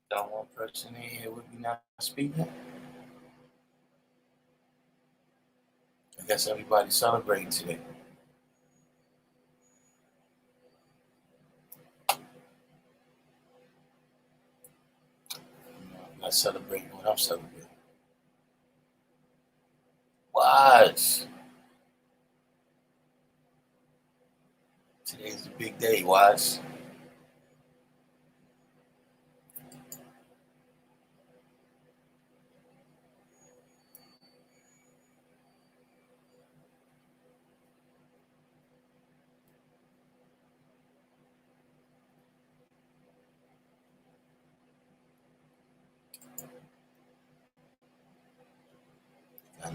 Got one person in here with me not speaking. I guess everybody's celebrating today. I'm not celebrating what I'm celebrating. Wise. Today's the big day, Wise.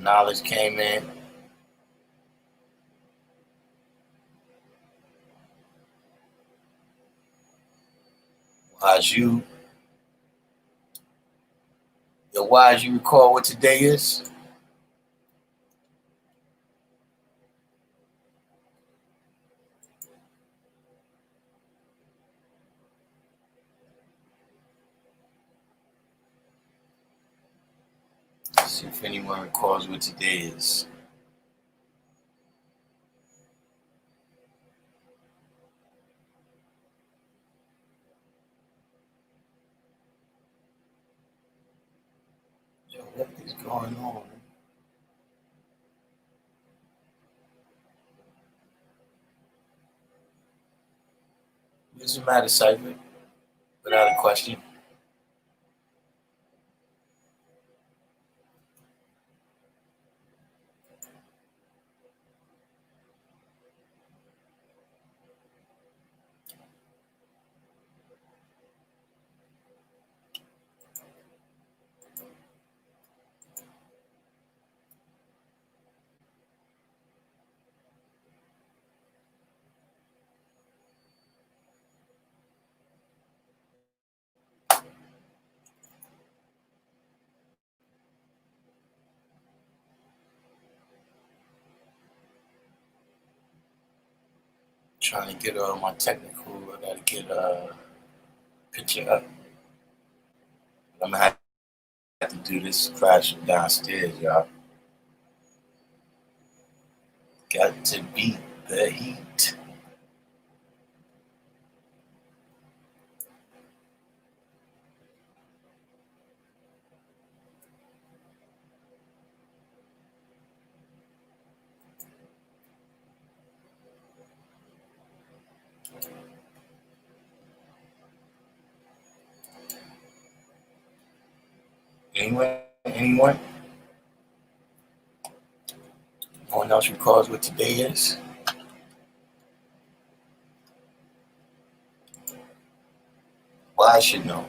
Knowledge came in. Wise, Wise, you recall what today is? Let's see if anyone recalls what today is. Yo, what is going on? It doesn't matter, Cypher. Without a question. Trying to get my technical. I gotta get a picture up. I'm gonna have to do this crashing downstairs, y'all. Got to beat the heat. Anyone? No one else recalls what today is? Well, I should know.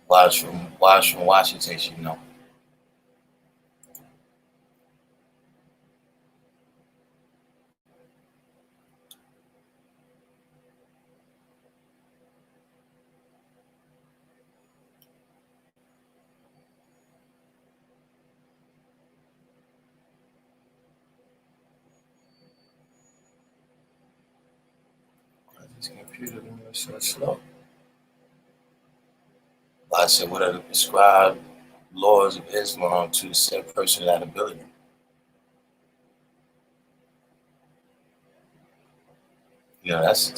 Wise from Washington should know. This computer is so slow. I said, what are the prescribed laws of Islam to set person that ability? You know, that's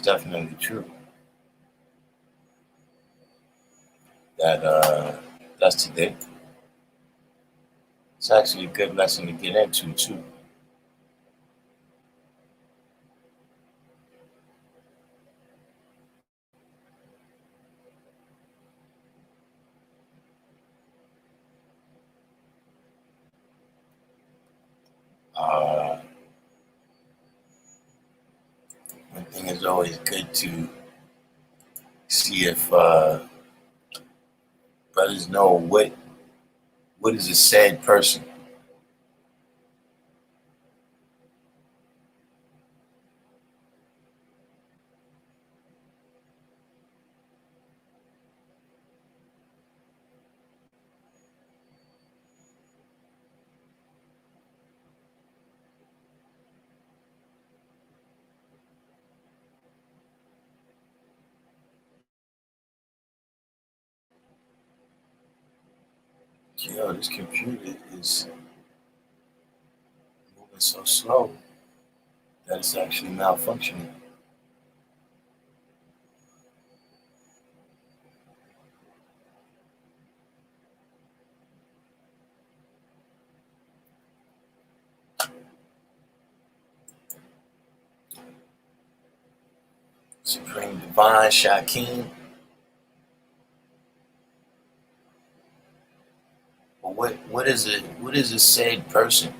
definitely true. That's today. It's actually a good lesson to get into too. One thing is always good to see if brothers know what is a sad person. Yo, this computer is moving so slow that it's actually malfunctioning. Supreme Divine Shakim. But what is it? What is a said person?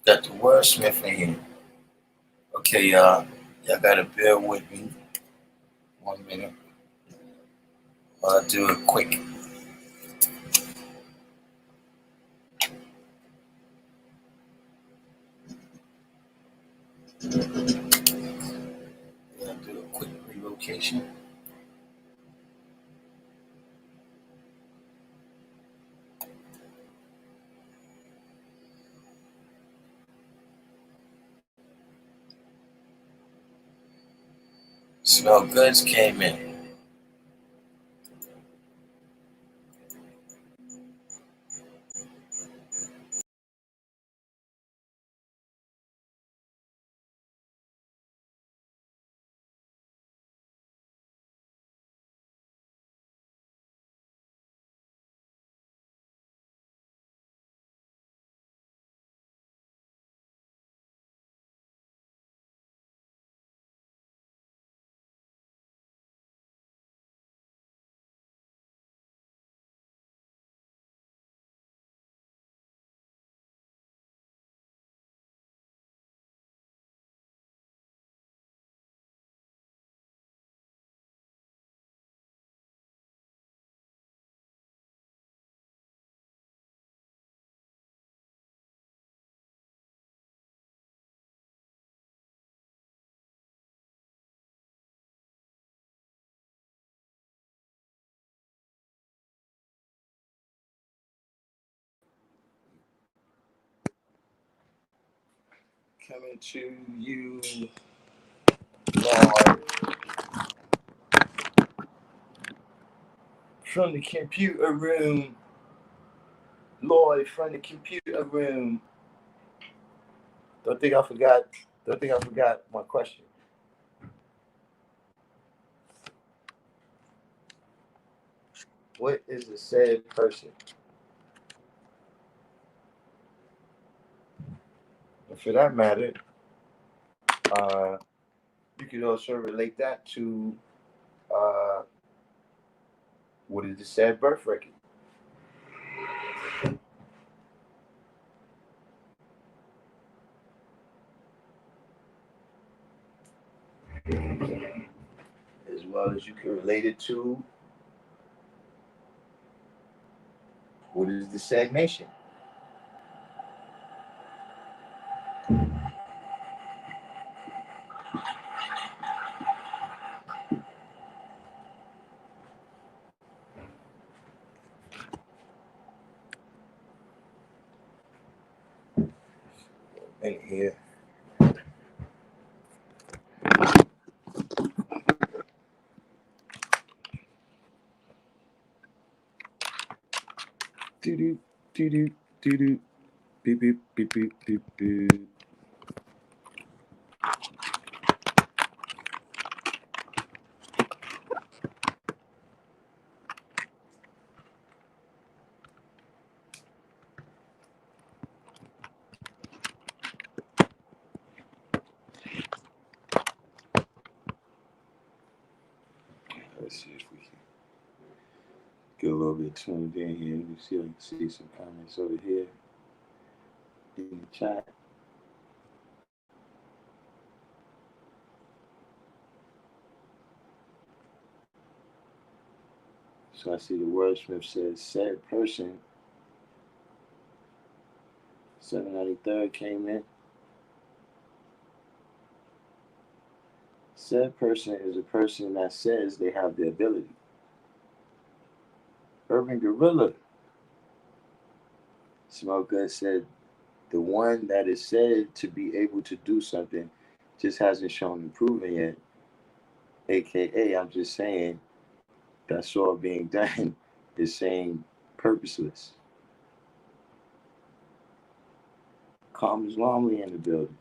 Got the wordsmith in here. Okay, y'all gotta bear with me 1 minute. I'll do it quick. I'll do a quick relocation. Smell Goods came in. Coming to you live from the computer room. Live from the computer room. Don't think I forgot. Don't think I forgot my question. What is a said person? And for that matter, uh, you could also relate that to uh, what is the said birth record? well as you can relate it to what is the stagnation. In here. Do do do do do do beep beep beep beep beep beep. Let's see if we can get a little bit tuned in here. Let me see if I can see some comments over here in the chat. So I see the wordsmith says, said person, 793rd came in. Said person is a person that says they have the ability. Urban Gorilla, Smell Good said, the one that is said to be able to do something just hasn't shown improvement yet. AKA, I'm just saying, that's all being done is saying purposeless. Calm is Lonely in the building.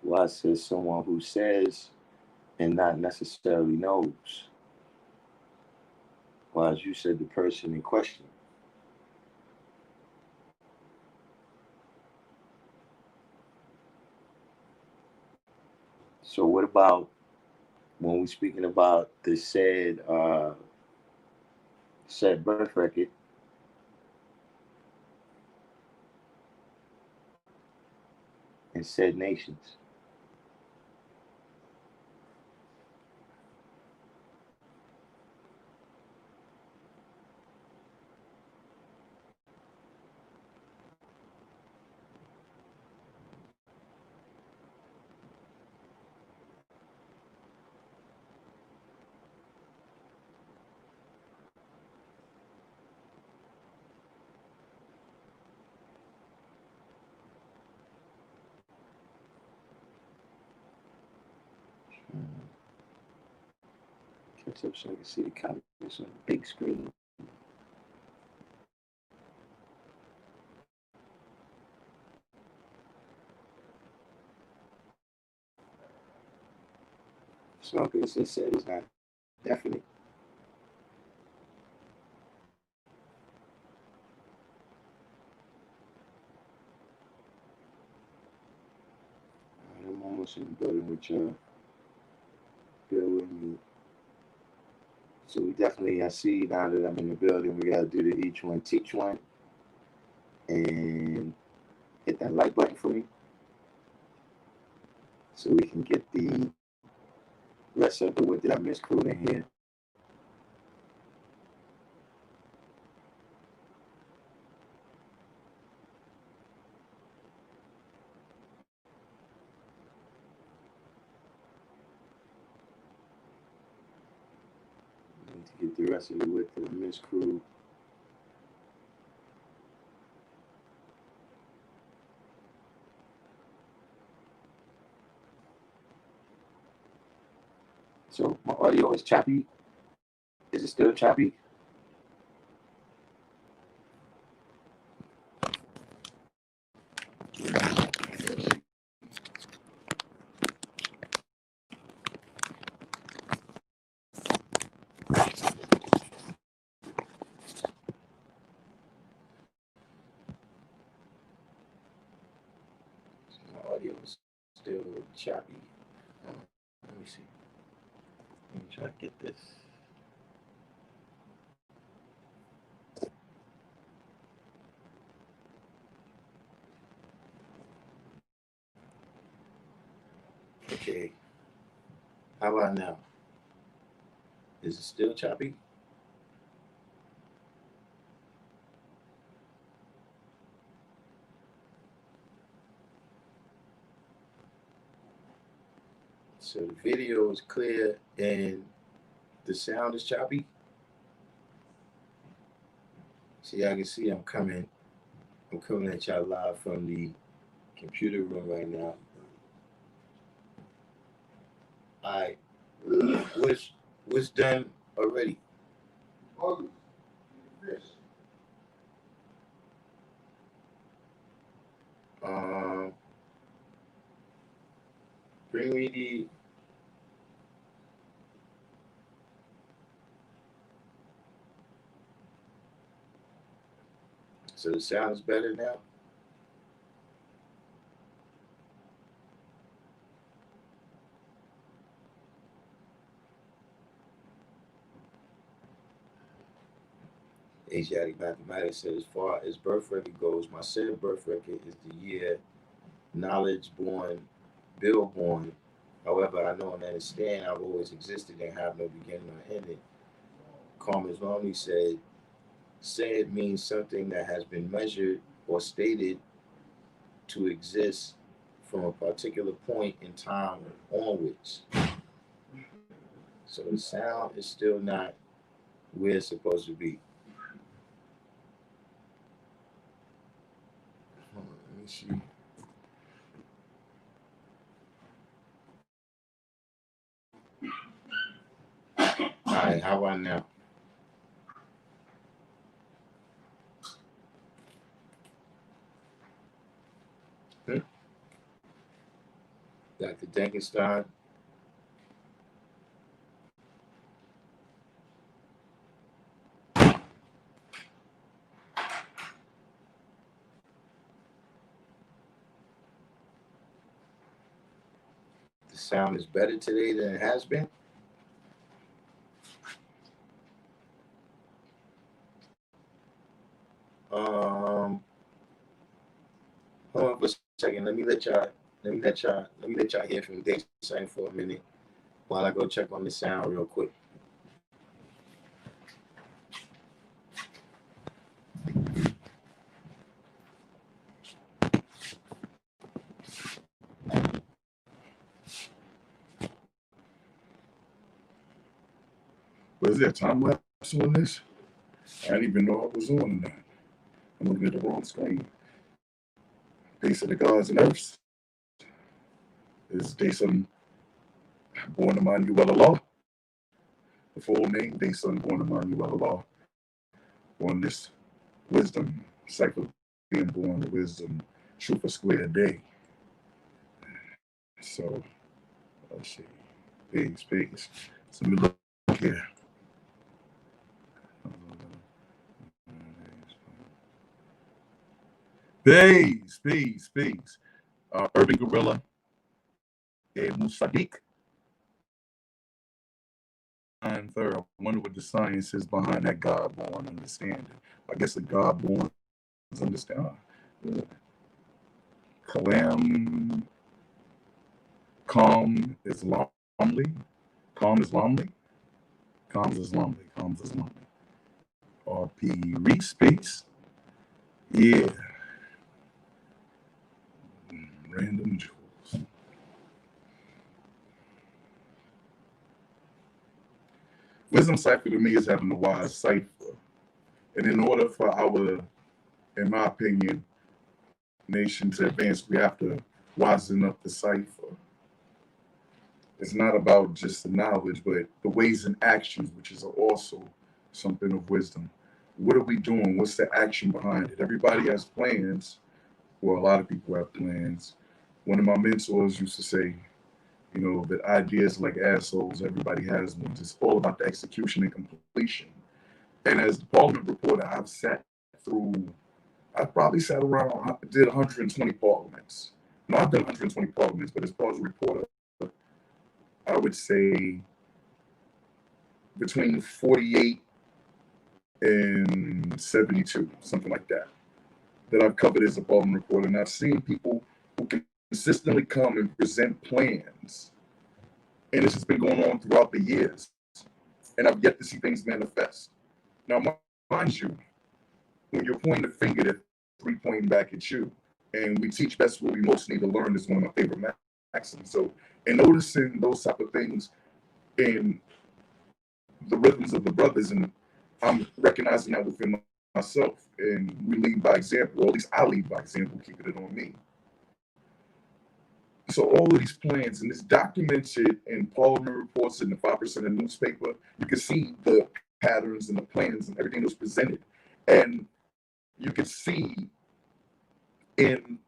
Why says someone who says and not necessarily knows. Well, as you said, the person in question. So what about when we're speaking about the said birth record? And said nations. Catch up so I can see the comments on the big screen. So like I said, it's not definite. I'm almost in the building with y'all. Bear with me. So we definitely, I see now that I'm in the building, we gotta do the each one, teach one. And hit that like button for me. So we can get the rest of the what did I miss crew in here. To get the rest of the width of the Miss Crew. So my audio is choppy. Is it still choppy? My audio is still choppy. Let me see. Let me try to get this. Okay. How about now? Is it still choppy? So the video is clear and the sound is choppy. So y'all can see I'm coming at y'all live from the computer room right now. Alright. What's done already? Um bring me the so the sound is better now. Asiatic mathematics says, as far as birth record goes, my said birth record is the year knowledge born, Bill born. However, I know and understand I've always existed and have no beginning or ending. Carmen's Romney said means something that has been measured or stated to exist from a particular point in time onwards. So the sound is still not where it's supposed to be. Hold on, let me see. All right, how about now? Dr. Dankenstein. The sound is better today than it has been. Hold on for a second. Let me let y'all hear from Dave Sain for a minute while I go check on the sound real quick. Was there a time lapse on this? I didn't even know I was on that. I'm looking at the wrong screen. Base of the gods and earths is Dason born Emmanuel Allah. The full name, Dason born Emmanuel Allah. Born this wisdom, cycle being born the wisdom, truth a square day. So let's see. Peace. So let me look here. Peace. Urban Gorilla, Musadik. And third, I wonder what the science is behind that God-born understanding. I guess the God-born understanding. Kalam, calm Islamly, calm Islamly, calm Islamly. RP Reese space. Yeah. Random jewels. Wisdom cipher to me is having a wise cipher. And in order for our, in my opinion, nation to advance, we have to wisen up the cipher. It's not about just the knowledge, but the ways and actions, which is also something of wisdom. What are we doing? What's the action behind it? Everybody has plans. Well, a lot of people have plans. One of my mentors used to say, you know, that ideas like assholes, everybody has ones. It's all about the execution and completion. And as the Parliament reporter, I probably sat around, did 120 parliaments. No, I've done 120 parliaments, but as far as a reporter, I would say between 48 and 72, something like that I've covered as a parliament reporter. And I've seen people who consistently come and present plans And this has been going on throughout the years. And I've yet to see things manifest. Now, mind you, when you're pointing the finger, they're three pointing back at you. And we teach best what we most need to learn is one of my favorite maxims. So, in noticing those type of things in the rhythms of the brothers, and I'm recognizing that within myself, and we lead by example, or at least I lead by example, keeping it on me. So all of these plans, and it's documented in Parliament reports in the 5% newspaper, you can see the patterns and the plans and everything that was presented. And you can see in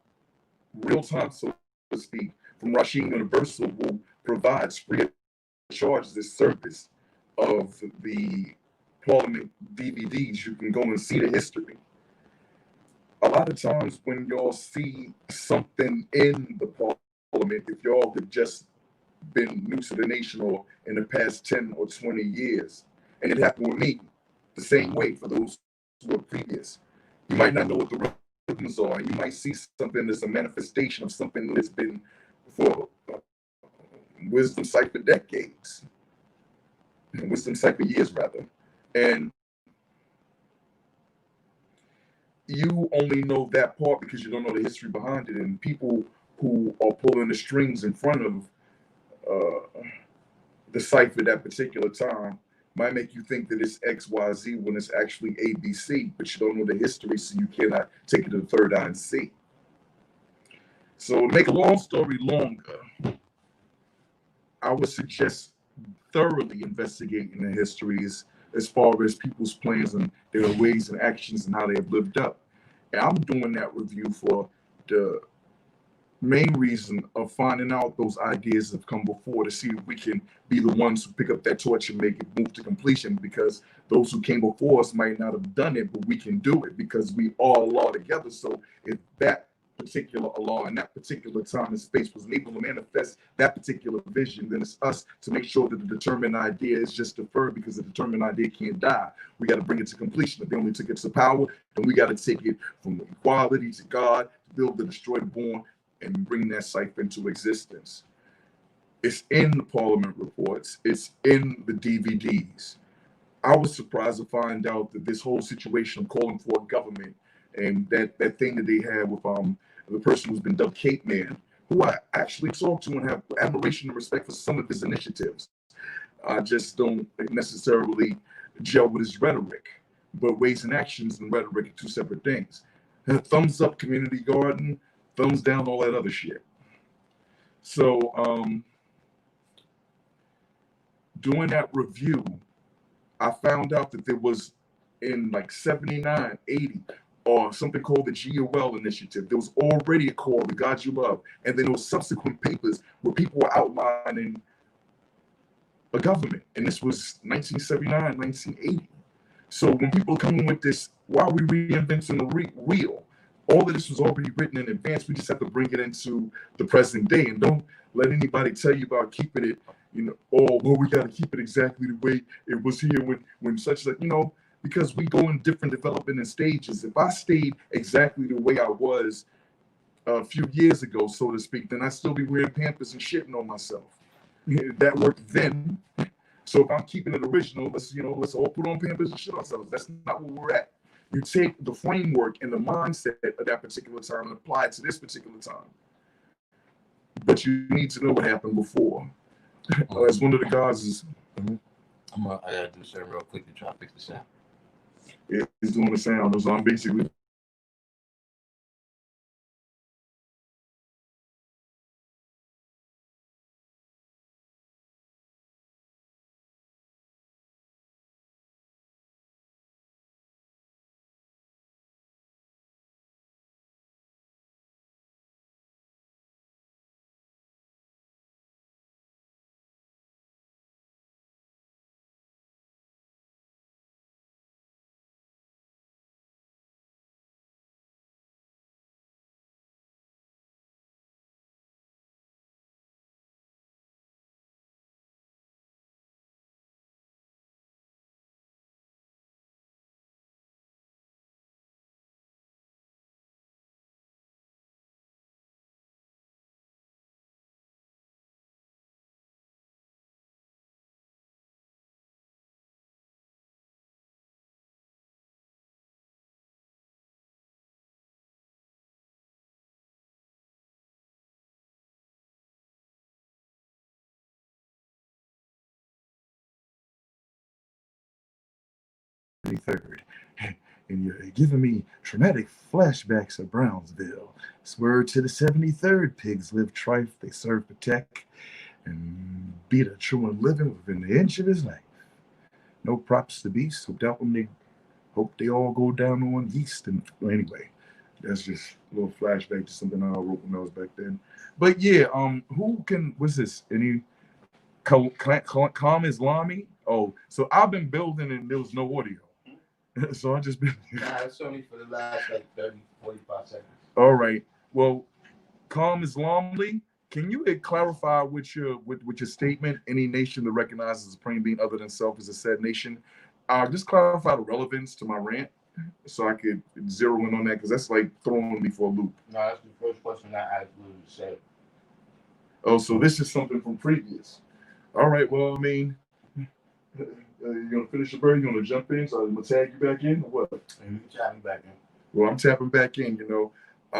real time, so to speak, from Rashid Universal, who provides free of charge this service of the Parliament DVDs. You can go and see the history. A lot of times when y'all see something in the Parliament, if y'all have just been new to the nation or in the past 10 or 20 years, and it happened with me the same way for those who were previous, you might not know what the rhythms are. You might see something that's a manifestation of something that's been for wisdom sight for decades, wisdom sight for years rather. And you only know that part because you don't know the history behind it. And people who are pulling the strings in front of the cipher at that particular time might make you think that it's XYZ when it's actually ABC, but you don't know the history, so you cannot take it to the third eye and see. So to make a long story longer, I would suggest thoroughly investigating the histories as far as people's plans and their ways and actions and how they have lived up. And I'm doing that review for the main reason of finding out those ideas have come before, to see if we can be the ones who pick up that torch and make it move to completion, because those who came before us might not have done it, but we can do it because we all law together. So if that particular law in that particular time and space was able to manifest that particular vision, then it's us to make sure that the determined idea is just deferred, because the determined idea can't die. We got to bring it to completion. If they only took it to power, then we got to take it from equality to God, to build the destroyed born, and bring that cipher into existence. It's in the Parliament reports. It's in the DVDs. I was surprised to find out that this whole situation of calling for a government and that thing that they had with the person who's been dubbed Cape Man, who I actually talked to and have admiration and respect for some of his initiatives. I just don't necessarily gel with his rhetoric, but ways and actions and rhetoric are two separate things. Thumbs up community garden, thumbs down all that other shit. So doing that review, I found out that there was in like 79, 80, or something called the GOL initiative. There was already a call, the God You Love, and then there was subsequent papers where people were outlining a government, and this was 1979, 1980. So when people are coming with this, why are we reinventing the wheel? All of this was already written in advance. We just have to bring it into the present day, and don't let anybody tell you about keeping it, oh, well, we got to keep it exactly the way it was here when such like, because we go in different development and stages. If I stayed exactly the way I was a few years ago, so to speak, then I'd still be wearing Pampers and shitting on myself. That worked then. So if I'm keeping it original, let's all put on Pampers and shit ourselves. That's not where we're at. You take the framework and the mindset of that particular time and apply it to this particular time. But you need to know what happened before. As one of the guys is, I gotta do something real quick to try to fix the sound. It's doing the sound. So I'm basically 73rd. And you're giving me traumatic flashbacks of Brownsville. Swear to the 73rd, pigs live trife, they serve protect, and beat a truant living within the inch of his life. No props to beasts, hope they all go down on yeast. And well, anyway, that's just a little flashback to something I wrote when I was back then. But yeah, what's this? Any Calm Islami? Oh, so I've been building and there was no audio. So I just been. Nah, it's only for the last like 30, 45 seconds. All right. Well, Calm Islamly, can you clarify with your statement? Any nation that recognizes a supreme being other than self is a said nation. Just clarify the relevance to my rant, so I could zero in on that because that's like throwing me for a loop. No, that's the first question I absolutely said. Oh, so this is something from previous. All right. Well, I mean, you gonna finish your bird? You gonna jump in? So I'm gonna tag you back in, or what? You can tap me back in. Well, I'm tapping back in. I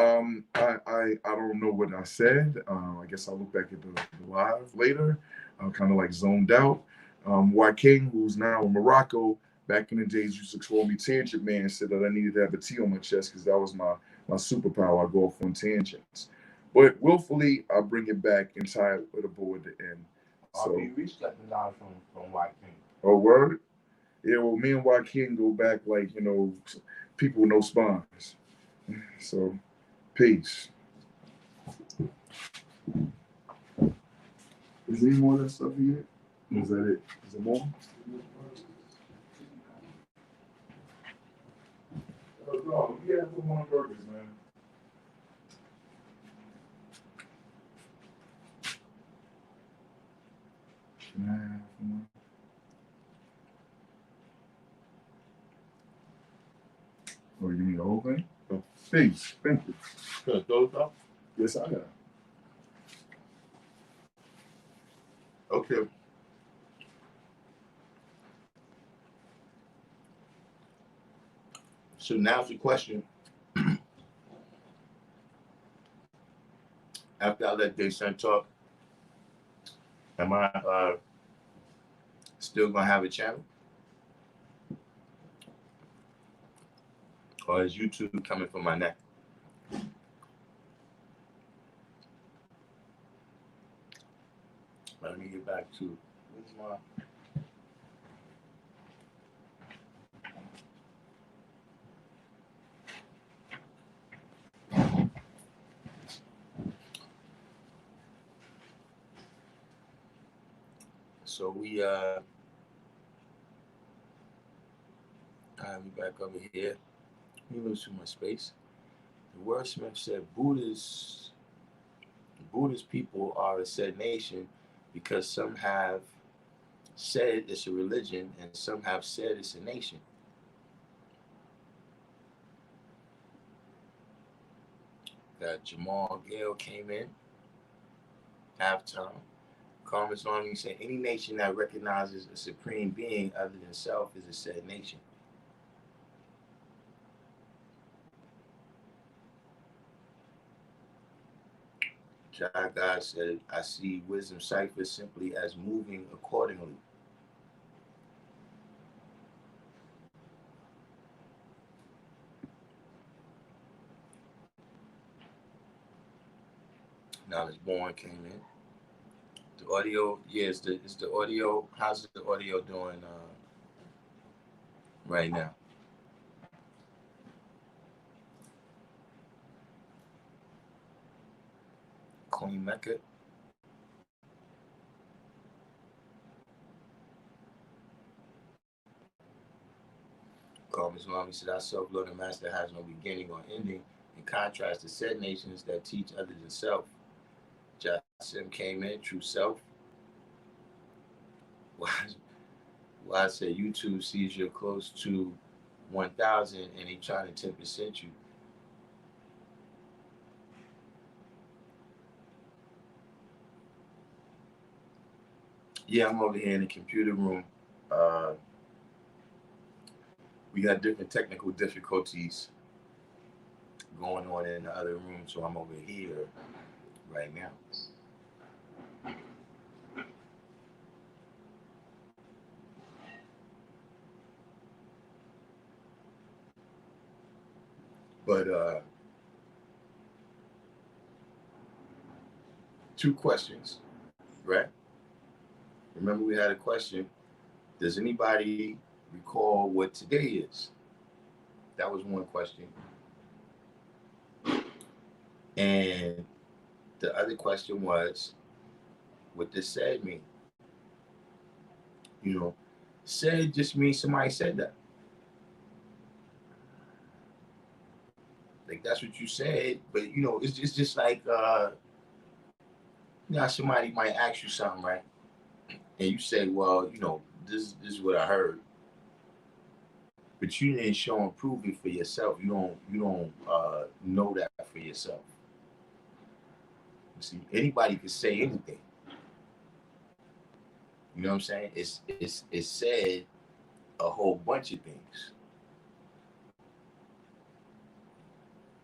don't know what I said. I guess I'll look back at the live later. I'm kind of like zoned out. Joaquin, who's now in Morocco, back in the days used to call me Tangent Man, said that I needed to have a T on my chest because that was my superpower. I go off on tangents. But willfully, I bring it back and tie it with a bow at the end. So you reached that down from Joaquin. Oh, word? Yeah, well, me and Joaquin go back like, people with no spines. So, peace. Is there any more of that stuff here? Is that it? Is there more? No, we have one burgers, man. Can I have one? Oh, you need the whole thing? Oh, peace. Thank you. Good, those up? Yes, I got. Okay. So now's the question. After I let Dayson talk, am I still gonna have a channel? Or is YouTube coming for my neck? Let me get back to where's my so we back over here. We lose too much space. The wordsmith said Buddhist people are a said nation because some have said it's a religion and some have said it's a nation. That Jamal Gale came in halftime. Karma's Army said any nation that recognizes a supreme being other than self is a said nation. Jai God said, I see wisdom cipher simply as moving accordingly. Knowledge Born came in. The audio, yeah, it's the audio. How's the audio doing right now? Queen Mecca. Karma's Mommy said, our self-learning master has no beginning or ending, in contrast to said nations that teach other than self. Jasim came in, true self. Why I said YouTube sees you're close to 1,000 and they trying to 10% you. Yeah, I'm over here in the computer room. We got different technical difficulties going on in the other room, so I'm over here right now. But two questions, right? Remember we had a question. Does anybody recall what today is? That was one question. And the other question was, what does said mean? You know, said just means somebody said that. Like that's what you said, but you know, it's just like you know, somebody might ask you something, right? And you say, well, you know, this is what I heard. But you didn't show and prove it for yourself. You don't know that for yourself. You see, anybody can say anything. You know what I'm saying? It's said a whole bunch of things.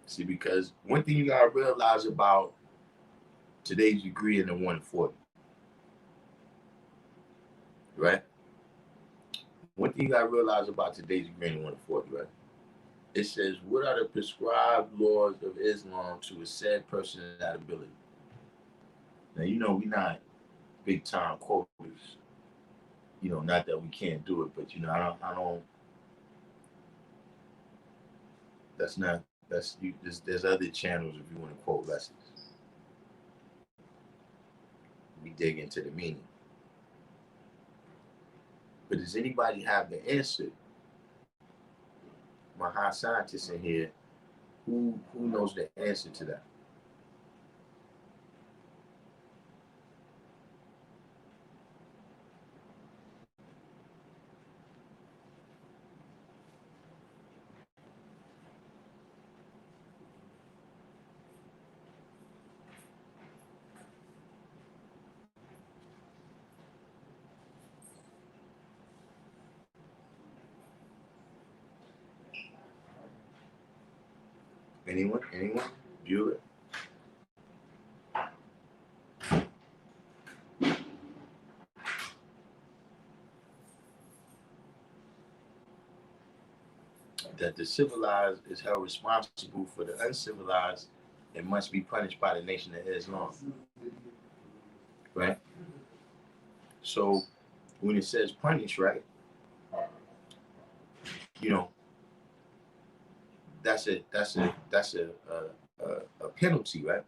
See, because one thing you gotta realize about today's degree in the 140, right? One thing you gotta realize about today's degree in the 140, right? It says, what are the prescribed laws of Islam to a said person's ability? Now, you know, we're not big time quotas. You know, not that we can't do it, but you know, I don't. That's not. That's you. There's other channels if you want to quote lessons. We dig into the meaning. But does anybody have the answer? My high scientists in here, who knows the answer to that? Anyone? Bueller? That the civilized is held responsible for the uncivilized and must be punished by the Nation of Islam. Right? So when it says punish, right? You know, that's a penalty, right?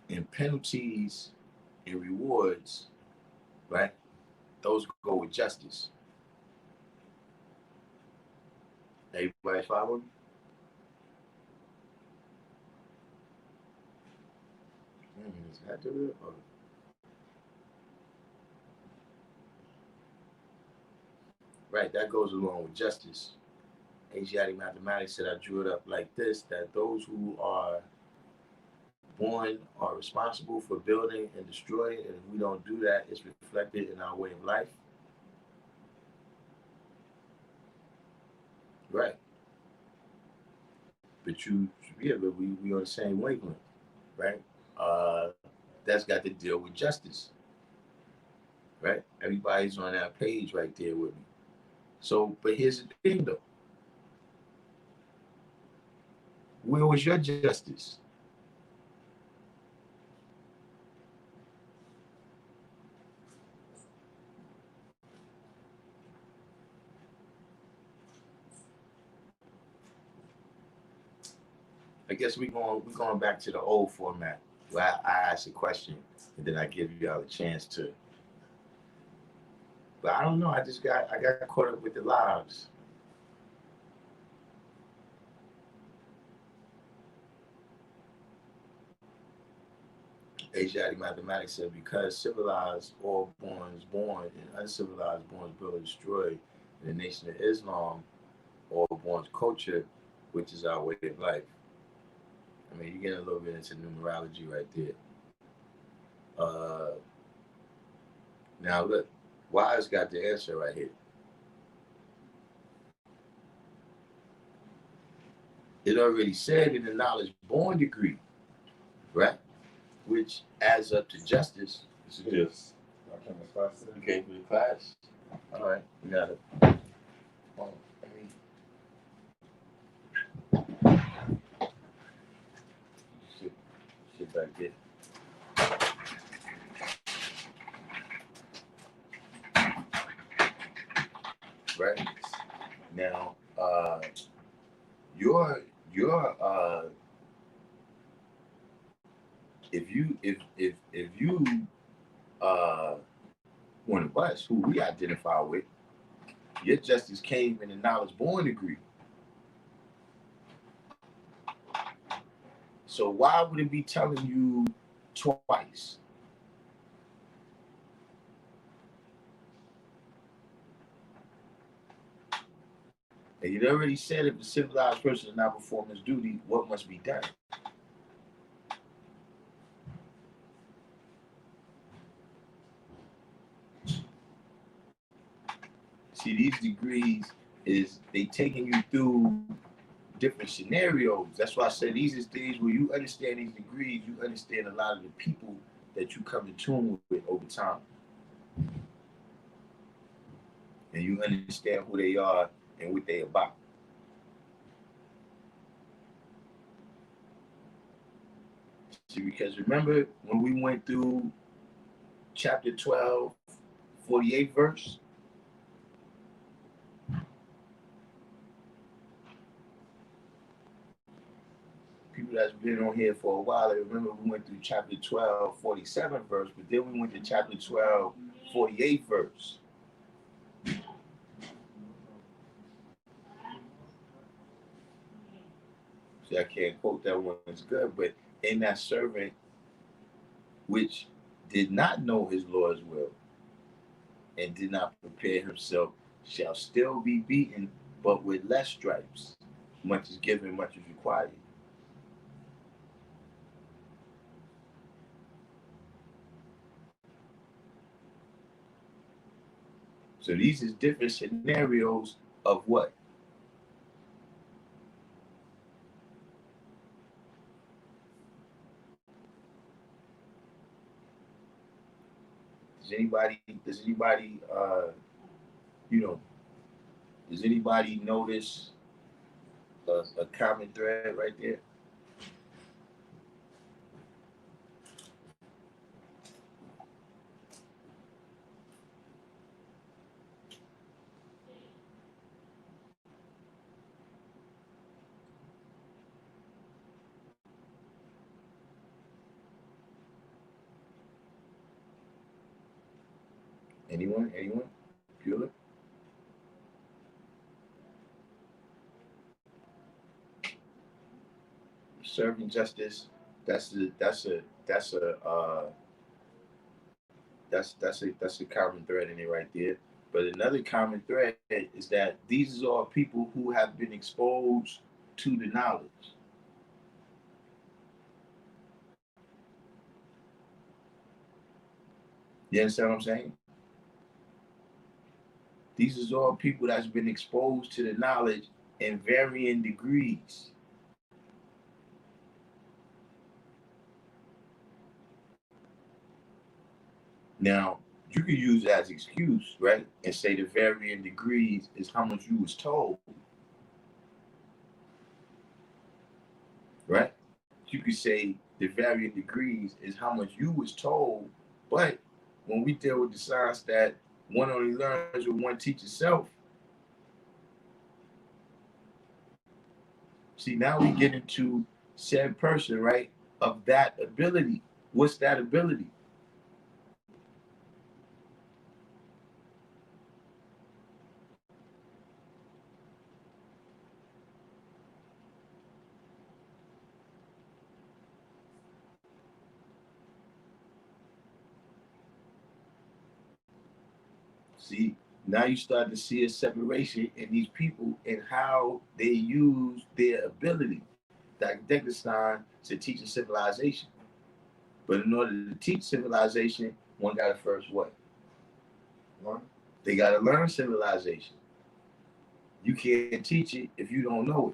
And penalties and rewards, right? Those go with justice. Everybody follow me? Is that the real? Or... Right, that goes along with justice. Asiatic mathematics said I drew it up like this, that those who are born are responsible for building and destroying, and if we don't do that, it's reflected in our way of life. Right. But but we on the same wavelength, right? That's got to deal with justice, right? Everybody's on that page right there with me. So, but here's the thing though. Where was your justice? I guess we're going back to the old format where I ask a question and then I give you all a chance to. But I don't know. I got caught up with the lives. Asiatic mathematics said because civilized all born and uncivilized born built and destroyed in the Nation of Islam, all born culture, which is our way of life. I mean, you're getting a little bit into numerology right there. Now look, Wise got the answer right here. It already said in the knowledge born degree, right? Which adds up to justice. This is just You came to the class. All right, we got it. right there. Right now, your if you one of us who we identify with, your justice came in the knowledge born degree. So why would it be telling you twice? And you'd already said if the civilized person is not performing his duty, what must be done? See, these degrees is they taking you through different scenarios. That's why I said these is things where you understand these degrees, you understand a lot of the people that you come in tune with over time. And you understand who they are and what they about. See, because remember when we went through chapter 12, 48th verse? People that's been on here for a while, they remember we went through chapter 12, 47th verse, but then we went to chapter 12, 48th verse. See, I can't quote that one, it's good, but in that servant which did not know his Lord's will and did not prepare himself shall still be beaten, but with less stripes. Much is given, much is required. So these is different scenarios of what? Does anybody you know, does anybody notice a common thread right there? Anyone? Bueller? Serving justice, that's a common thread in it right there. But another common thread is that these are people who have been exposed to the knowledge. You understand what I'm saying? These is all people that's been exposed to the knowledge in varying degrees. Now, you can use that as excuse, right? And say the varying degrees is how much you was told, right? You could say the varying degrees is how much you was told, but when we deal with the science that one only learns what one teaches self, see, now we get into said person, right, of that ability. What's that ability? See, now you start to see a separation in these people and how they use their ability. Like Wittgenstein to teach a civilization. But in order to teach civilization, one got to first what? Learn. They got to learn civilization. You can't teach it if you don't know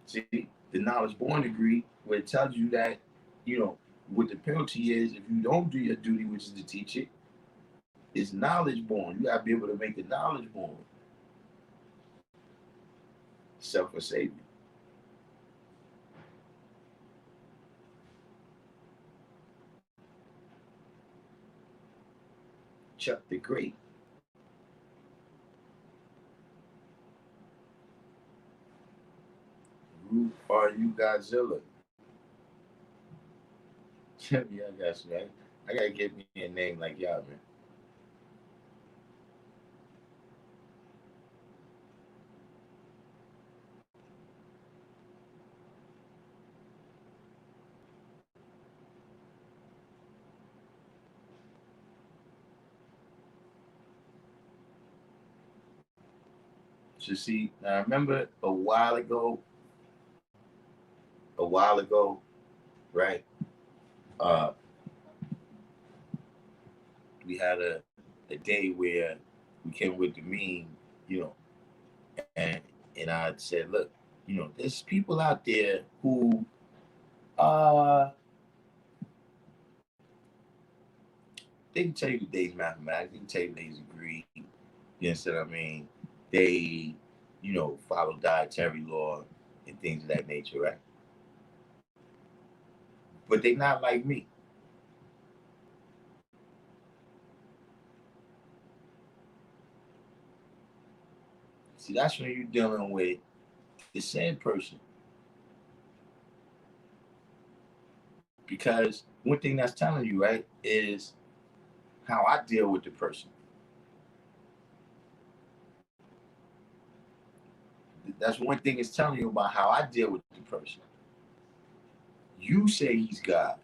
it. See, the knowledge born degree, where it tells you that, you know, what the penalty is if you don't do your duty, which is to teach it, is knowledge born. You got to be able to make the knowledge born. Self or savior. Chuck the Great. Who are you, Godzilla? Yeah, I got you. I gotta get me a name like y'all, man. So see, now I remember a while ago, right? Uh, we had a day where we came with the meme, you know, and I said, look, there's people out there who uh they can tell you the day's mathematics, they can tell you the day's degree, you understand what I mean? They, follow dietary law and things of that nature, right? But they not like me. See, that's when you're dealing with the same person. Because one thing that's telling you, right, is how I deal with the person. That's one thing it's telling you about how I deal with the person. You say he's God.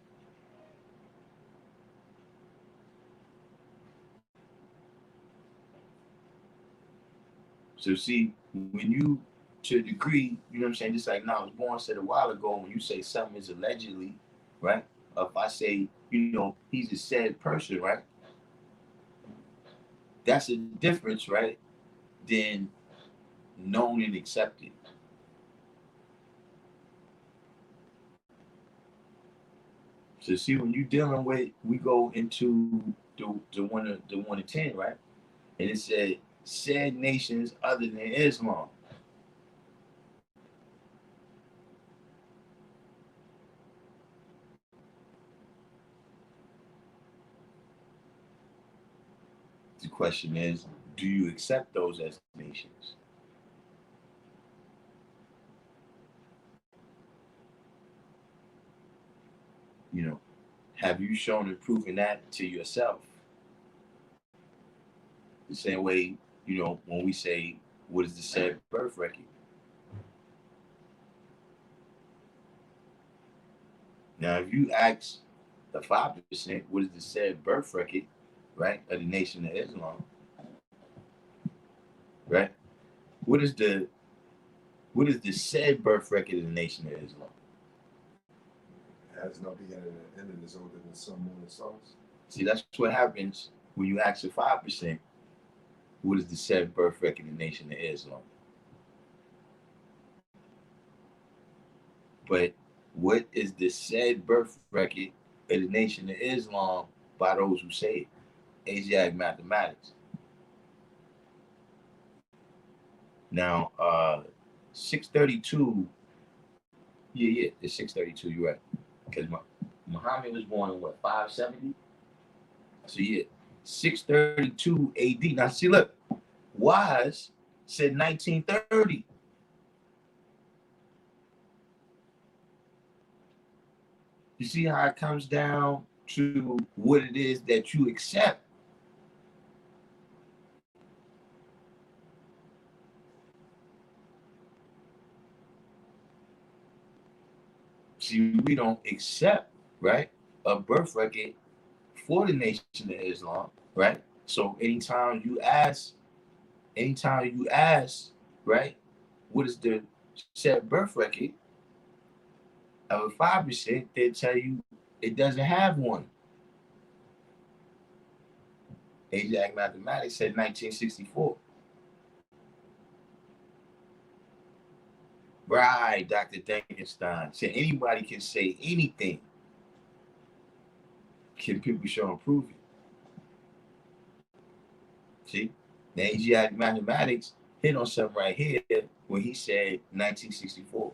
So see, when you, to a degree, you know what I'm saying, just like now, I was born said a while ago, when you say something is allegedly, right? Or if I say, he's a said person, right? That's a difference, right? Than known and accepted. So see, when you're dealing with, we go into the one to 10, right? And it said nations other than Islam. The question is, do you accept those as nations? Have you shown and proven that to yourself? The same way, when we say, what is the said birth record? Now, if you ask the 5%, what is the said birth record, right, of the Nation of Islam, right? What is the said birth record of the Nation of Islam? It has no beginning and end, and is older than sun, moon, and stars. See, that's what happens when you ask the 5%, what is the said birth record of the Nation of Islam? But what is the said birth record of the Nation of Islam by those who say it? Asiatic mathematics. Now, 632, yeah, it's 632, you're right. Because Muhammad was born in what, 570? So yeah, 632 AD. Now see, look, Wise said 1930. You see how it comes down to what it is that you accept. See, we don't accept, right, a birth record for the Nation of Islam, right? So anytime you ask, right, what is the said birth record of a 5%, they'll tell you it doesn't have one. Asiatic mathematics said 1964. Right, Dr. Dankenstein said anybody can say anything. Can people show and prove it? See, the Asiatic mathematics hit on something right here when he said 1964.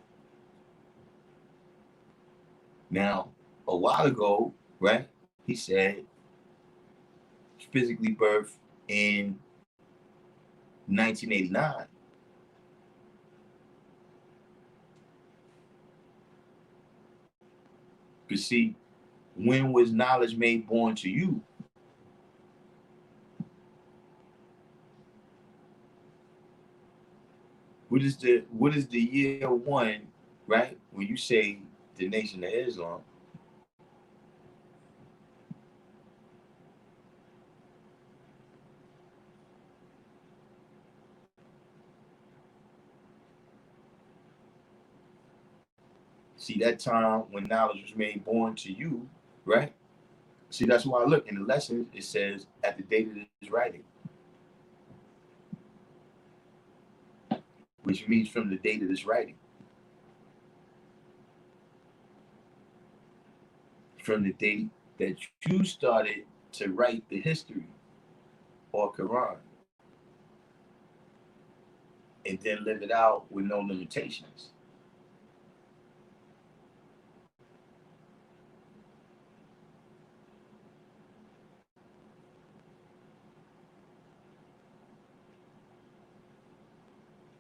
Now, a while ago, right, he said physically birthed in 1989. You see, when was knowledge made born to you? What is the year one, right? When you say the Nation of Islam, see that time when knowledge was made born to you, right? See, that's why I look in the lessons, it says at the date of this writing, which means from the date of this writing. From the date that you started to write the history or Quran and then live it out with no limitations.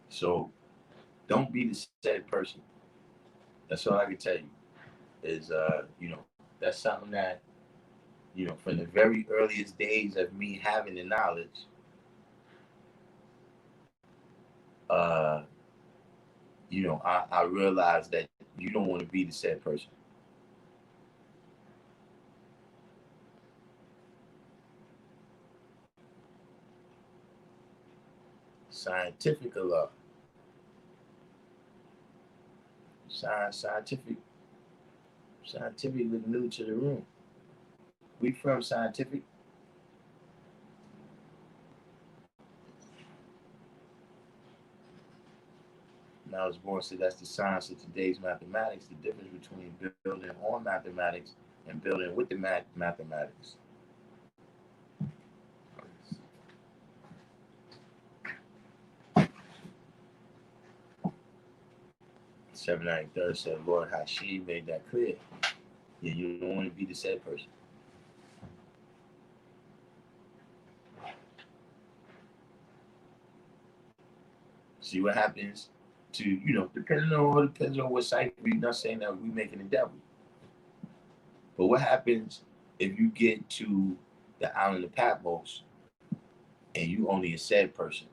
So don't be the sad person. That's all I can tell you is, that's something that, from the very earliest days of me having the knowledge, I realized that you don't want to be the sad person. Scientific Allah. Scientific look new to the room. We from scientific. Now I was born, so that's the science of today's mathematics, the difference between building on mathematics and building with the mathematics. 793rd said, Lord Hashim made that clear. Yeah, you don't want to be the sad person. See what happens to, depends on what side. We're not saying that we're making the devil. But what happens if you get to the island of Patmos and you only a sad person?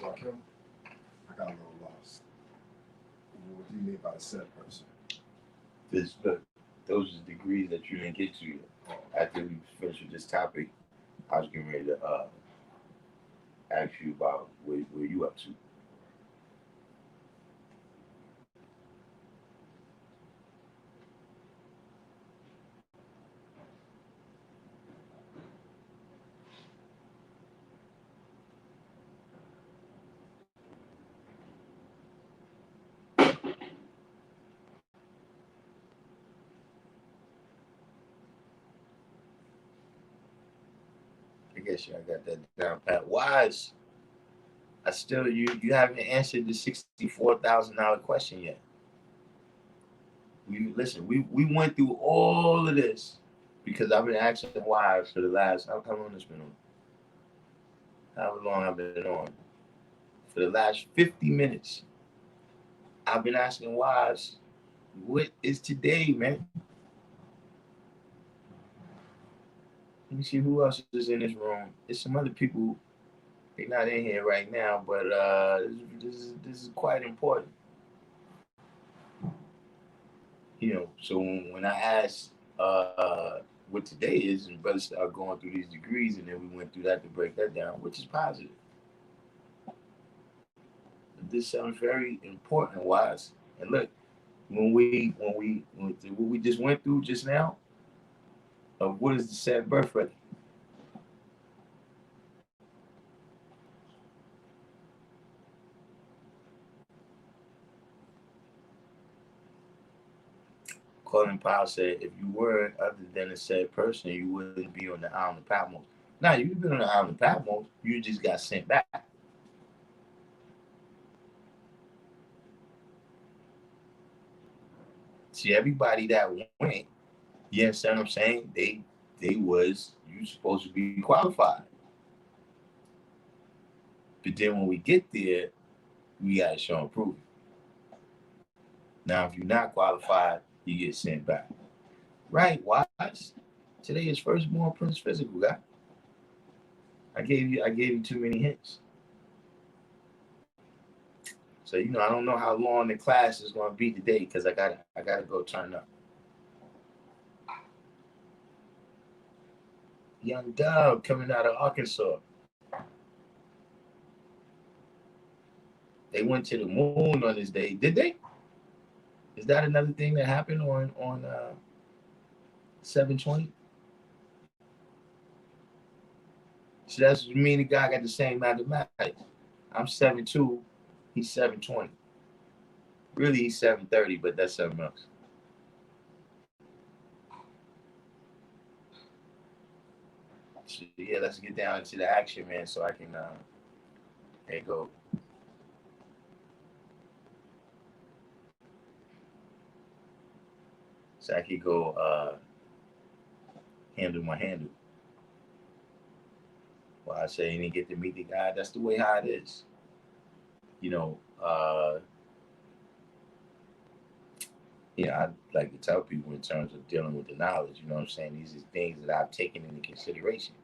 Darkim, I got a little lost. What do you mean by a sad person? Look, those are the degrees that you didn't get to yet. After we finish with this topic, I was getting ready to ask you about where you up to. I guess y'all got that down pat. Wise. I still you haven't answered the $64,000 question yet. We went through all of this because I've been asking wives for the last how long it's been on? How long I've been on? For the last 50 minutes. I've been asking wives, what is today, man? Let me see who else is in this room. There's some other people. They're not in here right now, but this is quite important. So when I asked what today is, and brothers started going through these degrees, and then we went through that to break that down, which is positive. This sounds very important, wise. And look, when we just went through just now, of what is the sad birth rate? Colin Powell said, if you were other than a sad person, you wouldn't be on the island of Patmos. Now, you've been on the island of Patmos, you just got sent back. See, everybody that went You understand what I'm saying? You supposed to be qualified. But then when we get there, we gotta show and prove it. Now, if you're not qualified, you get sent back. Right, Watts? Today is firstborn Prince physical, guy. I gave you too many hints. So I don't know how long the class is gonna be today because I gotta go turn up. Young Dub coming out of Arkansas. They went to the moon on this day, did they? Is that another thing that happened on 720? So that's what me and the guy got the same mathematics. I'm 7'2", he's 7'20". Really, he's 7'30", but that's something else. So, yeah, let's get down into the action, man, so I can there you go. So I could go handle my handle. Well, I say you didn't get to meet the guy. That's the way how it is. I like to tell people in terms of dealing with the knowledge, you know what I'm saying? These are things that I've taken into consideration.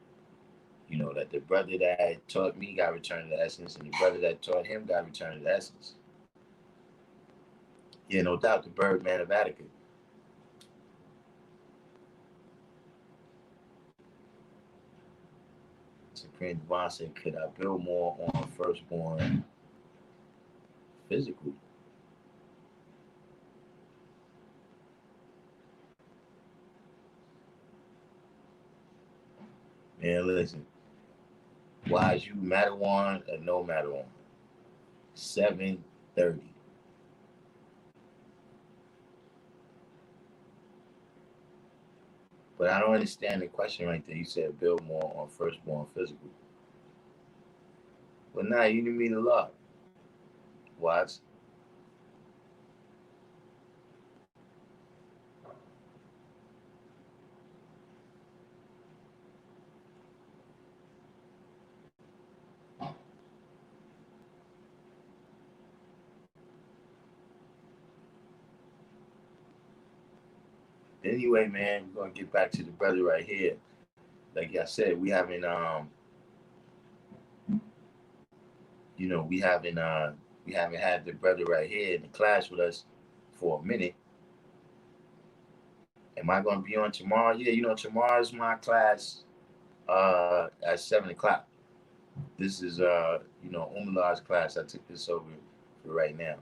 That the brother that taught me got returned to the essence, and the brother that taught him got returned to the essence. Yeah, no doubt, the Birdman of Attica. Supreme Divine said, could I build more on firstborn physical? Man, listen. Wise you Madawan or no Madawan? 7:30. But I don't understand the question right there. You said build more on firstborn physical. Well, now you didn't mean a lot. Watch. Anyway, man, we're gonna get back to the brother right here. Like I said, we haven't we haven't had the brother right here in the class with us for a minute. Am I gonna be on tomorrow? Yeah, tomorrow's my class at 7 o'clock. This is Umalah's class. I took this over for right now.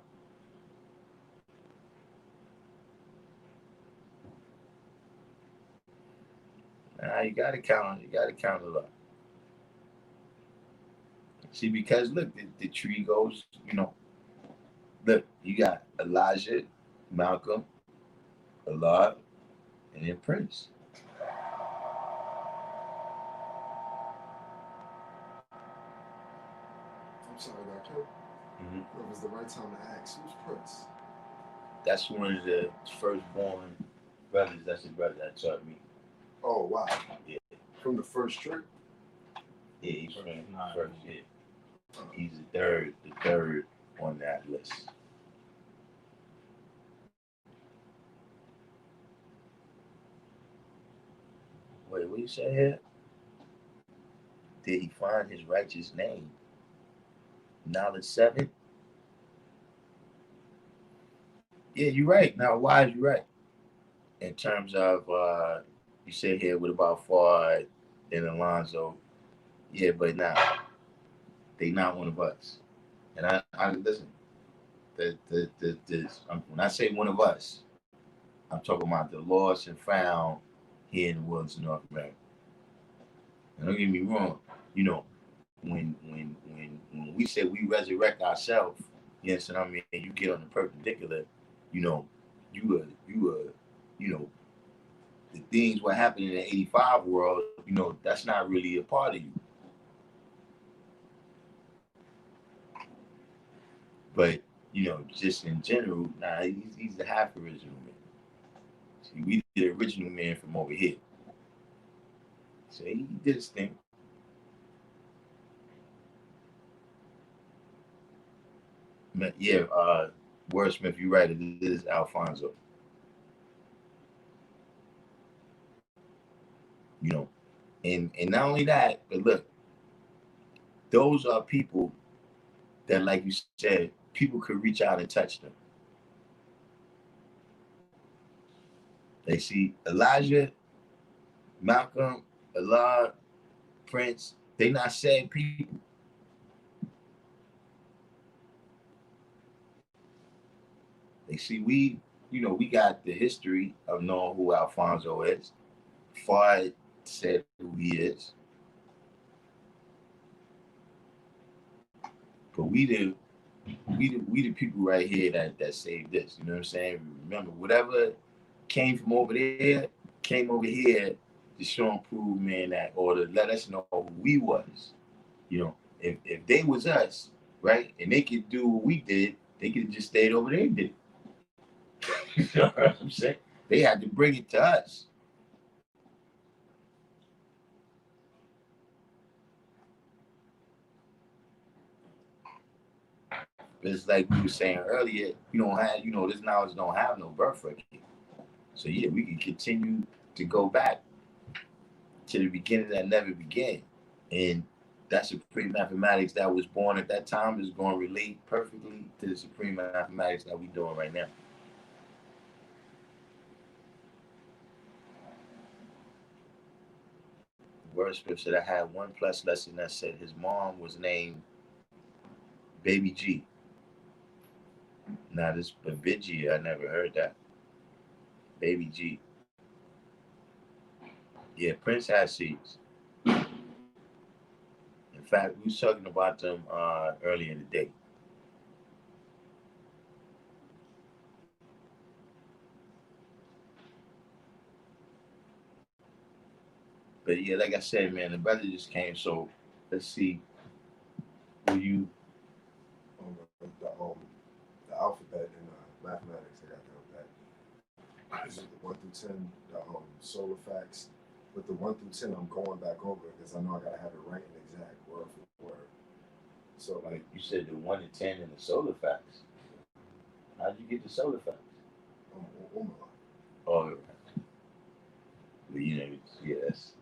You gotta count a lot. See, because look, the tree goes, look, you got Elijah, Malcolm, Allah, and then Prince. I'm sorry, Doctor. It was the right time to ask. Who's Prince? That's one of the firstborn brothers. That's the brother that taught me. Oh, wow. Yeah. From the first trip? Yeah, he's from the first, yeah. He's the third on that list. Wait, what you say here? Did he find his righteous name? Knowledge 7? Yeah, you're right. Now, why is you right? In terms of, you said here, what about Fard and Alonzo? Yeah, but now, they not one of us. And I listen, when I say one of us, I'm talking about the lost and found here in the wilderness of North America. And don't get me wrong, when we say we resurrect ourselves, yes, and I mean you get on the perpendicular, you the things what happened in the 85 world, that's not really a part of you. But just in general, he's the half original man. See, we the original man from over here. So he did his thing. Yeah, Wordsmith, you're right. It is Alfonso. You know, and not only that, but look, those are people that, like you said, people could reach out and touch them. They see Elijah, Malcolm, Allah, Prince. They not sad people. They see we, we got the history of knowing who Alfonso is. Fard said who he is. But we the people right here that saved this. You know what I'm saying? Remember, whatever came from over there came over here to show and prove, man, that, or to let us know who we was. You know, if they was us, right, and they could do what we did, they could have just stayed over there and did it. You know what I'm saying? They had to bring it to us. But it's like we were saying earlier, you don't have, this knowledge don't have no birth record. So yeah, we can continue to go back to the beginning that never began. And that supreme mathematics that was born at that time is going to relate perfectly to the supreme mathematics that we're doing right now. Wordsmith said I had one plus lesson that said his mom was named Baby G. Now this Babiji, I never heard that. Baby G. Yeah, Prince has seeds. In fact, we was talking about them earlier today. But yeah, like I said, man, the brother just came, so let's see. Will you the alphabet in mathematics, I got that. Is it the 1 through 10, the solar facts? With the 1 through 10, I'm going back over it because I know I gotta have it right and exact, word for word. So like you said, the 1 to 10 in the solar facts. How'd you get the solar facts? Oh, but yes,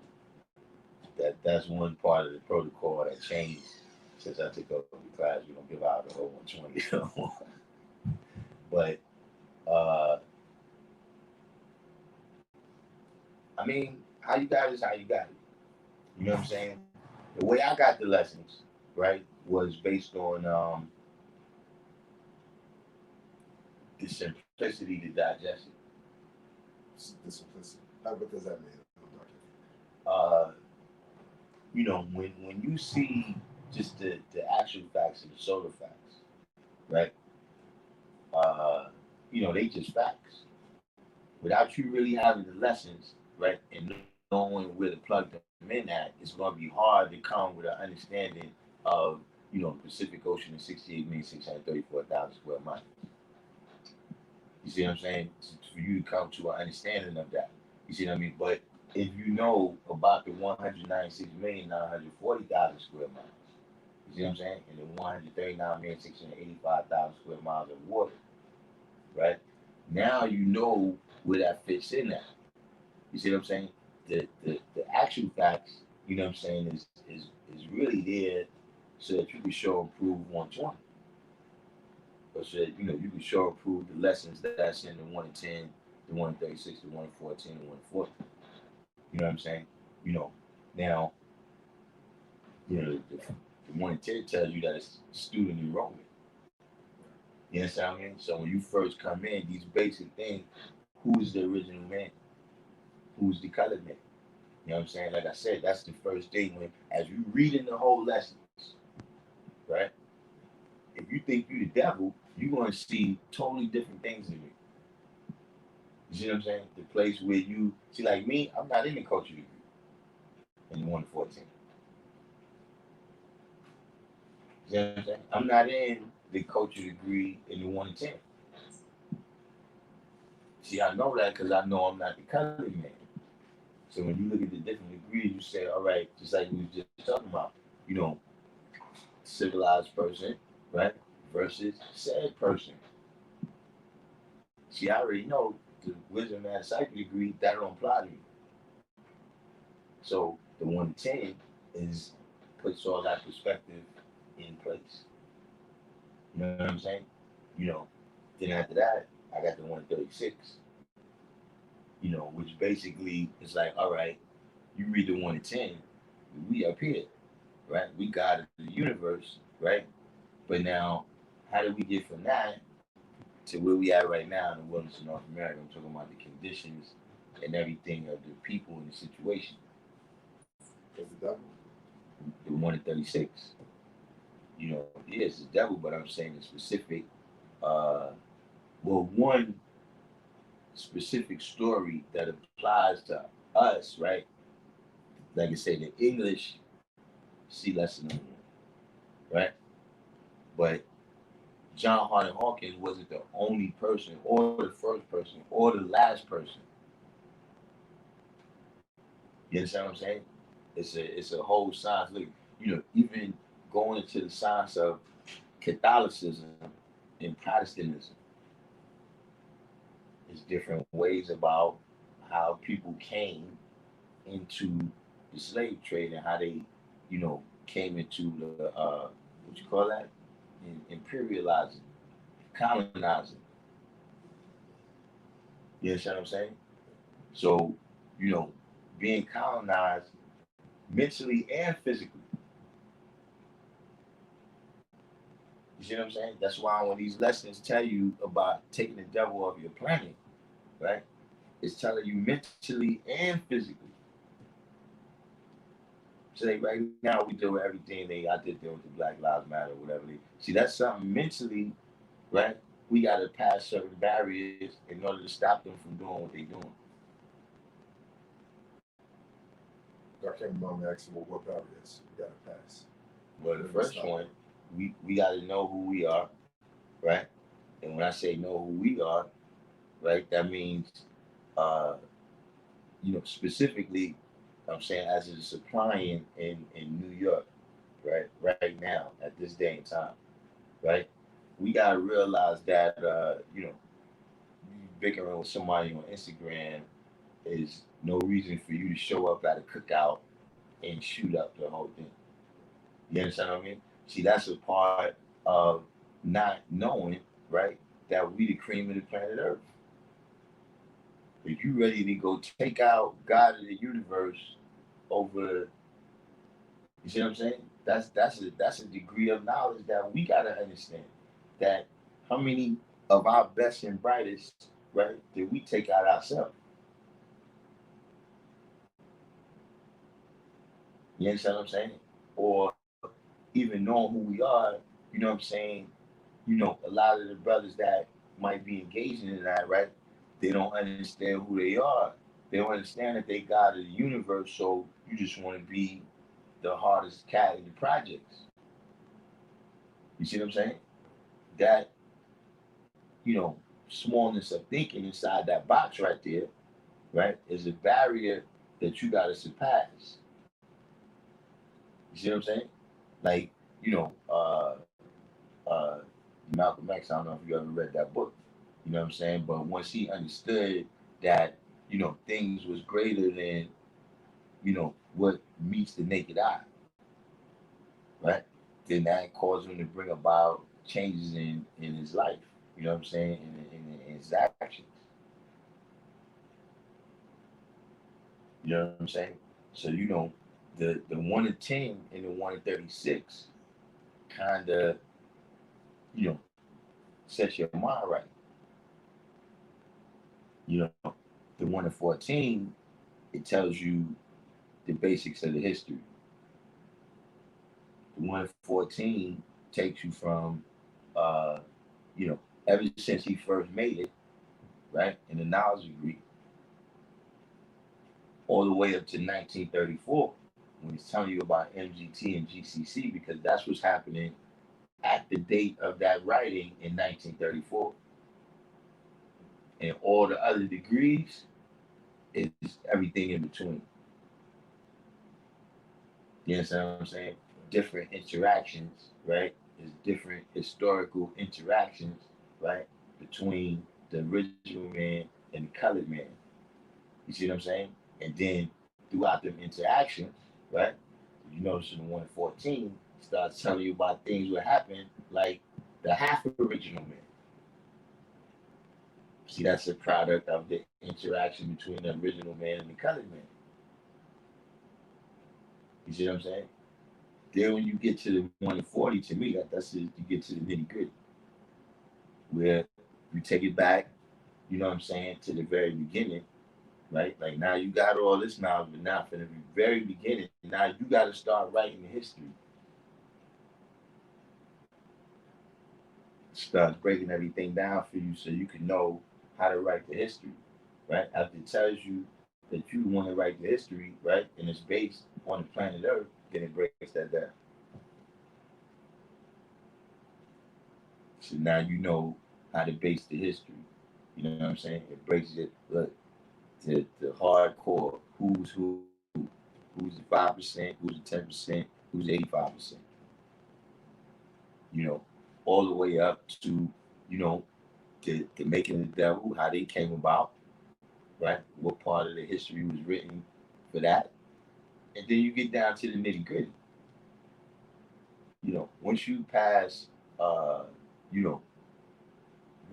that's one part of the protocol that changed since I took over the class. We don't give out the whole 120. But I mean, how you got it is how you got it. You know what I'm saying? The way I got the lessons, right, was based on the simplicity to digest it. The simplicity. What does that mean? When you see just the actual facts and the solar facts, right? They just facts. Without you really having the lessons, right, and knowing where to plug them in at, it's going to be hard to come with an understanding of, the Pacific Ocean is 68,634,000 square miles. You see what I'm saying? For you to come to an understanding of that. You see what I mean? But if you know about the 196,940,000 square miles, you see what I'm saying? And the 139,685,000 square miles of water, right? Now you know where that fits in at. You see what I'm saying? The actual facts, you know what I'm saying, is really there so that you can show and prove 120. Or so that, you can show and prove the lessons that's in the 1 to 10, the 136, the 114, the 140. You know what I'm saying? Now, the 1 to 10 tells you that it's student enrollment. You understand what I mean? So when you first come in, these basic things, who's the original man? Who's the colored man? You know what I'm saying? Like I said, that's the first thing when, as you reading the whole lessons, right? If you think you the devil, you're going to see totally different things in me. You see what I'm saying? The place where you, see, like me, I'm not in the culture degree in the 1 to 14. You see what I'm saying? I'm not in the culture degree in the 1 to 10. See, I know that because I know I'm not the colored man. So when you look at the different degrees, you say, all right, just like we was just talking about, you know, civilized person, right, versus sad person. See, I already know the wisdom and psychic degree that don't apply to me. So the 110 is puts all that perspective in place. You know what I'm saying? You know, then after that, I got the 136. You know, which basically is like, all right, you read the 110, we up here, right? We got the universe, right? But now, how do we get from that to where we at right now in the wilderness of North America? I'm talking about the conditions and everything of the people and the situation. Is the devil? The 136. You know, yeah, it's the devil, but I'm saying the specific, one specific story that applies to us, right? Like I say, the English see lesson number one, right? But John Harding Hawkins wasn't the only person, or the first person, or the last person. You understand what I'm saying? It's a whole science. Look, you know, even going into the science of Catholicism and Protestantism, there's different ways about how people came into the slave trade and how they, you know, came into the what you call that? Imperializing, colonizing. You understand what I'm saying? So, you know, being colonized mentally and physically. You see what I'm saying? That's why when these lessons tell you about taking the devil off your planet, right? It's telling you mentally and physically. So they, right now we deal with everything I did deal with the Black Lives Matter, whatever. See, that's something mentally, right? We got to pass certain barriers in order to stop them from doing what they're doing. Darkim Be asking what barriers we gotta pass. Well, the first one, we got to know who we are, right? And when I say know who we are, right, that means, uh, you know, specifically, I'm saying as it's applying in New York, right now at this day and time, right? We gotta realize that you know, bickering with somebody on Instagram is no reason for you to show up at a cookout and shoot up the whole thing. You understand what I mean? See, that's a part of not knowing, right, that we the cream of the planet Earth. If you ready to go take out God of the universe over, you see what I'm saying? That's a degree of knowledge that we gotta understand. That how many of our best and brightest, right, did we take out ourselves? You understand what I'm saying? Or even knowing who we are, you know what I'm saying? You know, a lot of the brothers that might be engaging in that, right? They don't understand who they are. They don't understand that they God of the universe, so you just want to be the hardest cat in the projects. You see what I'm saying? That, you know, smallness of thinking inside that box right there, right, is a barrier that you got to surpass. You see what I'm saying? Like, you know, uh, Malcolm X, I don't know if you ever read that book, you know what I'm saying? But once he understood that, you know, things was greater than, you know, what meets the naked eye, right? Then that caused him to bring about changes in his life, you know what I'm saying, in his actions. You know what I'm saying? So, you know, the 1 to 10 and the 1 to 36 kind of, you know, sets your mind right. You know, the 1 to 14, it tells you the basics of the history. The 1 to 14 takes you from, uh, you know, ever since he first made it, right, in the knowledge degree, all the way up to 1934, when he's telling you about MGT and GCC, because that's what's happening at the date of that writing in 1934. And all the other degrees is everything in between. You understand what I'm saying? Different interactions, right? There's different historical interactions, right, between the original man and the colored man. You see what I'm saying? And then throughout them interactions, right? You notice in the 114 starts telling you about things that happen like the half original man. See, that's a product of the interaction between the original man and the colored man. You see what I'm saying? Then when you get to the 140, to me, that's it, you get to the nitty gritty, where you take it back, you know what I'm saying, to the very beginning, right? Like now you got all this knowledge, but now from the very beginning, now you got to start writing the history. Starts breaking everything down for you so you can know how to write the history, right? After it tells you that you want to write the history, right, and it's based on the planet Earth, then it breaks that down. So now you know how to base the history. You know what I'm saying? It breaks it, look, to the hardcore. Who's who? Who's the 5%? Who's the 10%? Who's the 85%? You know, all the way up to, you know, the making of the devil, how they came about, right? What part of the history was written for that? And then you get down to the nitty gritty. You know, once you pass, you know,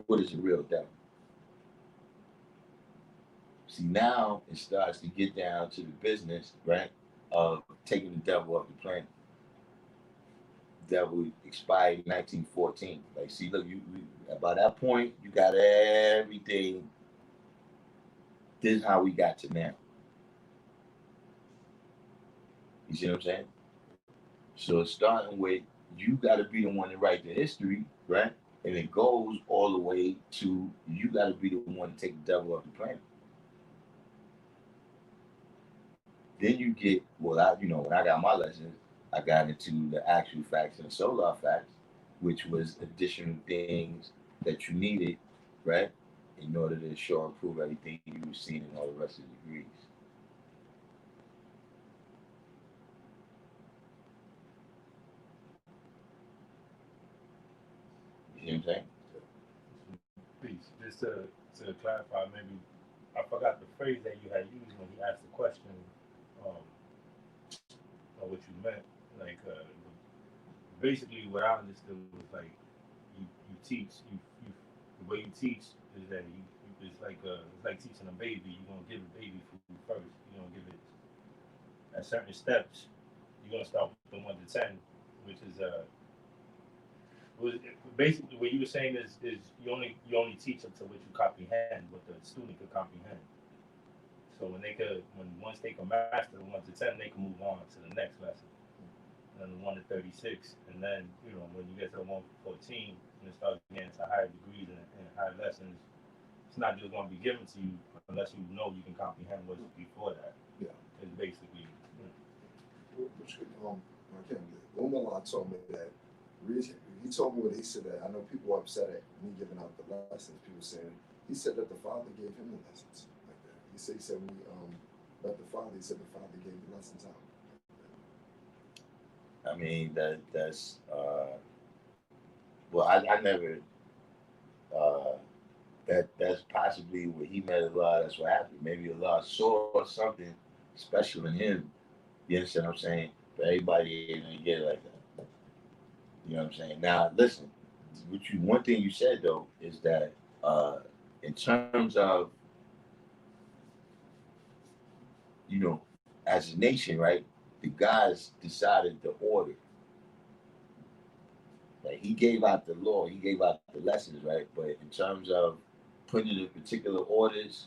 what is a real devil? See, now it starts to get down to the business, right, of taking the devil off the planet. The devil expired in 1914. Like, see, look, by that point, you got everything. This is how we got to now. You see what I'm saying? So it's starting with you got to be the one to write the history, right? And it goes all the way to you got to be the one to take the devil off the planet. Then you get, well, you know, when I got my lessons, I got into the actual facts and the solar facts, which was additional things that you needed, right, in order to show and prove everything you were seeing in all the rest of the degrees. You know what I'm saying? Please, just to clarify, maybe I forgot the phrase that you had used when he asked the question, or what you meant. Like, basically, what I understood was like you teach you the way you teach is that it's like teaching a baby. You're gonna give a baby food first. You're gonna give it at certain steps. You're gonna start with the 1 to 10, which is was basically what you were saying is you only teach them to what you comprehend, what the student could comprehend. So once they can master the 1 to 10, they can move on to the next lesson, and the 1 to 36, and then when you get to the 114, and it starts getting to higher degrees and higher lessons, it's not just going to be given to you unless you know you can comprehend what's before that. Yeah. It's basically. Which I can't get. Umar told me that. He told me what he said, that I know people are upset at me giving out the lessons. People saying he said that the father gave him the lessons like that. He said when we met the father, he said the father gave the lessons out. I mean that's well, I never that's possibly what he met Allah. That's what happened. Maybe Allah saw something special in him. You understand what I'm saying? But everybody ain't gonna get it like that. You know what I'm saying? Now, listen. One thing you said though is that in terms of as a nation, right? The guys decided the order. Like he gave out the law, he gave out the lessons, right? But in terms of putting in particular orders,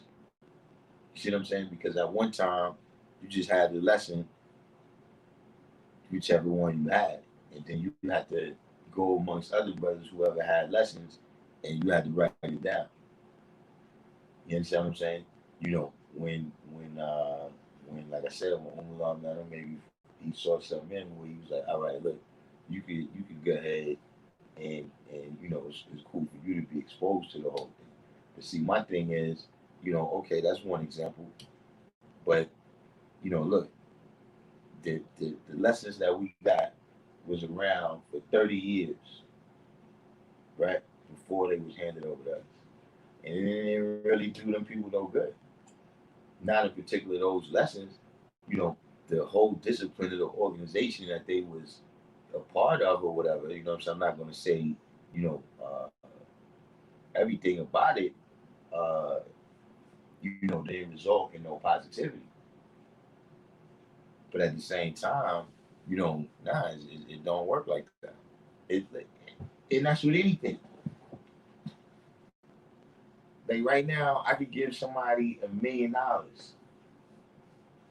you see what I'm saying? Because at one time you just had the lesson, whichever one you had, and then you had to go amongst other brothers whoever had lessons, and you had to write it down. You understand what I'm saying? When like I said, when Umar met him, maybe he saw something in where he was like, all right, look, you could go ahead and it's cool for you to be exposed to the whole thing. But see, my thing is, okay, that's one example. But, look, the lessons that we got was around for 30 years, right? Before they was handed over to us. And it didn't really do them people no good. Not in particular those lessons, the whole discipline of the organization that they was a part of or whatever, so I'm not going to say, everything about it, didn't result in no positivity. But at the same time, it don't work like that. And that's with anything. Like right now, I could give somebody $1 million.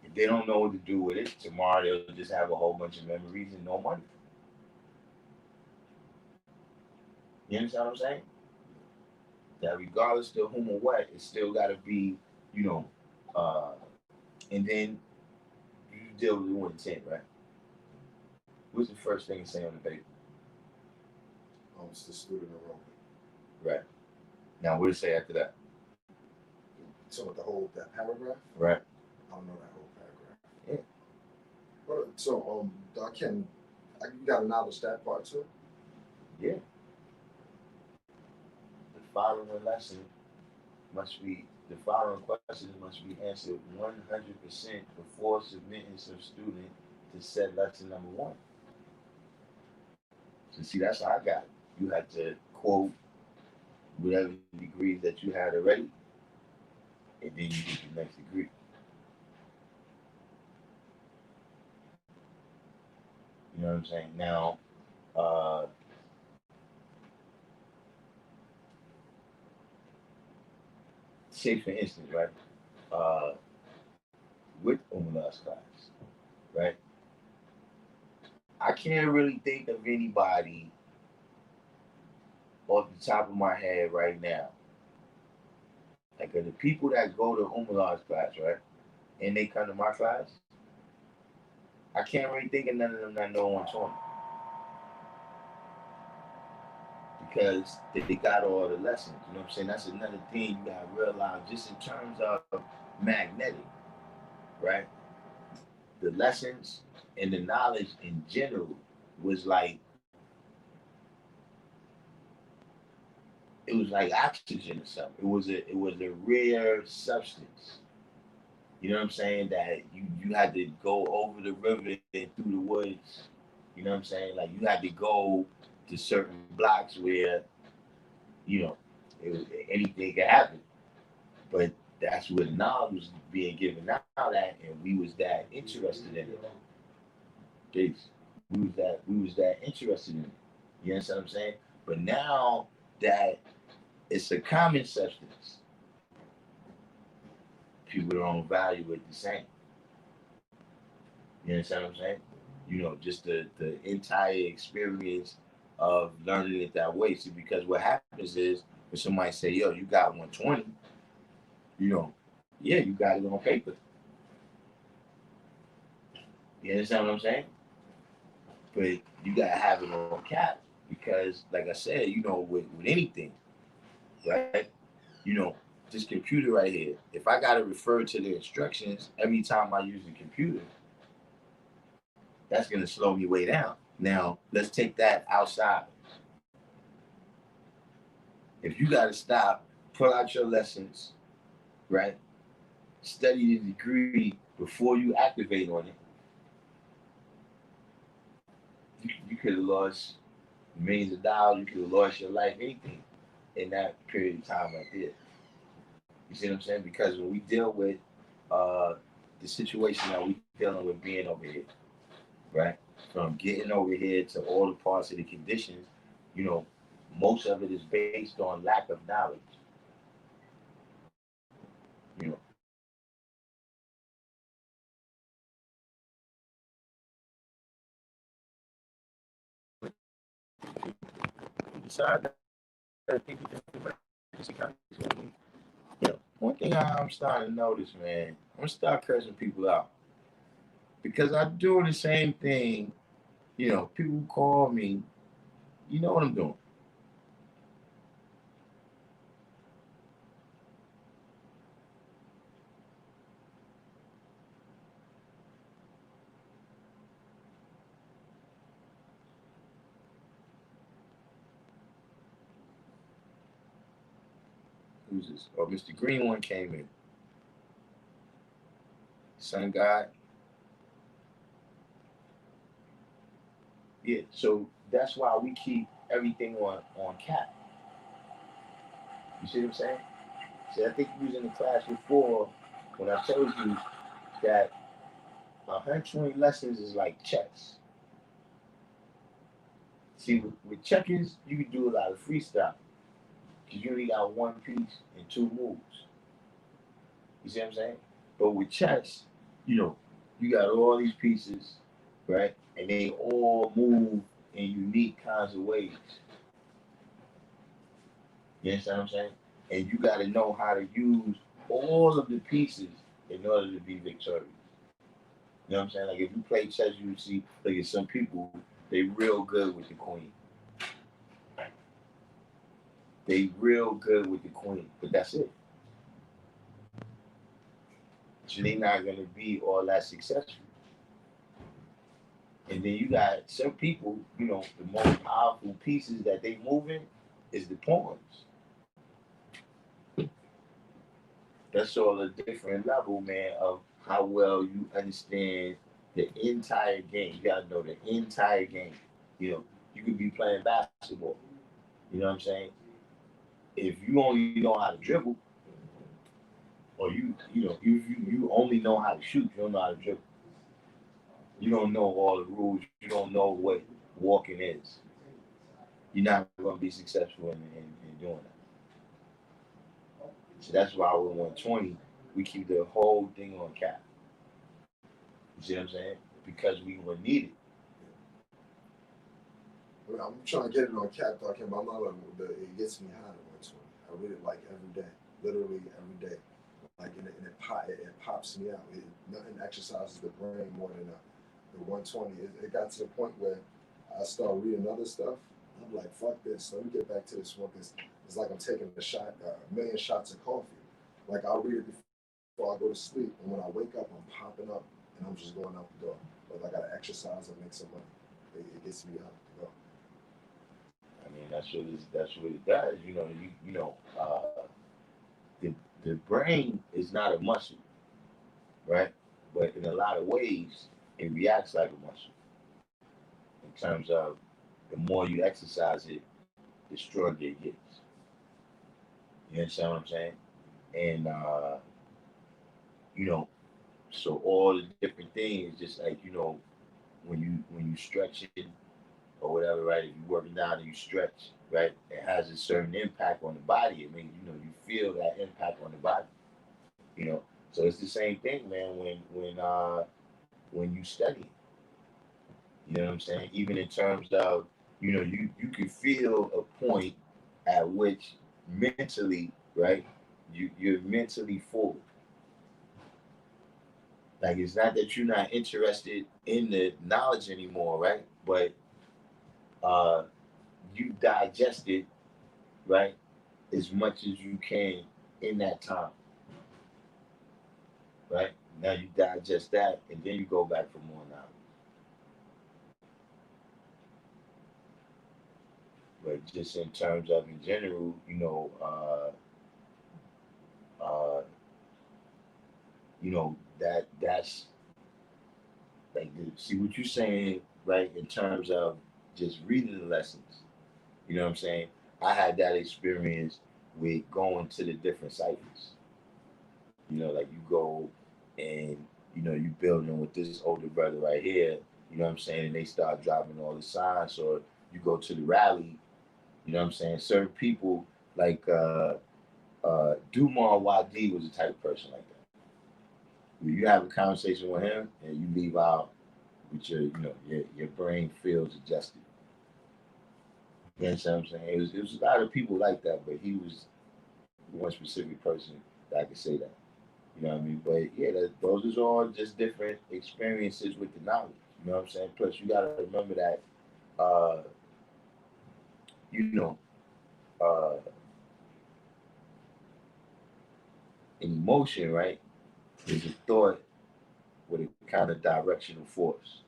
If they don't know what to do with it, tomorrow they'll just have a whole bunch of memories and no money. You understand what I'm saying? That regardless to whom or what, it still got to be, uh, and then you deal with one intent, right? What's the first thing to say on the paper? It's the student enrollment. Right. Now, what does it say after that? So that paragraph? Right. I don't know that whole paragraph. Yeah. So, Darkim, you got to acknowledge that part too? Yeah. The following questions must be answered 100% before submitting some student to said lesson number 1. So see, that's how I got it. You had to quote whatever degrees that you had already, and then you get the next degree. You know what I'm saying? Now, say for instance, right, with Umala's class, right, I can't really think of anybody off the top of my head right now. Like the people that go to Umala's class, right, and they come to my class, I can't really think of none of them that know 120. Because they got all the lessons. You know what I'm saying? That's another thing you gotta realize just in terms of magnetic, right? The lessons and the knowledge in general was like oxygen or something. It was a rare substance. You know what I'm saying? That you had to go over the river and through the woods. You know what I'm saying? Like you had to go to certain blocks where, anything could happen. But that's where the knowledge was being given out at, and we was that interested in it. Peace. We was that interested in it. You understand what I'm saying? But now that it's a common substance, people don't value it the same. You understand what I'm saying? Just the entire experience of learning it that way. See, because what happens is when somebody say, yo, you got 120, yeah, you got it on paper. You understand what I'm saying? But you gotta have it on cap because, like I said, with anything, right? This computer right here. If I gotta refer to the instructions every time I use the computer, that's gonna slow me way down. Now, let's take that outside. If you gotta stop, pull out your lessons, right? Study the degree before you activate on it. You could have lost millions of dollars. You could have lost your life, anything in that period of time right there. You see what I'm saying? Because when we deal with the situation that we dealing with being over here, right? From getting over here to all the parts of the conditions, most of it is based on lack of knowledge. You know, decide that people one thing I'm starting to notice, man, I'm gonna start cursing people out because I do the same thing. People call me, you know what I'm doing. Who's this? Oh, Mr. Green one came in. Sun God. Yeah, so that's why we keep everything on cap. You see what I'm saying? See, I think you was in the class before when I told you that 120 lessons is like chess. See, with checkers, you can do a lot of freestyle because you only got one piece and two moves. You see what I'm saying? But with chess, you got all these pieces, right? And they all move in unique kinds of ways. You understand what I'm saying? And you got to know how to use all of the pieces in order to be victorious. You know what I'm saying? Like if you play chess, you see, like some people, they real good with the queen. They real good with the queen, but that's it. So they not gonna be all that successful. And then you got some people, the most powerful pieces that they moving is the pawns. That's all a different level, man, of how well you understand the entire game. You gotta know the entire game. You could be playing basketball. You know what I'm saying? If you only know how to dribble, or you only know how to shoot, you don't know how to dribble. You don't know all the rules. You don't know what walking is. You're not going to be successful in doing that. So that's why with 120, we keep the whole thing on cap. You see what I'm saying? Because we will need it. I'm trying to get it on cap, talking about my level, but it gets me hot at 120. I read it like every day, literally every day. Like it pops me out. Nothing exercises the brain more than the 120. It got to the point where I start reading other stuff. I'm like, fuck this. Let me get back to this one because it's like I'm taking a million shots of coffee. Like I'll read it before I go to sleep, and when I wake up, I'm popping up and I'm just going out the door. But I gotta exercise and make some money. It gets me out the door. I mean, that's what it does. The brain is not a muscle, right? But in a lot of ways, it reacts like a muscle. In terms of the more you exercise it, the stronger it gets. You understand what I'm saying? And so all the different things, just like when you stretch it or whatever, right? If you're working out and you stretch, right, it has a certain impact on the body. I mean, you feel that impact on the body. So it's the same thing, man. When you study, you know what I'm saying? Even in terms of, you can feel a point at which mentally, right, you're mentally full. Like it's not that you're not interested in the knowledge anymore, right? But you digest it, right, as much as you can in that time, right? Now you digest that, and then you go back for more knowledge. But just in terms of in general, that's like see what you're saying, right? In terms of just reading the lessons, you know what I'm saying? I had that experience with going to the different ciphers. Like you go and you building with this older brother right here, you know what I'm saying, and they start dropping all the signs, or you go to the rally, you know what I'm saying? Certain people like Dumar Wadi was the type of person like that. When you have a conversation with him and you leave out with your brain feels adjusted. You understand what I'm saying? It was a lot of people like that, but he was one specific person that I could say that. You know what I mean? But yeah, those are all just different experiences with the knowledge. You know what I'm saying? Plus, you got to remember that, uh, you know, uh, an emotion, right, is a thought with a kind of directional force.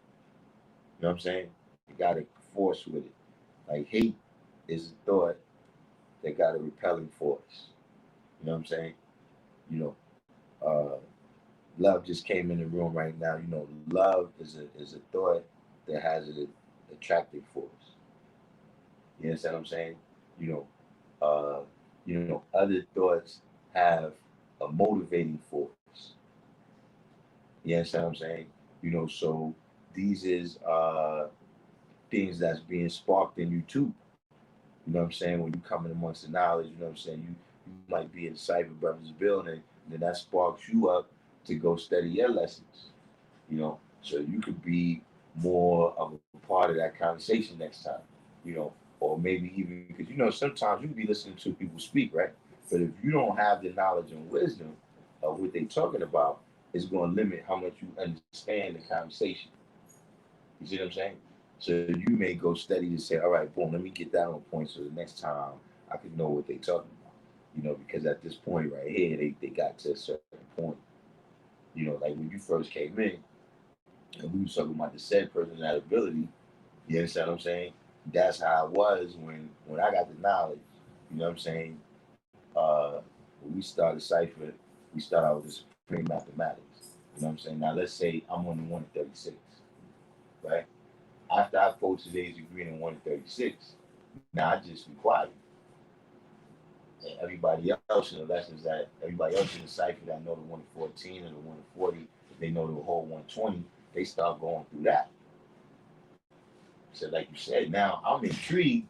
You know what I'm saying? You got a force with it. Like hate is a thought that got a repelling force. You know what I'm saying? You know, love just came in the room right now. You know, love is a thought that has an attractive force. You understand what I'm saying? You other thoughts have a motivating force. You understand what I'm saying? So these is things that's being sparked in you too. You know what I'm saying? When you come in amongst the knowledge, you know what I'm saying? You might be in the Cypher Brothers building, and then that sparks you up to go study your lessons. So you could be more of a part of that conversation next time. Or maybe even because sometimes you can be listening to people speak, right? But if you don't have the knowledge and wisdom of what they're talking about, it's going to limit how much you understand the conversation. You see what I'm saying? So you may go study to say, all right, boom, let me get that on point so the next time I can know what they're talking about. Because at this point right here, they got to a certain point. Like when you first came in and we were talking about the said person, that ability, you understand what I'm saying? That's how it was when I got the knowledge. You know what I'm saying? When we started Cypher, we started out with the supreme mathematics. You know what I'm saying? Now let's say I'm on the 136, right? After I fought today's degree in 136, now I just require and everybody else in the lessons that everybody else in the Cypher that know the 114 or the 140, they know the whole 120, they start going through that. So like you said, now I'm intrigued,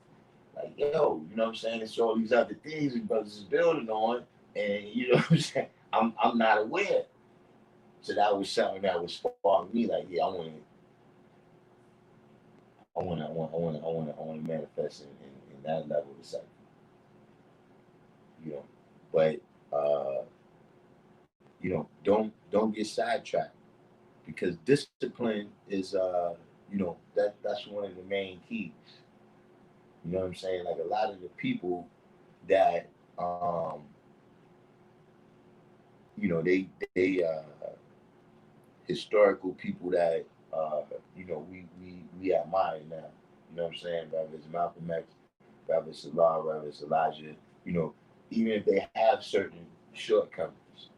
like, yo, you know what I'm saying? It's all these other things and brothers is building on, and you know what I'm saying? I'm not aware. So that was something that was sparking me, like, yeah, I want to manifest in that level of Cypher. But don't get sidetracked because discipline is that's one of the main keys. You know what I'm saying? Like a lot of the people that they historical people that we admire now. You know what I'm saying? Whether it's Malcolm X, whether it's Salah, whether it's Elijah, even if they have certain shortcomings,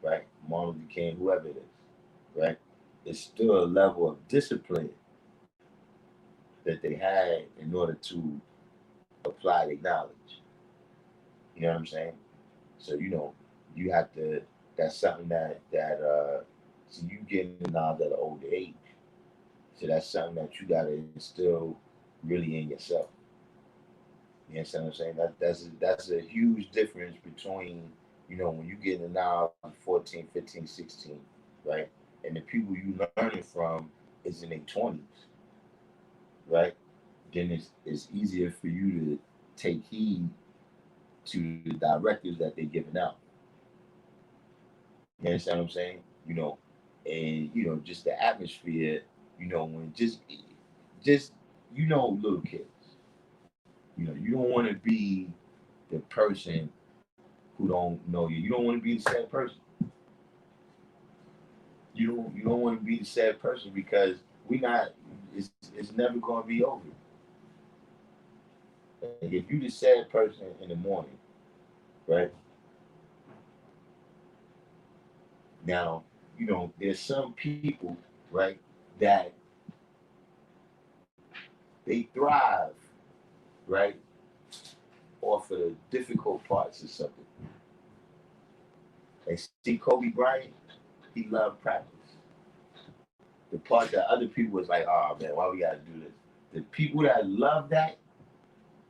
right? Martin Luther King, whoever it is, right? It's still a level of discipline that they had in order to apply their knowledge. You know what I'm saying? So you have to. That's something that so you get the knowledge at an older age. So that's something that you gotta instill really in yourself. You understand what I'm saying? That's a huge difference between when you get the knowledge 14, 15, 16, right? And the people you learning from is in their 20s, right? Then it's easier for you to take heed to the directives that they're giving out. You understand what I'm saying? And just the atmosphere, when just little kids. You don't want to be the person who don't know you. You don't want to be the sad person. You don't want to be the sad person because it's never going to be over. Like if you're the sad person in the morning, right? Now, there's some people, right, that they thrive, right, off of the difficult parts of something. Like see Kobe Bryant, he loved practice. The part that other people was like, oh man, why we gotta do this? The people that love that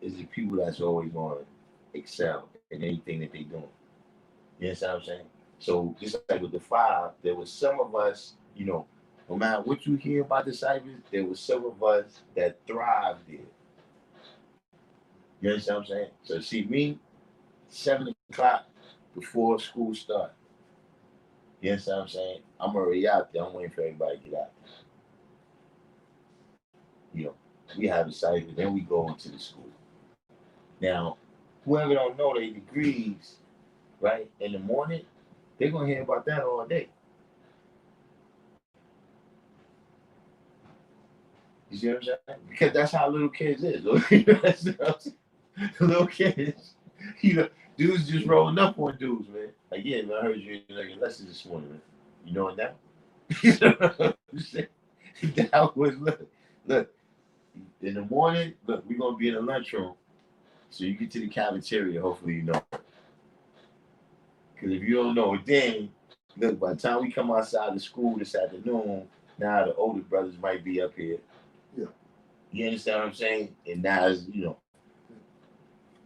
is the people that's always going to excel in anything that they're doing. You understand what I'm saying? So just like with the five, there was some of us, no matter what you hear about the Cyphers, there was some of us that thrived there. You understand what I'm saying? So see me, 7 o'clock before school starts. You understand what I'm saying? I'm already out there. I'm waiting for everybody to get out there. We have a Cypher, then we go into the school. Now, whoever don't know their degrees, right, in the morning, they're going to hear about that all day. You see what I'm saying? Because that's how little kids is. Little kids, Dudes just rolling up on dudes, man. Like, yeah, man, I heard you in like a lesson this morning, man. You know it now? You know what I'm saying? That was, look, in the morning, look, we're going to be in the lunchroom. So you get to the cafeteria, hopefully you know. Because if you don't know, then, look, by the time we come outside of school this afternoon, now the older brothers might be up here. Yeah. You understand what I'm saying? And now, it's, you know,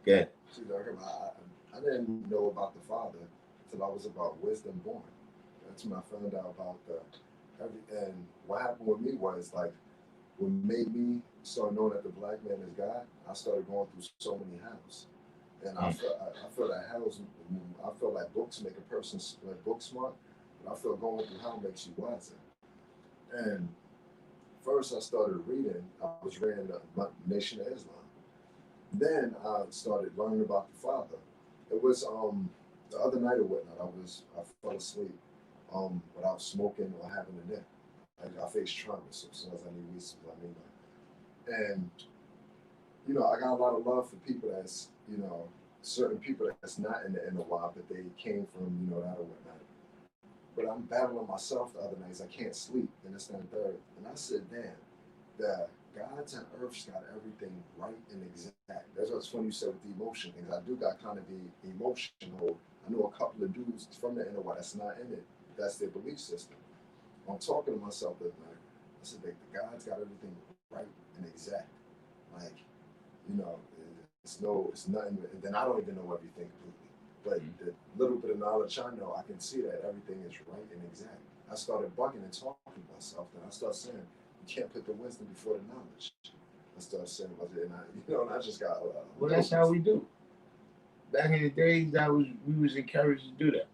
okay. See, Darkim, I didn't know about the Father until I was about wisdom born. That's when I found out about and what happened with me was like, what made me start knowing that the black man is God, I started going through so many hells. And I feel that hells, I feel like books make a person like book smart, but I feel going through hell makes you wiser. And first I started reading, I was reading the Nation of Islam. Then I started learning about the Father. It was the other night or whatnot, I fell asleep without smoking or having a nip. I faced trauma, so sometimes I need weed, sometimes I need that. And you know, I got a lot of love for people that's, you know, certain people that's not in the NOI, but they came from, you know, that or whatnot. But I'm battling myself the other nights. I can't sleep, and this and third. And I said, damn, the gods and earth's got everything right and exact. That's what's funny you said with the emotion things. I do got kind of the emotional. I know a couple of dudes from the NOI that's not in it. That's their belief system. I'm talking to myself the other night. I said, the God's got everything right and exact. Like, you know, it's nothing. And then I don't even know everything completely. But the little bit of knowledge I know, I can see that everything is right and exact. I started bugging and talking to myself. Then I started saying, you can't put the wisdom before the knowledge. I started saying, and I just got. Well, that's how we do. Back in the days, we was encouraged to do that.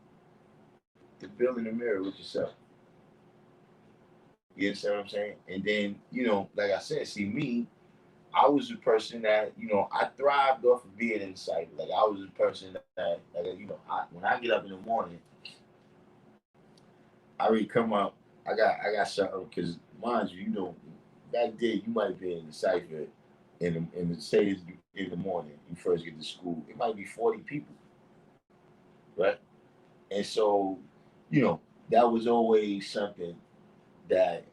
To build in the mirror with yourself. You understand what I'm saying? And then, you know, like I said, see me, I was a person that, you know, I thrived off of being in sight. Like I was a person that you know, when I get up in the morning, I already come up. I got something because, mind you, you know, back then you might be in the cipher in the say in the morning. You first get to school. It might be 40 people, right? And so, you know, that was always something that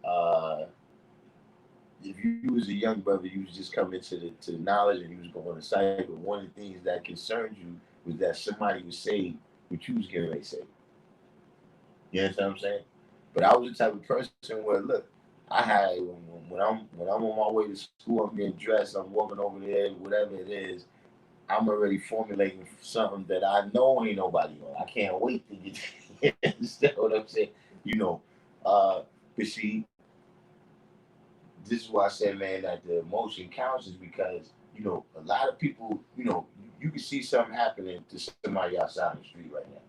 if you was a young brother, you was just coming to the knowledge and you was going to sight. But one of the things that concerned you was that somebody would say what you was getting ready to say. You understand what I'm saying? But I was the type of person where, look, I had when I'm on my way to school, I'm getting dressed, I'm walking over there, whatever it is, I'm already formulating something that I know ain't nobody on. I can't wait to get. You understand what I'm saying? You know, but see, this is why I said, man, that the emotion counts is because, you know, a lot of people, you know, you can see something happening to somebody outside the street right now,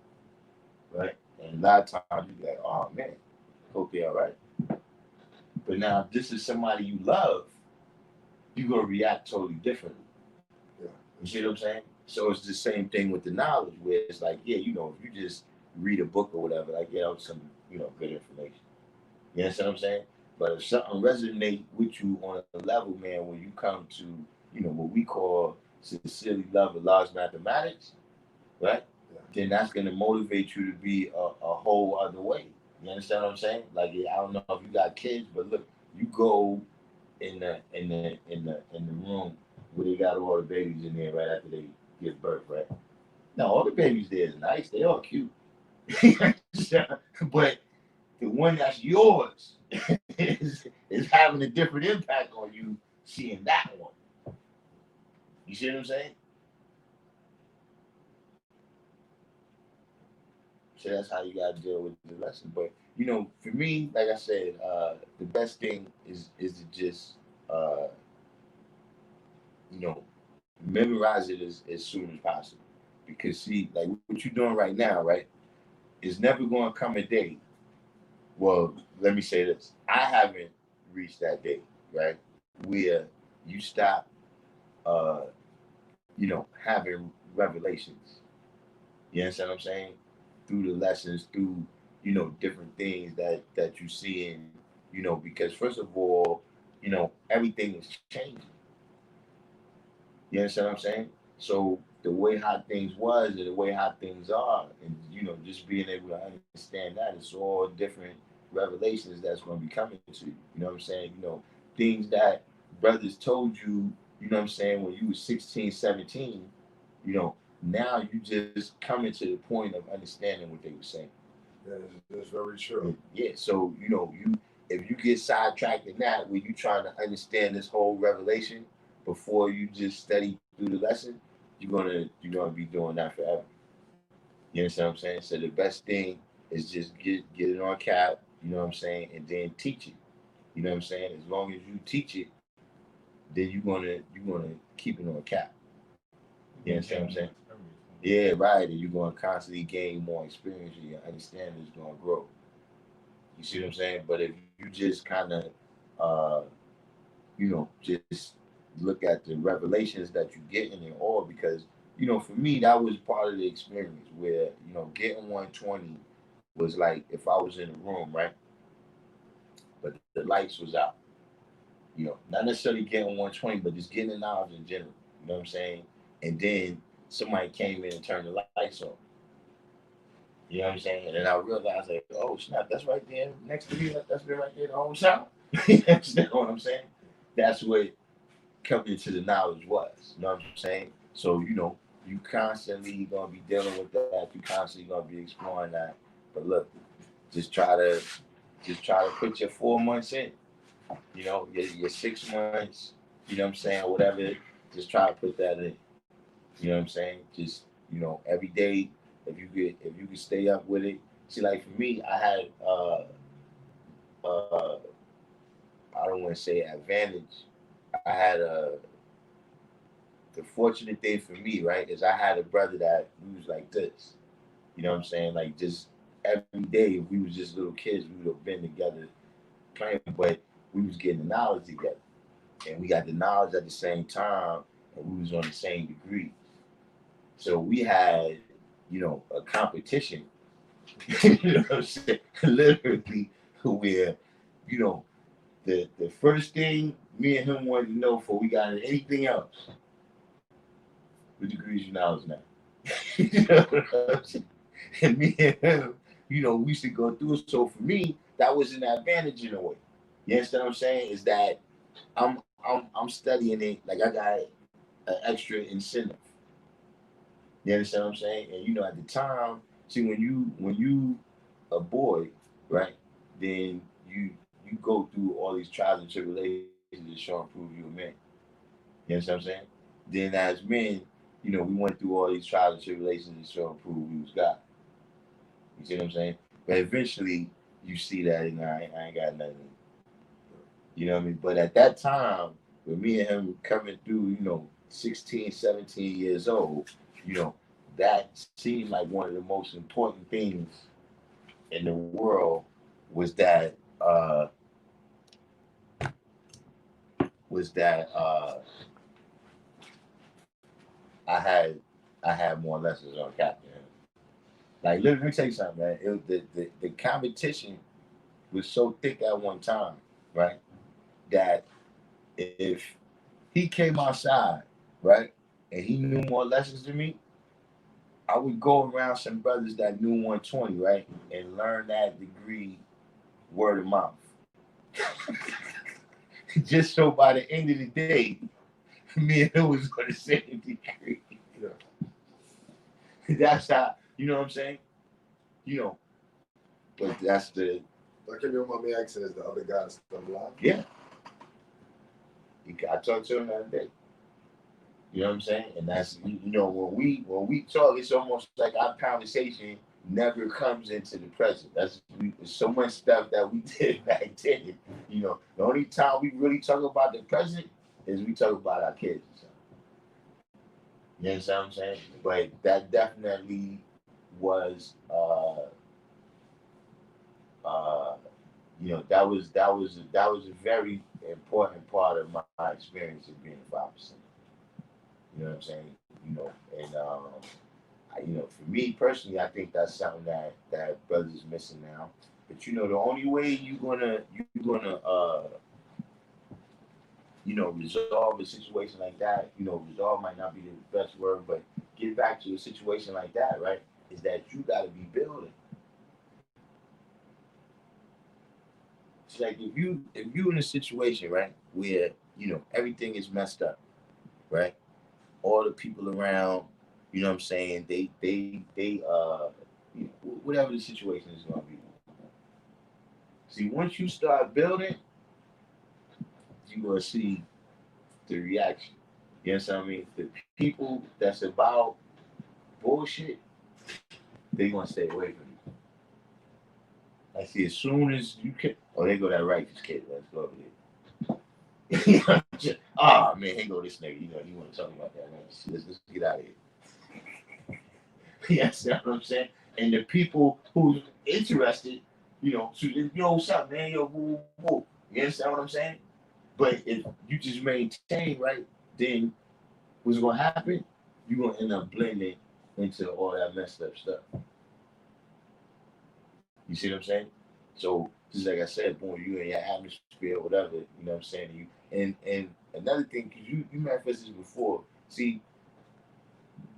right? And a lot of times you be like, oh man, hope they're all right. But now, if this is somebody you love, you're gonna react totally differently. Yeah. You see what I'm saying? So it's the same thing with the knowledge, where it's like, yeah, you know, if you just read a book or whatever, like, yeah, some, you know, good information. You understand what I'm saying? But if something resonates with you on a level, man, when you come to, you know, what we call sincerely love and large mathematics, right? Yeah. Then that's going to motivate you to be a whole other way. You understand what I'm saying? Like, I don't know if you got kids, but look, you go in the room where they got all the babies in there right after they give birth, right? Now all the babies there is nice, they all cute, but the one that's yours is having a different impact on you seeing that one. You see what I'm saying? So that's how you gotta deal with the lesson. But you know, for me, like I said, the best thing is to just you know, memorize it as soon as possible. Because see, like what you're doing right now, right, is never gonna come a day. Well, let me say this. I haven't reached that day, right? Where you stop you know, having revelations. You understand what I'm saying? Through the lessons, through, you know, different things that you see in, you know, because first of all, you know, everything is changing. You understand what I'm saying? So the way how things was and the way how things are, and just being able to understand that it's all different revelations that's going to be coming to you. You know what I'm saying? Things that brothers told you. You know what I'm saying, when you was 16, 17. Now you just coming to the point of understanding what they were saying. Yeah, that's very true. Yeah. So you if you get sidetracked in that, where you trying to understand this whole revelation before you just study through the lesson, you're gonna be doing that forever. You understand what I'm saying? So the best thing is just get it on cap. You know what I'm saying, and then teach it. You know what I'm saying? As long as you teach it, then you're gonna keep it on cap. You understand what I'm saying? Yeah, right. And you're gonna constantly gain more experience, and your understanding is gonna grow. You see what I'm saying? But if you just kind of, just look at the revelations that you get in it all, because for me that was part of the experience where getting 120 was like if I was in a room, right, but the lights was out. Not necessarily getting 120, but just getting the knowledge in general. You know what I'm saying? And then somebody came in and turned the lights off. You know what I'm saying? And then I realized, like, oh snap, that's right there next to me. That's been right there the whole time. You understand what I'm saying? That's what coming to the knowledge was. You know what I'm saying? So you constantly gonna be dealing with that. You constantly gonna be exploring that. But look, just try to put your 4 months in. Your 6 months. You know what I'm saying? Whatever. Just try to put that in. You know what I'm saying? Just every day, if you could stay up with it. See, like for me, I had uh I don't want to say advantage. I had the fortunate thing for me, right, is I had a brother that we was like this. You know what I'm saying? Like just every day, if we was just little kids, we would have been together playing, but we was getting the knowledge together, and we got the knowledge at the same time, and we was on the same degree. So we had, a competition. You know what I'm saying? Literally, where, you know, the first thing me and him wanted to know before we got into anything else, what degrees you knowledge now? You know what I'm saying? And me and him, we should go through it. So for me, that was an advantage in a way. You understand what I'm saying? Is that I'm studying it like I got an extra incentive. You understand what I'm saying? And at the time, see when you a boy, right? Then you go through all these trials and tribulations to show and prove you a man. You understand what I'm saying? Then as men, we went through all these trials and tribulations to show and prove we was God. You see what I'm saying? But eventually you see that I ain't got nothing. You know what I mean? But at that time, with me and him coming through, 16, 17 years old, you know, that seemed like one of the most important things in the world was that was that I had more lessons on Captain. Like, let me tell you something, man. The competition was so thick at one time, right? That if he came outside, right, and he knew more lessons than me, I would go around some brothers that knew 120, right, and learn that degree word of mouth. Just so by the end of the day, me and him was on the same degree. Yeah. That's how, you know what I'm saying? But that's the. Like, can you want me asking, is the other guy still alive? Yeah. I talked to him the other day. You know what I'm saying? And that's when we talk, it's almost like our conversation never comes into the present. There's so much stuff that we did back then. The only time we really talk about the present is we talk about our kids. You understand what I'm saying? But that definitely was that was a very important part of my experience of being a 5%. You know what I'm saying? And for me personally, I think that's something that brothers missing now. But the only way you're gonna resolve a situation like that. Resolve might not be the best word, but get back to a situation like that, right? Is that you got to be building. It's like if you in a situation, right, where everything is messed up, right? All the people around, what I'm saying, whatever the situation is going to be. See, once you start building, you're going to see the reaction. You know what I mean? The people that's about bullshit, they going to stay away from you. I see as soon as you can, they go that righteous kid. Let's go over there. Oh, man, here go this nigga. You want to talk about that, man. Let's get out of here. Yes, that's what I'm saying. And the people who's interested, so, something, man, woo, woo. You understand what I'm saying? But if you just maintain, right, then what's going to happen? You're going to end up blending into all that messed up stuff. You see what I'm saying? So, just like I said, boom, you in your atmosphere, whatever, you know what I'm saying? And another thing, because you manifested this before, see,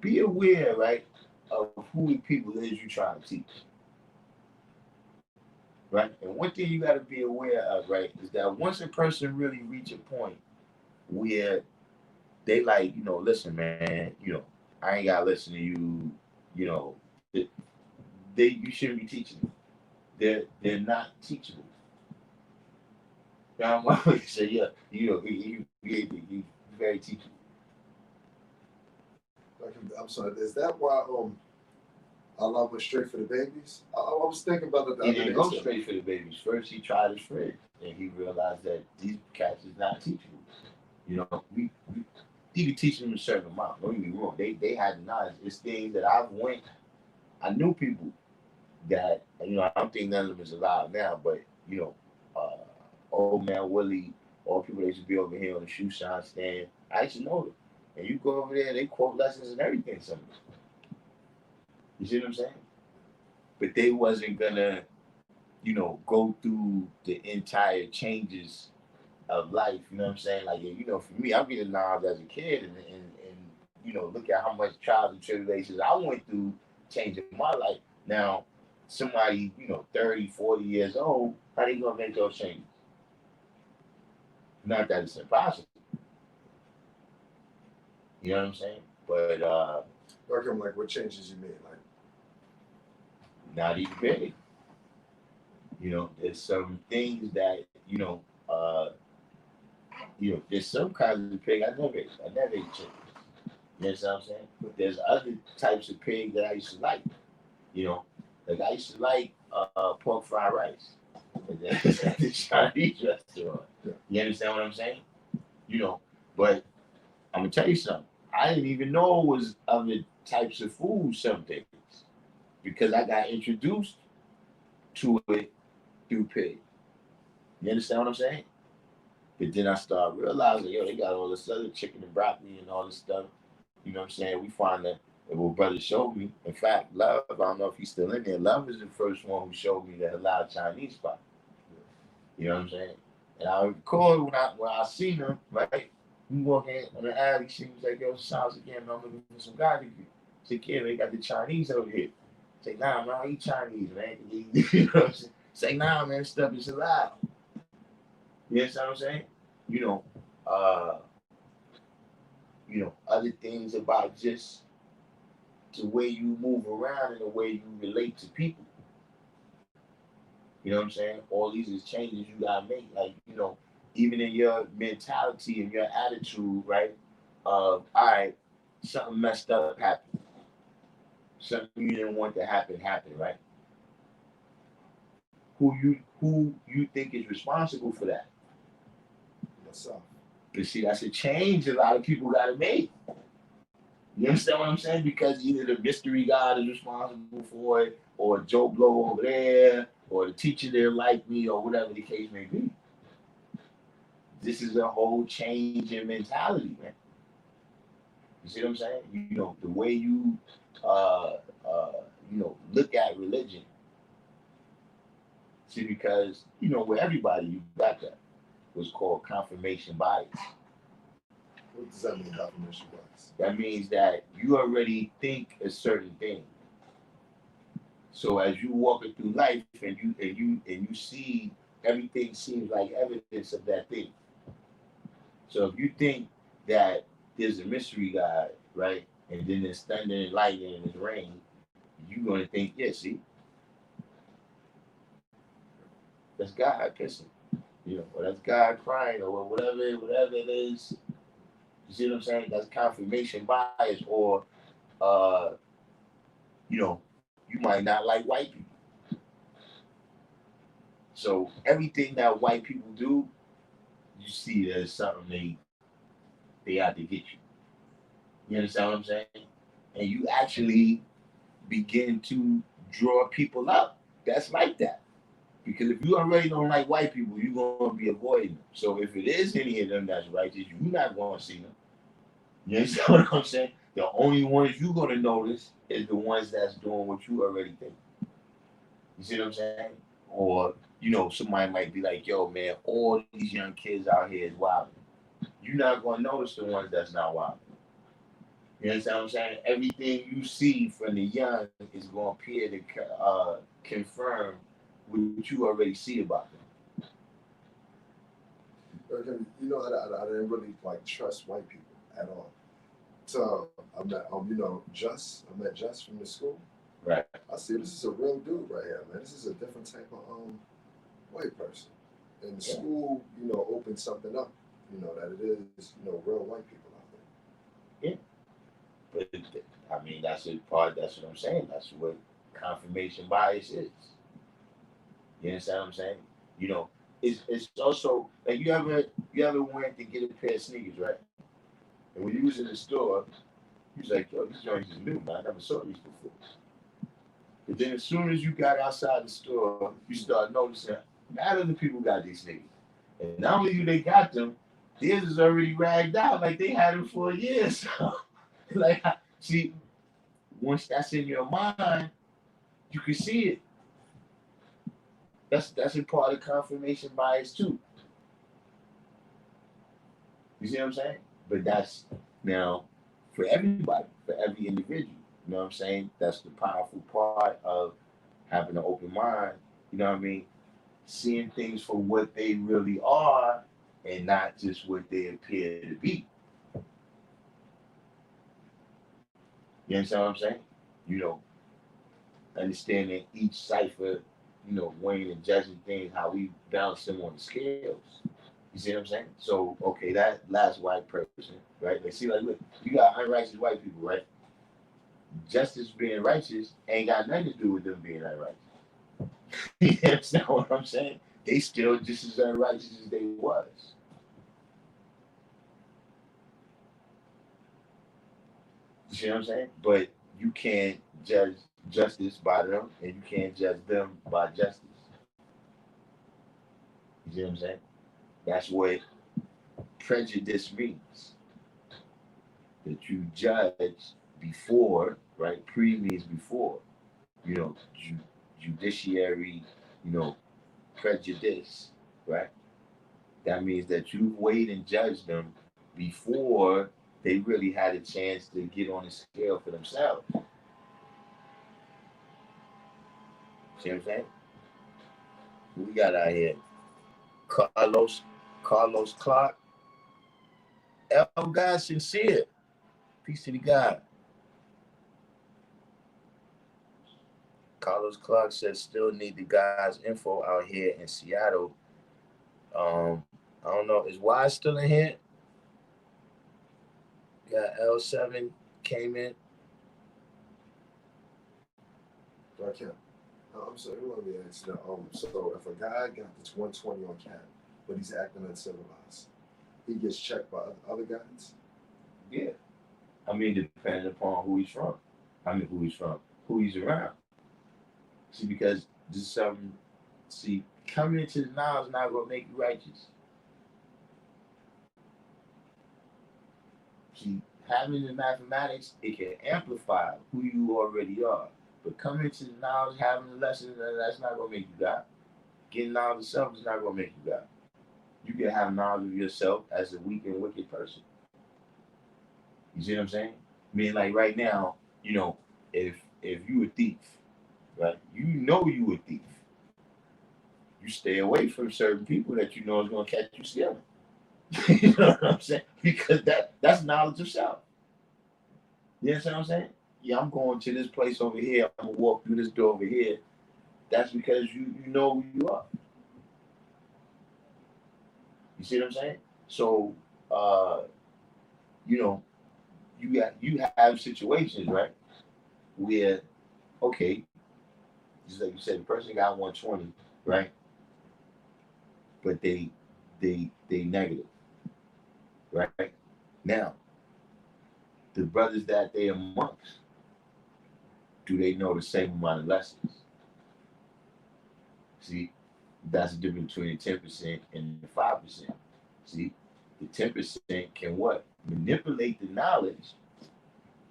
be aware, right, of who the people is you trying to teach. Right? And one thing you got to be aware of, right, is that once a person really reach a point where they like, listen, man, I ain't got to listen to you, you shouldn't be teaching them. They're not teachable. Now, I'm always say, yeah, you very teachable. I'm sorry. Is that why Allah went straight for the babies? I was thinking about it. He didn't go straight for the babies. First, he tried his friends, and he realized that these cats is not teachable. You could teach them a certain amount. Don't get me wrong. They had the knowledge. It's things that I knew people that, I don't think none of them is alive now, but, old man Willie, all people that used to be over here on the shoe shine stand, I used to know them. And you go over there, they quote lessons and everything. Something. You see what I'm saying? But they wasn't gonna, go through the entire changes of life. You know what I'm saying? Like, for me, I'm getting knowledge as a kid, and look at how much trials and tribulations I went through changing my life. Now, somebody, 30, 40 years old, how they gonna make those changes? Not that it's impossible. You know what I'm saying? But Darkim, like, what changes you made? Like, not even big. There's some things that, there's some kinds of pig I never ate chicken. You know what I'm saying? But there's other types of pig that I used to like. Like I used to like pork fried rice. And then at the Chinese restaurant. You understand what I'm saying? But I'm gonna tell you something. I didn't even know it was other types of food some days because I got introduced to it through pig. You understand what I'm saying? But then I started realizing, they got all this other chicken and broccoli and all this stuff. You know what I'm saying? We find that what brother showed me. In fact, Love, I don't know if he's still in there. Love is the first one who showed me the halal Chinese spot. You know what I'm saying? And I recall when I seen him, right? We walking on the alley, she was like, sounds again, man, I'm looking for some guy to get. I said, kid, they got the Chinese over here. I say, nah, man, I eat Chinese, man. You know what I'm saying? Say, nah, man, this stuff is halal. You understand what I'm saying? Other things about just the way you move around and the way you relate to people. You know what I'm saying? All these is changes you gotta make. Like, even in your mentality and your attitude, right? All right, something messed up happened. Something you didn't want to happen happened, right? Who you think is responsible for that? yourself. But see, that's a change a lot of people gotta make. You understand what I'm saying? Because either the mystery God is responsible for it, or Joe Blow over there, or the teacher there like me, or whatever the case may be. This is a whole change in mentality, man. You see what I'm saying? The way you, look at religion. See, because, with everybody, you got that. what's called confirmation bias. What does that mean, confirmation bias? That means that you already think a certain thing. So as you walking through life and you see everything seems like evidence of that thing. So if you think that there's a mystery God, right, and then there's thunder and lightning and there's rain, you're gonna think, yeah, see, that's God kissing, or that's God crying, or whatever it is. You see what I'm saying? That's confirmation bias, or you might not like white people. So everything that white people do, you see there's something they out to get you. You understand what I'm saying? And you actually begin to draw people up that's like that. Because if you already don't like white people, you're going to be avoiding them. So if it is any of them that's righteous, you're not going to see them. You understand what I'm saying? The only ones you're going to notice is the ones that's doing what you already think. You see what I'm saying? Or, somebody might be like, yo, man, all these young kids out here is wild. You're not going to notice the ones that's not wild. You understand what I'm saying? Everything you see from the young is going to appear to confirm what you already see about them. Okay, I didn't really trust white people at all. So I met I met Just from the school. Right. I see this is a real dude right here, man. This is a different type of white person. And the school, opened something up, that it is, real white people out there. Yeah. But I mean, that's what I'm saying. That's what confirmation bias is. You understand what I'm saying? It's also like you ever went to get a pair of sneakers, right? And when you was in the store, you was like, yo, these joints is new, man. I never saw these before. But then as soon as you got outside the store, you start noticing now other people got these sneakers. And not only do they got them, theirs is already ragged out like they had them for a year. So see, once that's in your mind, you can see it. That's a part of confirmation bias too. You see what I'm saying? But that's now for everybody, for every individual. You know what I'm saying? That's the powerful part of having an open mind. You know what I mean? Seeing things for what they really are and not just what they appear to be. You understand what I'm saying? Understanding each cipher, weighing and judging things, how we balance them on the scales. You see what I'm saying? So, okay, that last white person, right? Look, you got unrighteous white people, right? Justice being righteous ain't got nothing to do with them being unrighteous. You understand what I'm saying? They still just as unrighteous as they was. You see what I'm saying? But you can't judge justice by them, and you can't judge them by justice. You see what I'm saying? That's what prejudice means. That you judge before, right? Pre means before. Judiciary, prejudice, right? That means that you wait and judge them before they really had a chance to get on the scale for themselves. See what I'm saying? Who we got out here? Carlos Clark. El God Sincere. Peace to the God. Carlos Clark says still need the guy's info out here in Seattle. I don't know. Is Wise still in here? Got L7 came in. Darkim. I'm sorry, let me ask you. So if a guy got this 120 on cap, but he's acting uncivilized, he gets checked by other guys? Yeah. I mean, depending upon who he's from. Who he's around. See, because this is something, coming into the knowledge is not going to make you righteous. See, having the mathematics, it can amplify who you already are. But coming into the knowledge, having the lesson, that's not going to make you God. Getting knowledge of self is not going to make you God. you can have knowledge of yourself as a weak and wicked person. You see what I'm saying? I mean, like right now, you know, if you a thief, right? You know you a thief. You stay away from certain people that you know is gonna catch you stealing. You know what I'm saying? Because that's knowledge of self. You understand what I'm saying? Yeah, I'm going to this place over here. I'm gonna walk through this door over here. That's because you know who you are. You see what I'm saying? So, you know, you have situations, right, where okay, just like you said, the person got 120, right, but they negative, right? Now, the brothers that they amongst, do they know the same amount of lessons? See, that's the difference between the 10% and the 5%. See, the 10% can what? Manipulate the knowledge,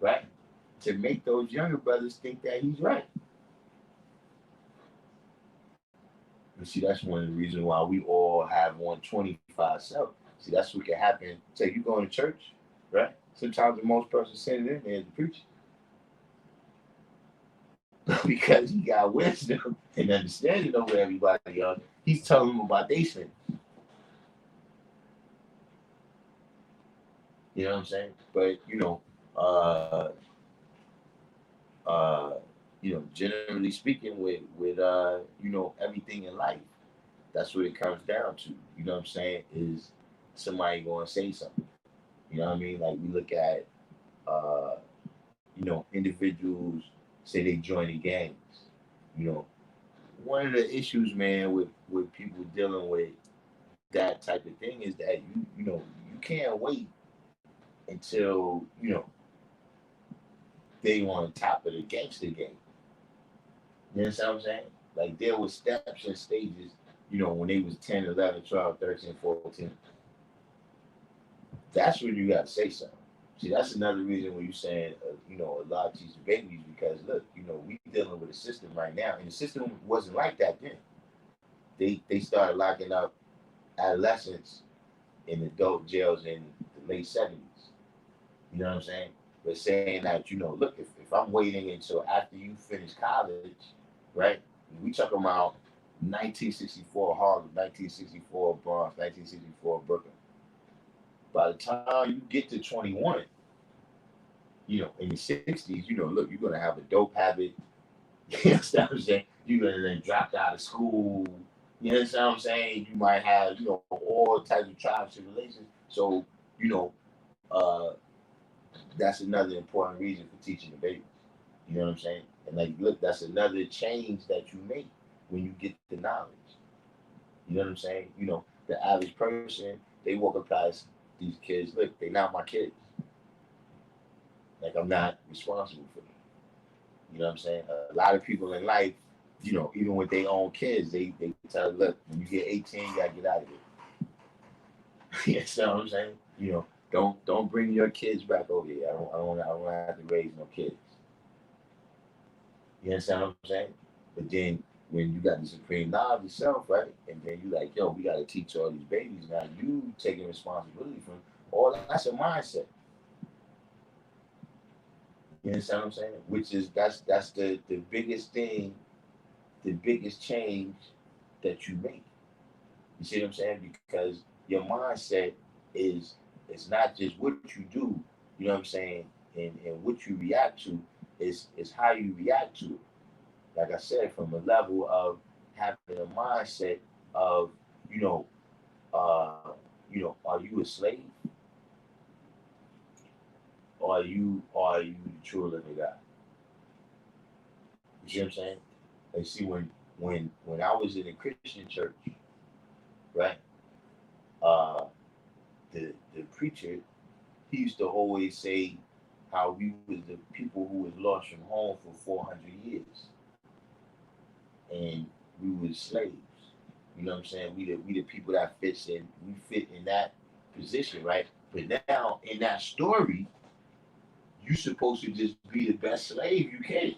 right? To make those younger brothers think that he's right. And see, that's one of the reasons why we all have 125 self. See, that's what can happen. Say you going to church, right? Sometimes the most person sitting in there is the preacher. Because he got wisdom and understanding over everybody else. He's telling them about their sin. You know what I'm saying? But generally speaking, with everything in life, that's what it comes down to. You know what I'm saying? Is somebody going to say something? You know what I mean? Like we look at, individuals say they join the gangs. You know, one of the issues, man, with people dealing with that type of thing is that you can't wait until they on top of the gangster game. You understand what I'm saying? Like there were steps and stages, when they was 10, 11, 12, 13, 14. That's when you got to say something. See, that's another reason when you're saying, a lot of these babies, because look, we dealing with a system right now, and the system wasn't like that then. They started locking up adolescents in adult jails in the late 70s. You know what I'm saying? But saying that, look, if I'm waiting until after you finish college, right? We talking about 1964 Harlem, 1964 Bronx, 1964 Brooklyn. By the time you get to 21, in the 60s, look, you're going to have a dope habit. You understand what I'm saying? You're going to then drop out of school. You understand what I'm saying? You might have, all types of tribes and relations. So, that's another important reason for teaching the babies. You know what I'm saying? And like, look, that's another change that you make when you get the knowledge. You know what I'm saying? The average person, they walk up past these kids. Look, they're not my kids. Like I'm not responsible for them. You know what I'm saying? A lot of people in life, even with their own kids, they tell them, look, when you get 18, you gotta get out of here. You understand what I'm saying? Don't bring your kids back over here. I don't have to raise no kids. You understand what I'm saying? But then when you got the supreme knowledge yourself, right? And then you like, yo, we got to teach all these babies. Now you taking responsibility for them. All that's a mindset. You understand what I'm saying? Which is that's the biggest thing, the biggest change that you make. You see what I'm saying? Because your mindset is it's not just what you do, you know what I'm saying, and what you react to, is how you react to it. Like I said, from a level of having a mindset of, are you a slave? Or are you the true living God? You see what I'm saying? Like see when I was in a Christian church, right? The preacher, he used to always say how we was the people who was lost from home for 400 years, and we were slaves. You know what I'm saying? We the people that we fit in that position, right? But now in that story, you supposed to just be the best slave you can.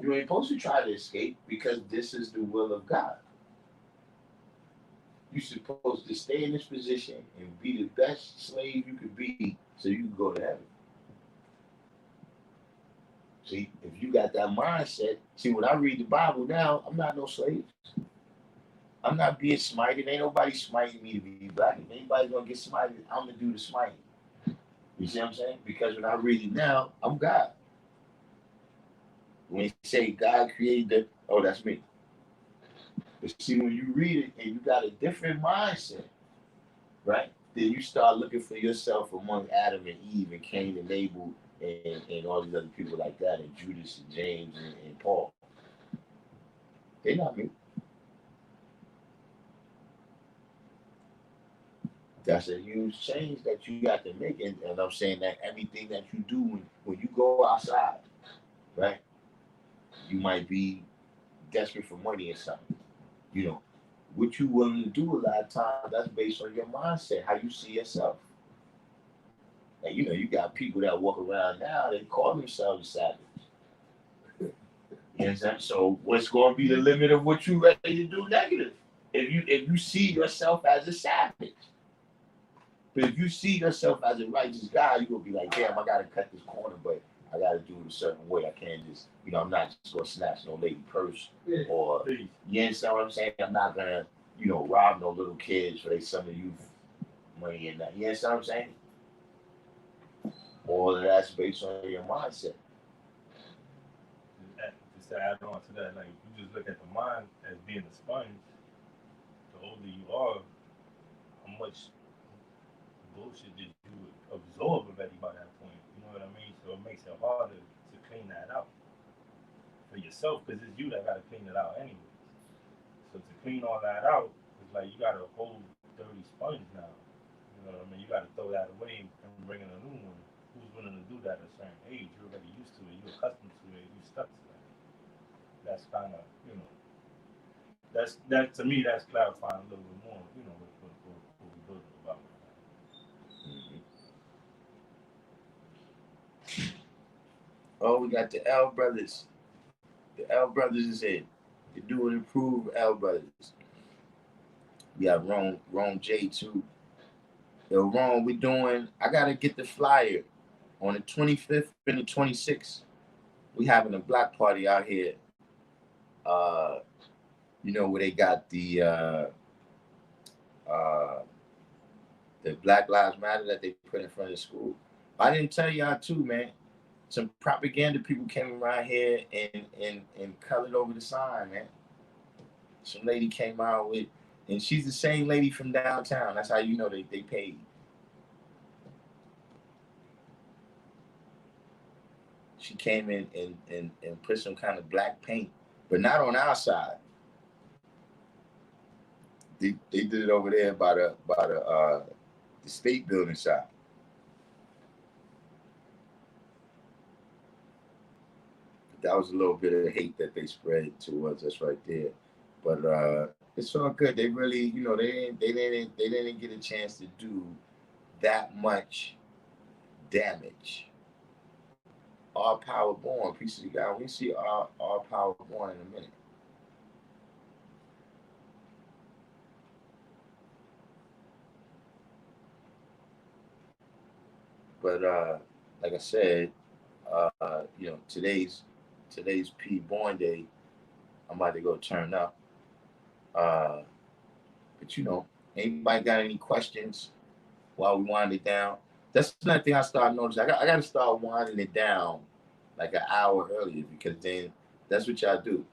You ain't supposed to try to escape because this is the will of God. You're supposed to stay in this position and be the best slave you could be so you can go to heaven. See, if you got that mindset, see, when I read the Bible now, I'm not no slave. I'm not being smited. Ain't nobody smiting me to be black. If anybody's gonna get smited, I'm gonna do the smiting. You see what I'm saying? Because when I read it now, I'm God. When they say God created the, oh, that's me. But see, when you read it and you got a different mindset, right? Then you start looking for yourself among Adam and Eve and Cain and Abel and all these other people like that, and Judas and James and Paul. They're not me. That's a huge change that you got to make. And I'm saying that everything that you do when you go outside, right? You might be desperate for money or something. You know, what you willing to do a lot of times, that's based on your mindset, how you see yourself. And you know, you got people that walk around now, they call themselves savage. You understand? So what's going to be the limit of what you ready to do negative? If you see yourself as a savage. But if you see yourself as a righteous guy, you're going to be like, damn, I got to cut this corner, but I got to do it a certain way. I can't just, you know, I'm not just going to snatch no lady purse or, you understand what I'm saying? I'm not going to, you know, rob no little kids for they summer youth money and that. You understand what I'm saying? All of that's based on your mindset. Just to add on to that, like, you just look at the mind as being a sponge. The older you are, how much bullshit did you absorb already by that point? You know what I mean? So it makes it harder to clean that out for yourself, because it's you that got to clean it out anyways. So to clean all that out, it's like you got a whole dirty sponge now. You know what I mean? You got to throw that away and bring in a new one. Who's willing to do that at a certain age? You're already used to it. You're accustomed to it. You're stuck to that. That's kind of, you know, that to me, that's clarifying a little bit more, you know, what we're building about. Oh, we got the L brothers. The L brothers is in. The new and improved L brothers. We got Rome J too. Yo, Rome, we doing. I gotta get the flyer on the 25th and the 26th. We having a black party out here. You know where they got the Black Lives Matter that they put in front of the school. I didn't tell y'all too, man. Some propaganda people came around here and colored over the sign, man. Some lady came out with, and she's the same lady from downtown. That's how you know they paid. She came in and put some kind of black paint, but not on our side. They did it over there by the state building side. That was a little bit of hate that they spread towards us right there, but it's all good. They really, you know, they didn't get a chance to do that much damage. All power born, piece of the guy. We see all power born in a minute. But like I said, you know, today's P Born Day. I'm about to go turn up. But you know, anybody got any questions while we wind it down? That's another thing I started noticing. I got to start winding it down like an hour earlier, because then that's what y'all do.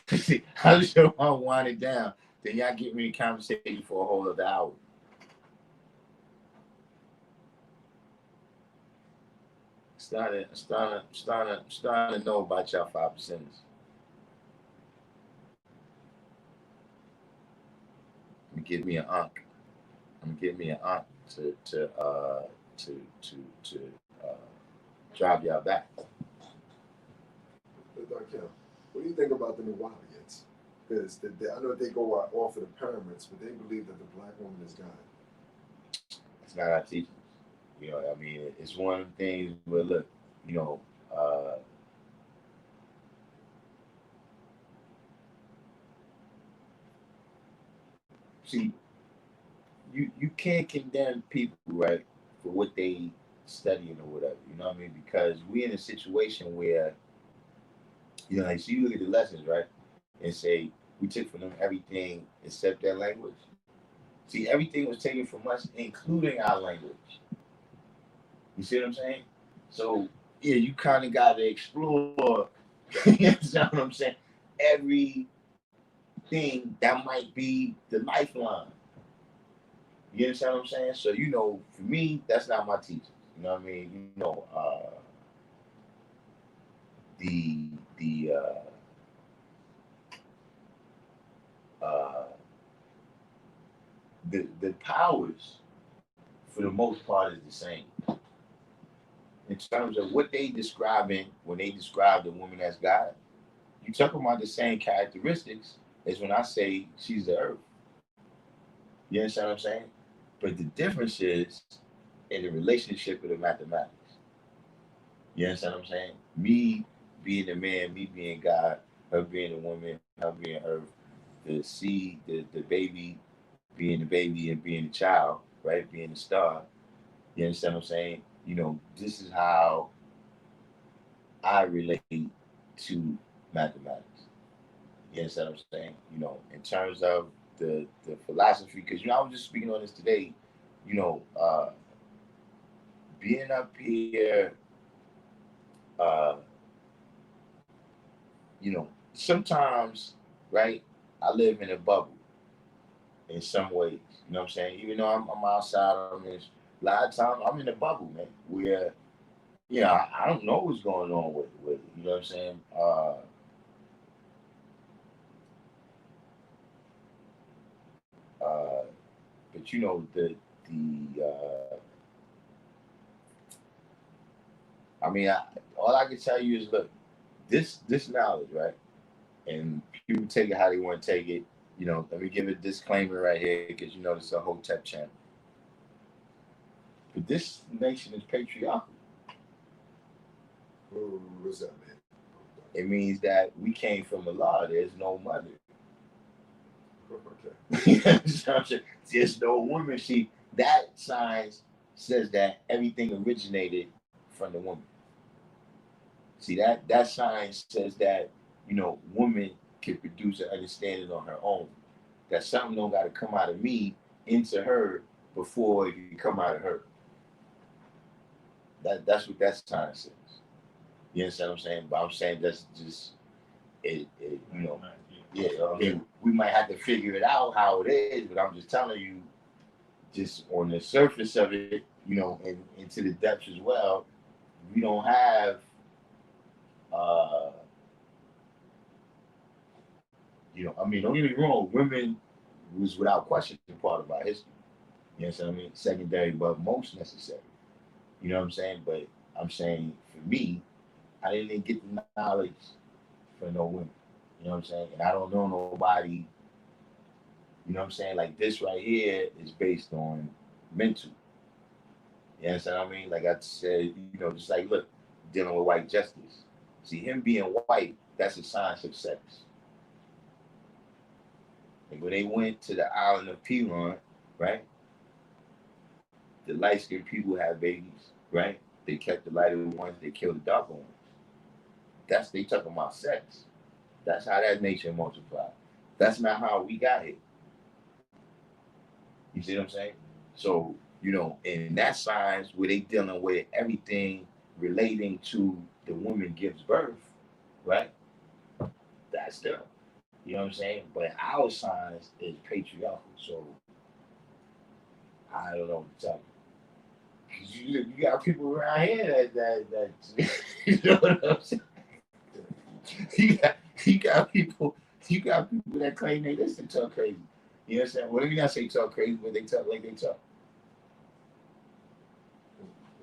See, I just want to wind it down. Then y'all get me in conversation for a whole other hour. Starting to know about y'all 5%ers. Give me an unk. I'm gonna give me an unk to drive y'all back. Darkim, what do you think about the Nuwabians? Because I know they go off of the pyramids, but they believe that the black woman is God. It's not our teaching. You know, I mean, it's one of the things where, look, you know, see, you can't condemn people, right, for what they studying or whatever. You know what I mean? Because we in a situation where, you know, like, so you look at the lessons, right, and say we took from them everything except their language. See, everything was taken from us, including our language. You see what I'm saying? So yeah, you kind of got to explore. You understand what I'm saying? Everything that might be the lifeline. You understand what I'm saying? So you know, for me, that's not my teaching. You know what I mean? You know, the the uh, the powers for the most part is the same in terms of what they describing when they describe the woman as God. You talking about the same characteristics as when I say she's the earth. You understand what I'm saying? But the difference is in the relationship of the mathematics. You understand what I'm saying? Me being the man, me being God, her being the woman, her being earth, the seed, the baby being the baby and being the child, right? Being the star. You understand what I'm saying? You know, this is how I relate to mathematics. You understand what I'm saying? You know, in terms of the philosophy, because you know, I was just speaking on this today. You know, being up here, uh, you know, sometimes, right? I live in a bubble in some ways. You know what I'm saying? Even though I'm outside, a lot of times I'm in a bubble, man. Where I don't know what's going on with it. You know what I'm saying? But you know the I mean, all I can tell you is look, this knowledge, right? And people take it how they want to take it. You know, let me give a disclaimer right here because you know this is a Hotep channel. But this nation is patriarchal. What does that mean? It means that we came from Allah. There's no mother. Okay. There's no woman. See, that science says that everything originated from the woman. See, that science says that, you know, woman can produce an understanding on her own. That something don't got to come out of me into her before it can come out of her. That's what that science says. You understand what I'm saying? But I'm saying that's just you know, yeah. I mean, we might have to figure it out how it is, but I'm just telling you, just on the surface of it, you know, and into the depths as well, we don't have, you know, I mean, don't get me wrong, women was without question part of our history. You know what I mean? Secondary, but most necessary. You know what I'm saying? But I'm saying for me, I didn't get the knowledge for no women. You know what I'm saying? And I don't know nobody, you know what I'm saying? Like this right here is based on mental. You understand what I mean? Like I said, you know, just like look, dealing with white justice. See, him being white, that's a sign of sex. And when they went to the island of Pelon, right? The light skinned people had babies, right? They kept the lighter ones, they killed the darker ones. That's they talking about sex. That's how that nature multiplied. That's not how we got here. You see what I'm saying? So, you know, in that science where they dealing with everything relating to the woman gives birth, right? That's them. You know what I'm saying? But our science is patriarchal, so I don't know what to tell you. You got people around here that you know what I'm saying? You got people that claim they listen talk crazy. You know what I'm saying? Well, let me not say talk crazy, but they talk like they talk.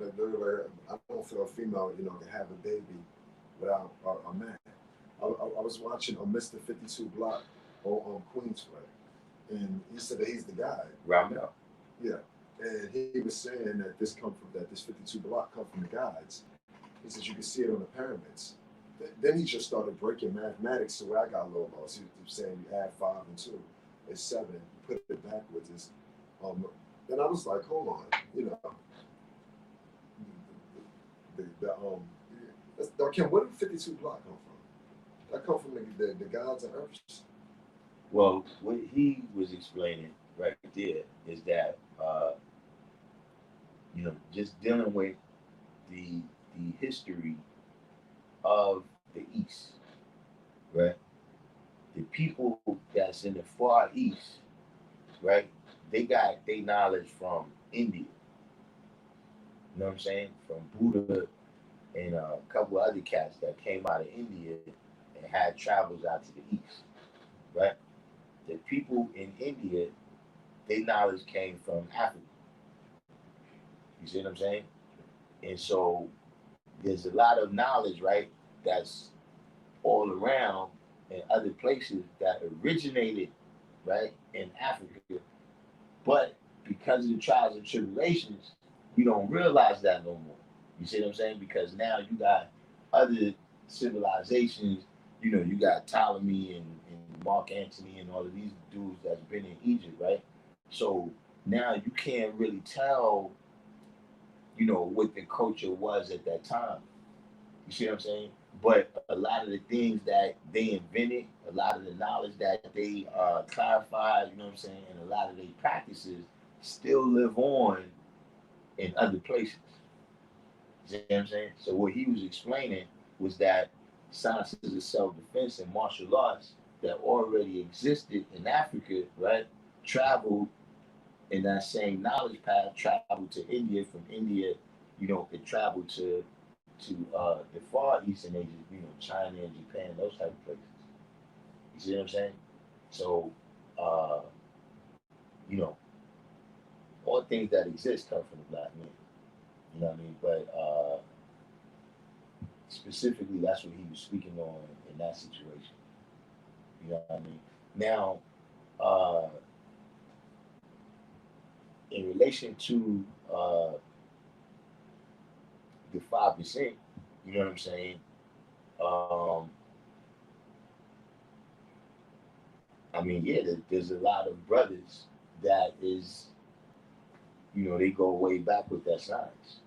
I don't feel a female, you know, can have a baby without a man. I was watching a Mr. 52 Block on Queensway, and he said that he's the guy. Ramel. Yeah, and he was saying that this 52 Block come from the gods. He said you can see it on the pyramids. Then he just started breaking mathematics to where I got a little lost. He was saying you add 5 and 2, is 7. Put it backwards is and I was like, hold on, you know, Darkim, where did 52 block come from? That come from the gods and earths. Well, what he was explaining right there is that you know, just dealing with the history of the East, right? The people that's in the Far East, right? They got their knowledge from India. You know what I'm saying? From Buddha and a couple of other cats that came out of India and had travels out to the East, right? The people in India, their knowledge came from Africa. You see what I'm saying? And so there's a lot of knowledge, right, that's all around in other places that originated, right, in Africa. But because of the trials and tribulations, we don't realize that no more. You see what I'm saying? Because now you got other civilizations, you know, you got Ptolemy and Mark Antony and all of these dudes that's been in Egypt, right? So now you can't really tell, you know, what the culture was at that time. You see what I'm saying? But a lot of the things that they invented, a lot of the knowledge that they clarified, you know what I'm saying, and a lot of their practices still live on in other places. You see what I'm saying? So what he was explaining was that sciences of self-defense and martial arts that already existed in Africa, right, traveled in that same knowledge path, traveled to India. From India, you know, it traveled to the Far Eastern Asia, you know, China and Japan, those type of places. You see what I'm saying? So, you know, all things that exist come from the black man. You know what I mean? But specifically, that's what he was speaking on in that situation. You know what I mean? Now, in relation to the 5%, you know what I'm saying? I mean, yeah, there's a lot of brothers that is, you know, they go way back with that science.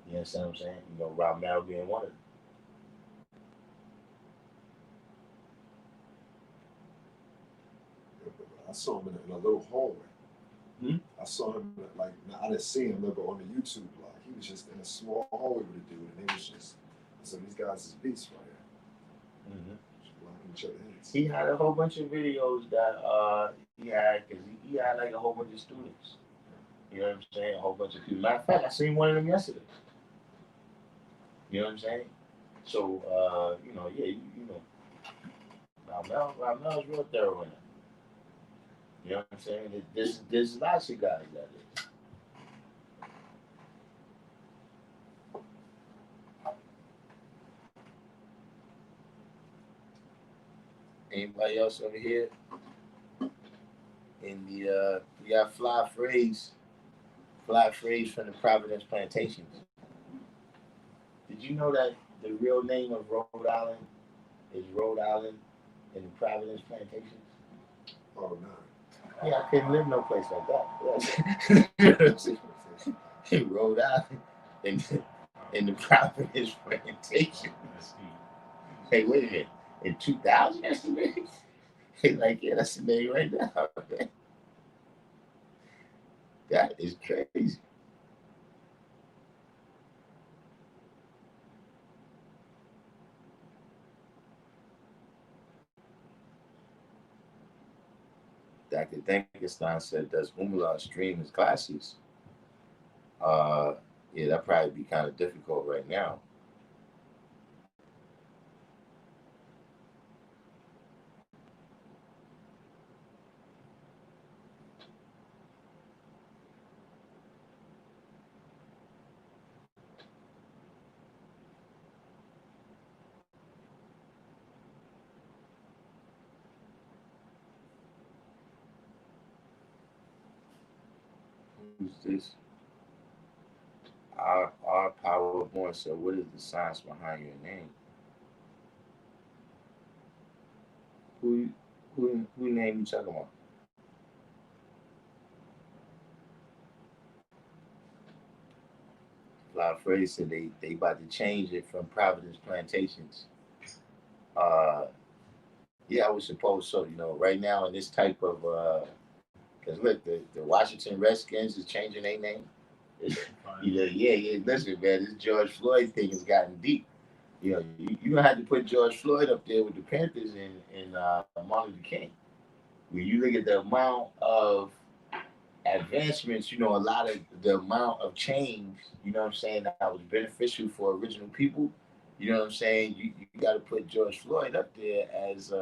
You understand what I'm saying? You know, Ramel being one of them. I saw him in a little hallway. Hmm? I saw him like I didn't see him, but on the YouTube blog, he was just in a small hallway with a dude, and it was just so these guys is beasts right here. Mm-hmm. Just blocking each other heads. He had a whole bunch of videos that he had, because he had like a whole bunch of students. You know what I'm saying? A whole bunch of people. Matter of fact, I seen one of them yesterday. You know what I'm saying? So, you know, yeah, you know, Ramel's real thorough in it. You know what I'm saying? There's lots of guys out there. Anybody else over here? In the we got fly phrase from the Providence Plantations. Did you know that the real name of Rhode Island is Rhode Island in the Providence Plantations? Oh no. Yeah, I couldn't live no place like that. You know what I'm saying? In Rhode Island in the Providence Plantations. Hey, wait a minute. In 2000, that's the name? Hey, like, yeah, that's the name right now. Man. That is crazy. Dr. Dankenstein said, does Umla stream his classes? Yeah, that'd probably be kind of difficult right now. Who's this? Our power born. So, what is the science behind your name? Who Who name you talking about? Fly Phrase said they about to change it from Providence Plantations. Uh, yeah, I would suppose so. You know, right now in this type of because look, the Washington Redskins is changing their name. Yeah. Listen, man, this George Floyd thing has gotten deep. You know, you gonna have to put George Floyd up there with the Panthers and Martin Luther King. When you look at the amount of advancements, you know, a lot of the amount of change, you know what I'm saying, that was beneficial for original people, you know what I'm saying? You got to put George Floyd up there as,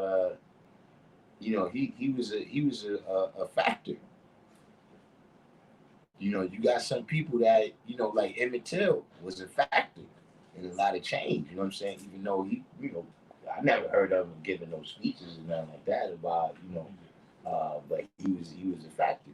you know, he was a factor. You know, you got some people that, you know, like Emmett Till was a factor in a lot of change, you know what I'm saying? Even though he, you know, I never heard of him giving no speeches and nothing like that about, you know, but he was a factor.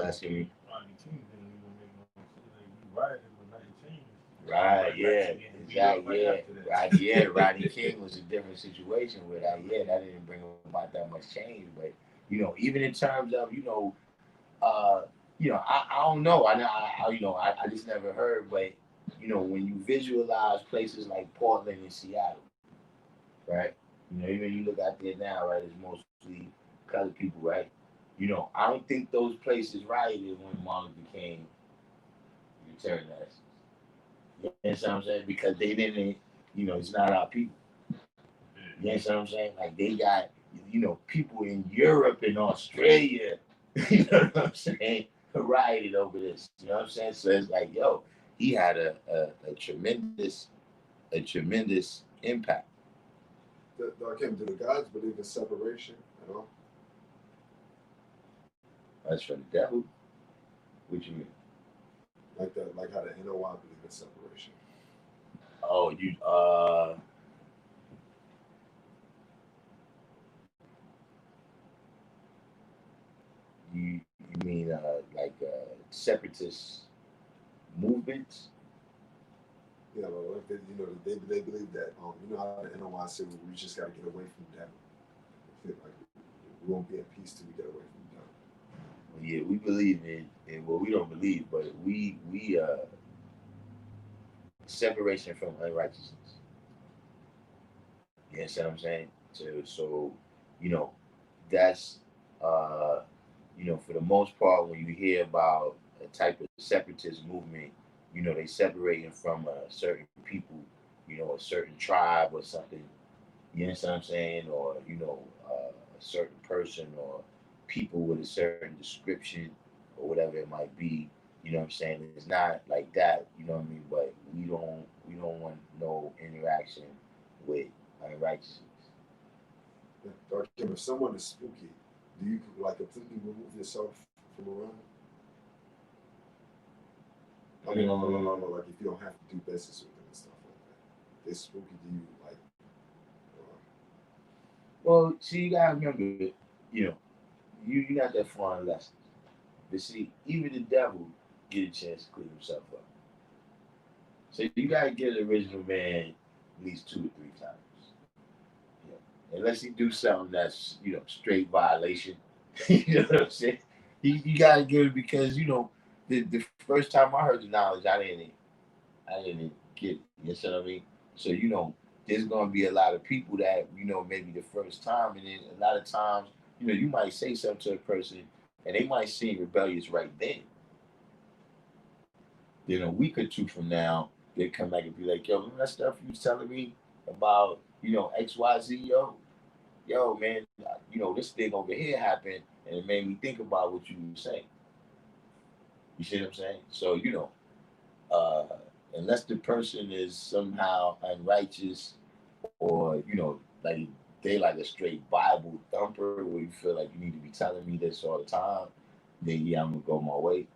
Asking me. Rodney King didn't even make no sense. Like, you rioted, but nothing changed. Right, yeah, exactly, yeah, right, yeah. Rodney King was a different situation where that, yeah, that didn't bring about that much change. But you know, even in terms of uh, I don't know. I just never heard. But you know, when you visualize places like Portland and Seattle, right? You know, even you look out there now, right? It's mostly colored people, right? You know, I don't think those places rioted when Martin Luther King returned that. You know what I'm saying? Because they didn't, you know, it's not our people. You know what I'm saying? Like they got, you know, people in Europe and Australia, you know what I'm saying, rioted over this. You know what I'm saying? So it's like, yo, he had a tremendous impact. Darkim, do the gods believe in separation at all? That's from the devil. What you mean? Like how the NOI believe in separation. Oh, you mean like separatist movements? Yeah, well, like they believe that you know how the NOI said we just got to get away from the devil. They feel like we won't be at peace till we get away from the devil. Well, yeah, we believe in well, we don't believe, but we separation from unrighteousness. You understand what I'm saying? So you know, that's uh, you know, for the most part, when you hear about a type of separatist movement, you know, they separating from a certain people, you know, a certain tribe or something. You understand what I'm saying? Or you know, a certain person or people with a certain description or whatever it might be. You know what I'm saying? It's not like that. You know what I mean? But we don't want no interaction with unrighteousness. Yeah. Darkim, if someone is spooky, do you like completely remove yourself from around? I mean, no. Like if you don't have to do business with them and stuff like that. If they're spooky, do you like? Well, see, you gotta remember, you know, you got that foreign lessons. But see, even the devil get a chance to clean himself up. So you gotta get the original man at least 2 or 3 times. You know, unless he do something that's, you know, straight violation. You know what I'm saying? You gotta give it because, you know, the first time I heard the knowledge, I didn't get it. You know what I mean? So, you know, there's gonna be a lot of people that, you know, maybe the first time, and then a lot of times, you know, you might say something to a person and they might seem rebellious right then. Then a week or two from now, they come back and be like, yo, remember that stuff you was telling me about, you know, XYZ, yo, man, you know, this thing over here happened and it made me think about what you were saying. You see what I'm saying? So, you know, uh, unless the person is somehow unrighteous or, you know, like they like a straight Bible thumper where you feel like you need to be telling me this all the time, then yeah, I'm gonna go my way.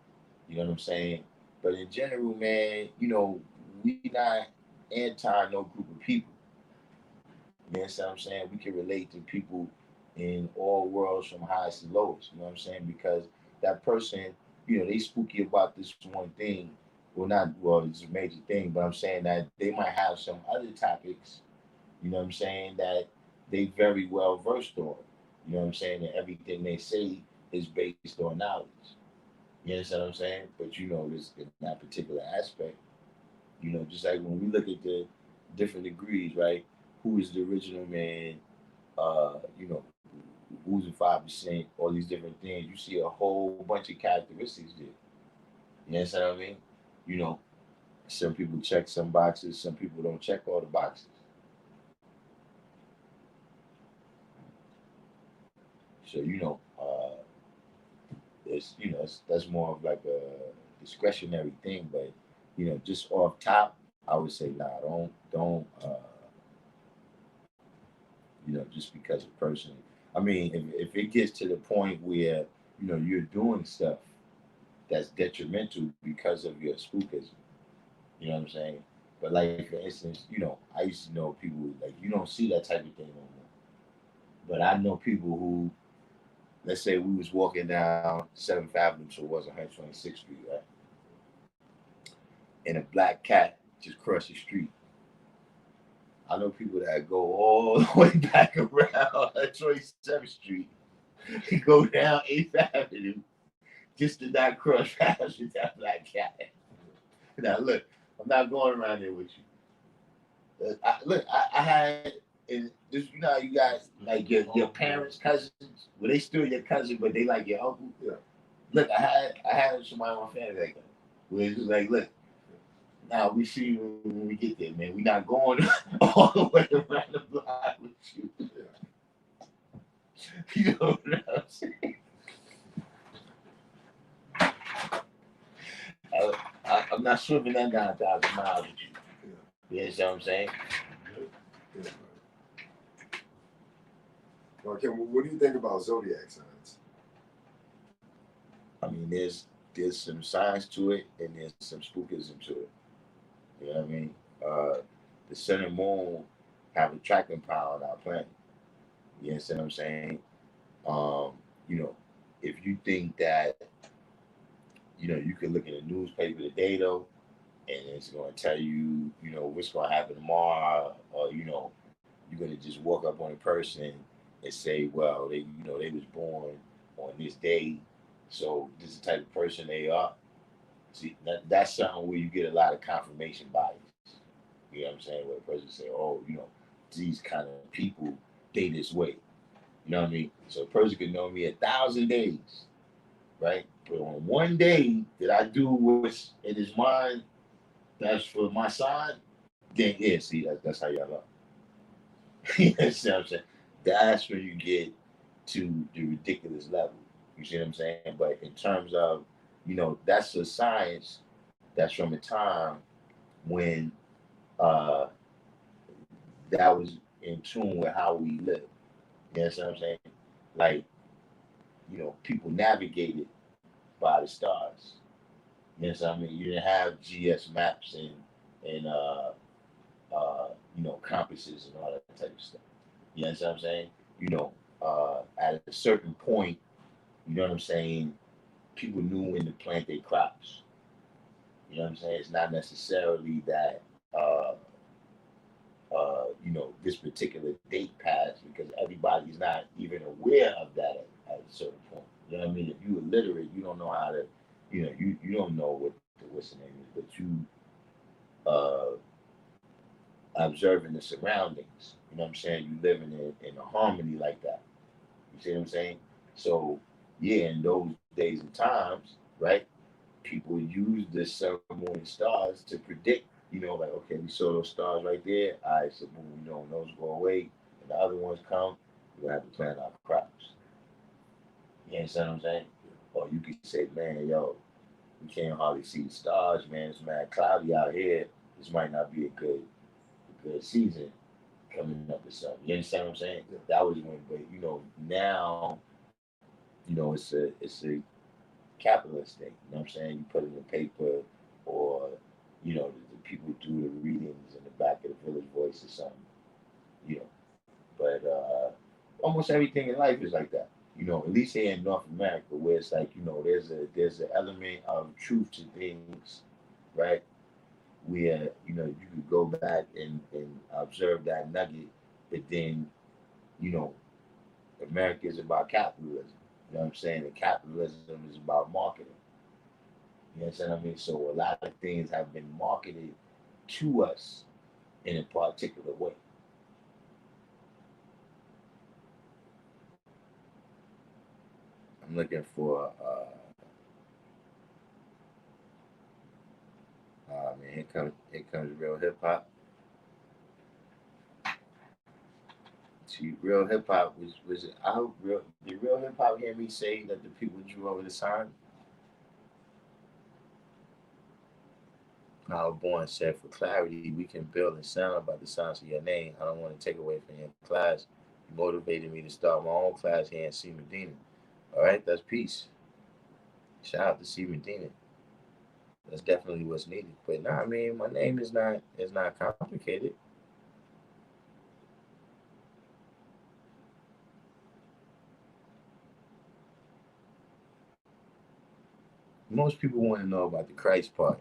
You know what I'm saying? But in general, man, you know, we not anti no group of people. You understand what I'm saying? We can relate to people in all worlds from highest to lowest. You know what I'm saying? Because that person, you know, they spooky about this one thing. Well, not well, it's a major thing, but I'm saying that they might have some other topics. You know what I'm saying? That they very well versed on. You know what I'm saying? And everything they say is based on knowledge. You understand what I'm saying? But you know, this in that particular aspect, you know, just like when we look at the different degrees, right? Who is the original man? You know, who's the 5%? All these different things. You see a whole bunch of characteristics there. You understand what I mean? You know, some people check some boxes, some people don't check all the boxes. So you know, it's you know that's more of like a discretionary thing, but you know, just off top, I would say nah, don't you know, just because a person. I mean, if it gets to the point where you know you're doing stuff that's detrimental because of your spookism, you know what I'm saying? But like for instance, you know, I used to know people like you don't see that type of thing no more. But I know people who, let's say we was walking down 7th Avenue, so it was 126th Street, right? And a black cat just crossed the street. I know people that go all the way back around 27th Street, go down 8th Avenue, just to not cross paths with that black cat. Now look, I'm not going around there with you. I had, and this, you know, how you got like your parents' cousins, well, they still your cousin, but they like your uncle. Yeah. Look, I had somebody on my family like that. Where it's just like, look, now we see you when we get there, man. We not going all the way around the block with you. You know what I'm saying? I'm not swimming that 9,000 miles with you. You understand what I'm saying? Yeah. Okay, well, what do you think about zodiac signs? I mean, there's some science to it, and there's some spookism to it. You know what I mean? The sun and moon have a tracking power on our planet. You understand what I'm saying? You know, if you think that, you know, you can look in the newspaper today though, and it's going to tell you, you know, what's going to happen tomorrow, or you know, you're going to just walk up on a person and say, well, they, you know, they was born on this day, so this is the type of person they are. See, that's something where you get a lot of confirmation bias. You know what I'm saying? Where a person say, oh, you know, these kind of people, they this way. You know what I mean? So a person could know me 1,000 days, right? But on one day that I do what's in his mind, that's for my sign, then yeah, see, that's how y'all are. You know what I'm saying? That's when you get to the ridiculous level. You see what I'm saying? But in terms of, you know, that's a science that's from a time when uh, that was in tune with how we live. You know what I'm saying? Like, you know, people navigated by the stars. You know what I mean? You didn't have GS maps and you know, compasses and all that type of stuff. You know what I'm saying? You know, at a certain point, you know what I'm saying, people knew when to plant their crops. You know what I'm saying? It's not necessarily that you know, this particular date passed because everybody's not even aware of that at a certain point. You know what I mean? If you're illiterate, you don't know how to, you know, you don't know what what's the name is, but you uh, observing the surroundings. You know what I'm saying? You living in a harmony like that. You see what I'm saying? So yeah, in those days and times, right? People use the sun, moon, and stars to predict. You know, like okay, we saw those stars right there. All right, so boom, you know, when those go away and the other ones come, we're gonna have to plant our crops. You understand what I'm saying? Or you could say, man, yo, we can't hardly see the stars, man. It's mad cloudy out here. This might not be a good season coming up or something. You understand what I'm saying? That was when, but you know, now, you know, it's a capitalist thing. You know what I'm saying? You put it in the paper, or the people do the readings in the back of the Village Voice or something, you know. But almost everything in life is like that, at least here in North America, where it's like, there's an element of truth to things, right? Where, you could go back and observe that nugget, but then, you know, America is about capitalism. You know what I'm saying? And capitalism is about marketing. You understand what I mean? So a lot of things have been marketed to us in a particular way. I'm looking for man, here comes real hip hop. See, real hip hop was I real did real hip hop hear me say that the people drew over the sign? Our born said, for clarity, we can build and sound by the sounds of your name. I don't want to take away from your class. You motivated me to start my own class here in C. Medina. All right, that's peace. Shout out to C. Medina. That's definitely what's needed. But nah, I mean, my name is not complicated. Most people want to know about the Christ part.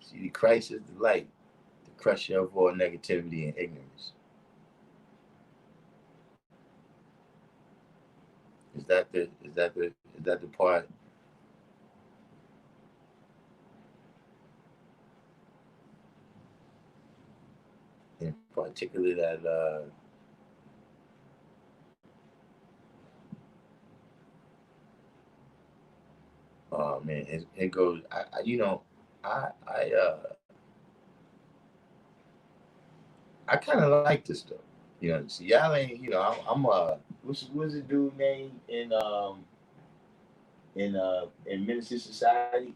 See, the Christ is the light, the crusher of all negativity and ignorance. Is that the part in particular that oh man, it goes. I kind of like this stuff. See, y'all ain't. I'm what's the dude name in Ministry Society?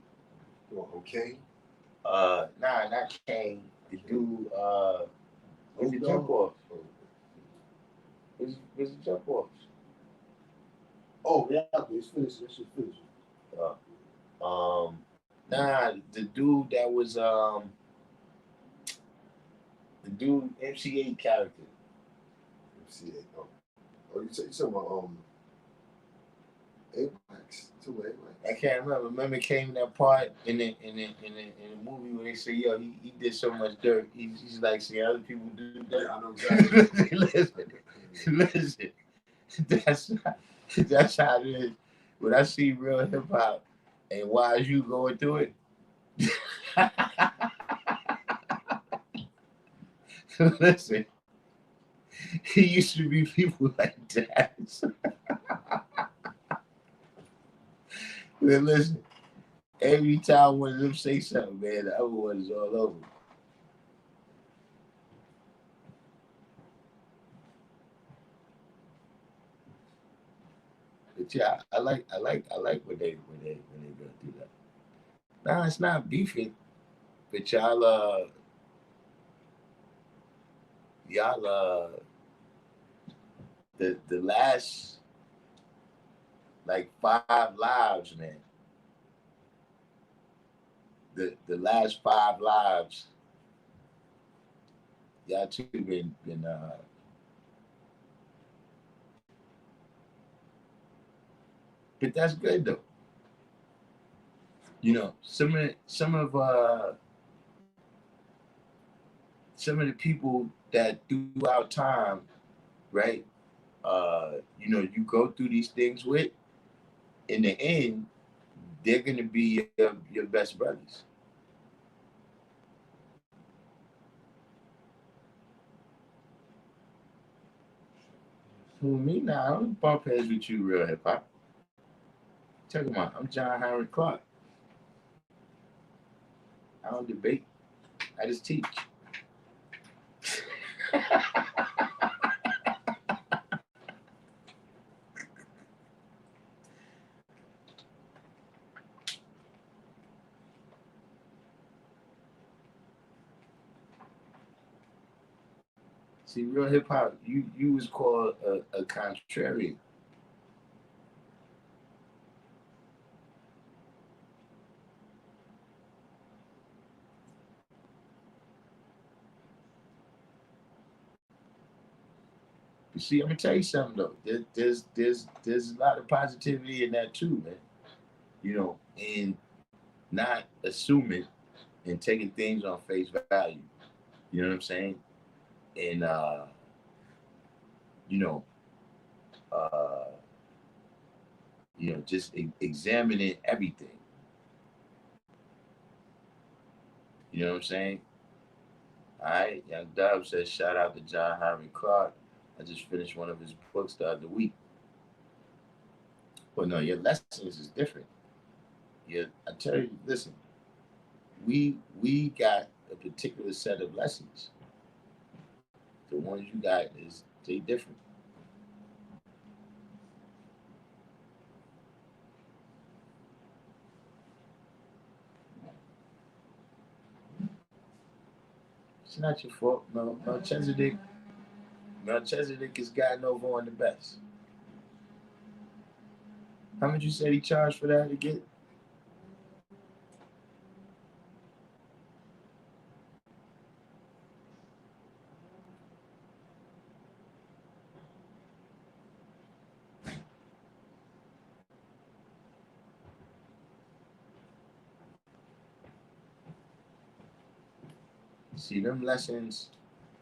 Well, okay. Nah, not Kane. The dude with the no. jump off. Was the jump off? Oh, yeah, it's finished. That shit finished. Nah, the dude that was the dude MC8 character. MC8. Oh, you talking about Apex? I can't remember. Remember came that part in the movie where they say, yo, he did so much dirt. He's like seeing other people do dirt. Yeah, I know exactly. listen. That's how it is. When I see real hip hop and why is you going through it? Listen, he used to be people like that. Man, listen, every time one of them say something, man, the other one is all over. But yeah, I like when they go through that. Nah, it's not beefing, but y'all the last like 5 lives, man. The last 5 lives, y'all two been but that's good though. Some of the people that throughout time, right? You go through these things with, in the end, they're gonna be your best buddies. Who me now? I don't bump heads with you, real hip hop. Talking about, I'm John Howard Clark. I don't debate. I just teach. See, real hip hop, you was called a contrarian. You see, I'm gonna tell you something though. There's a lot of positivity in that too, man. You know, and not assuming and taking things on face value. You know what I'm saying? And you know, uh, just examining everything. You know what I'm saying? All right, Young Dub says, shout out to John Henry Clark. I just finished one of his books the other week. But no, your lessons is different. Yeah, I tell you, listen, we got a particular set of lessons. The ones you got is they different. It's not your fault. No, Melchizedek has gotten over on the best. How much you said he charged for that to get? See, them lessons,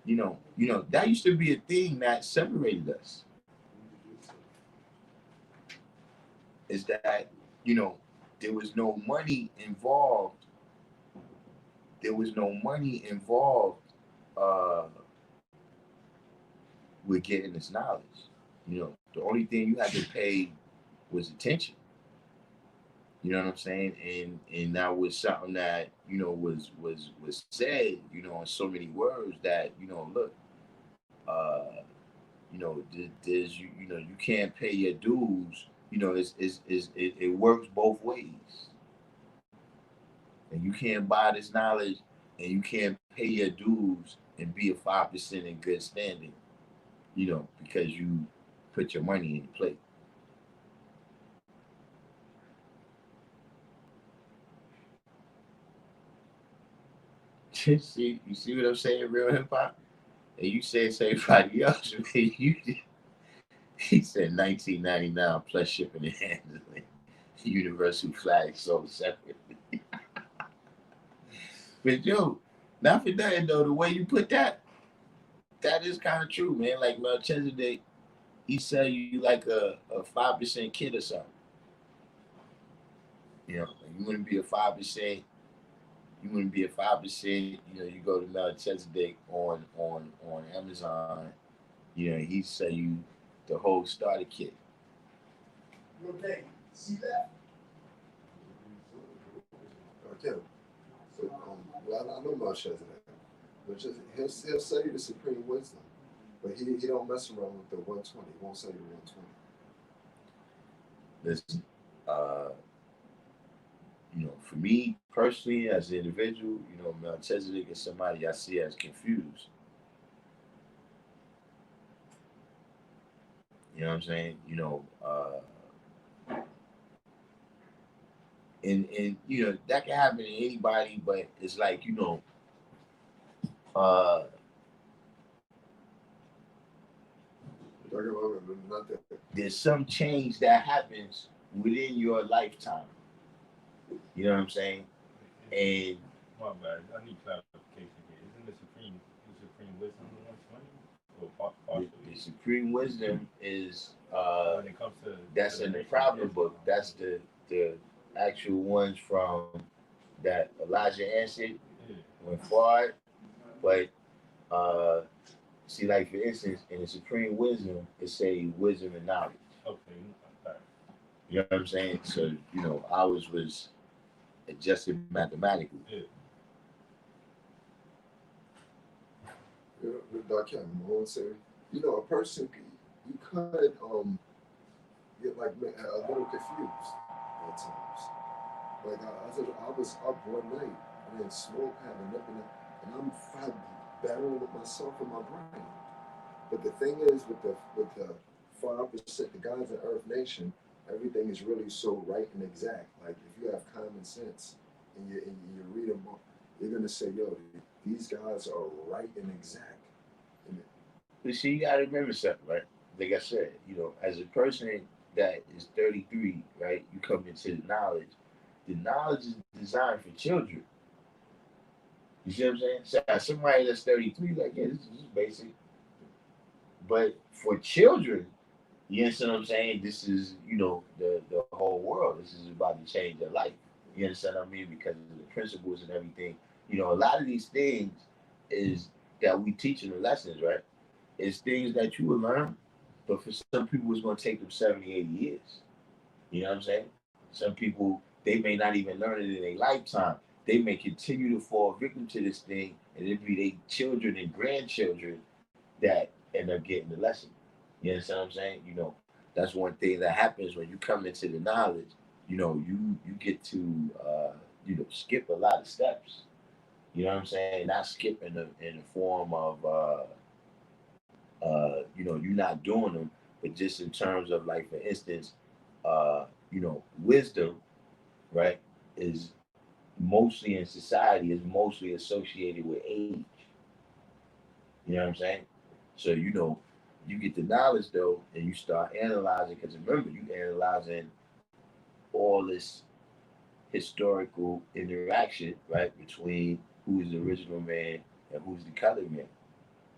that used to be a thing that separated us. Is that, there was no money involved. There was no money involved uh, with getting this knowledge. The only thing you had to pay was attention. You know what I'm saying? And that was something that, was said, in so many words that, look, there's you can't pay your dues. It works both ways. And you can't buy this knowledge and you can't pay your dues and be a 5% in good standing, because you put your money in the plate. You see what I'm saying, real hip hop? And you said everybody else, he said 1999 plus shipping and handling. Universal flag sold separately. But not for nothing though, the way you put that is kind of true, man. Like Melchizedek, he sell you like a 5% kid or something. You wouldn't be a 5%. You wouldn't be a 5%. You go to Melchizedek on Amazon. He sell you the whole starter kit. Okay, see that? Okay. So, I know Melchizedek. He'll sell you the supreme wisdom, but he don't mess around with the 120. He won't sell you the 120. Listen, for me personally, as an individual, Melchizedek is somebody I see as confused. You know what I'm saying? And that can happen to anybody, but it's like, there's some change that happens within your lifetime. You know what I'm saying? And my bad, I need clarification here. Isn't the supreme wisdom the 120? The supreme wisdom is when it comes to that's in the problem book. That's the actual ones from that Elijah answered went forward. But see, like for instance, in the supreme wisdom, it say wisdom and knowledge. Okay. You know what I'm saying? So ours was adjusted mathematically. Darkim, I want to say, a person, you could get like a little confused at times. Like I was up one night and then smoke having nothing, and I'm battling with myself in my brain. But the thing is, with the 5%, the guys in Earth Nation, everything is really so right and exact. Like if you have common sense and you read them, you're gonna say, yo, these guys are right and exact. And But see, you gotta remember something, right? Like I said, as a person that is 33, right, you come into the knowledge. The knowledge is designed for children. You see what I'm saying? So somebody that's 33, like, yeah, this is basic. But for children, you understand what I'm saying? This is, the whole world. This is about to change their life. You understand what I mean? Because of the principles and everything. A lot of these things is that we teach in the lessons, right? It's things that you will learn, but for some people, it's going to take them 70, 80 years. You know what I'm saying? Some people, they may not even learn it in a lifetime. They may continue to fall victim to this thing, and it be their children and grandchildren that end up getting the lesson. You understand what I'm saying? That's one thing that happens when you come into the knowledge. You get to skip a lot of steps. You know what I'm saying? Not skip in the form of you're not doing them, but just in terms of, like, for instance, wisdom, right, is mostly in society is mostly associated with age. You know what I'm saying? So you get the knowledge though, and you start analyzing. Because remember, you analyzing all this historical interaction, right, between who's the original man and who's the colored man.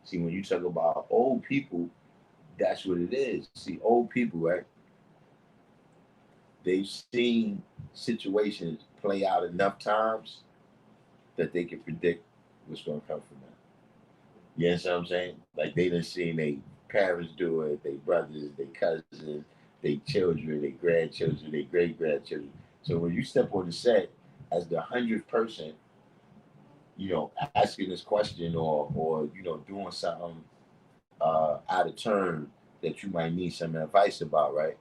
See, when you talk about old people, that's what it is. See, old people, right? They've seen situations play out enough times that they can predict what's going to come from that. You understand what I'm saying? Like, they done seen their parents do it, their brothers, their cousins, their children, their grandchildren, their great grandchildren. So when you step on the set as the 100th person, asking this question, or doing something out of turn that you might need some advice about, right?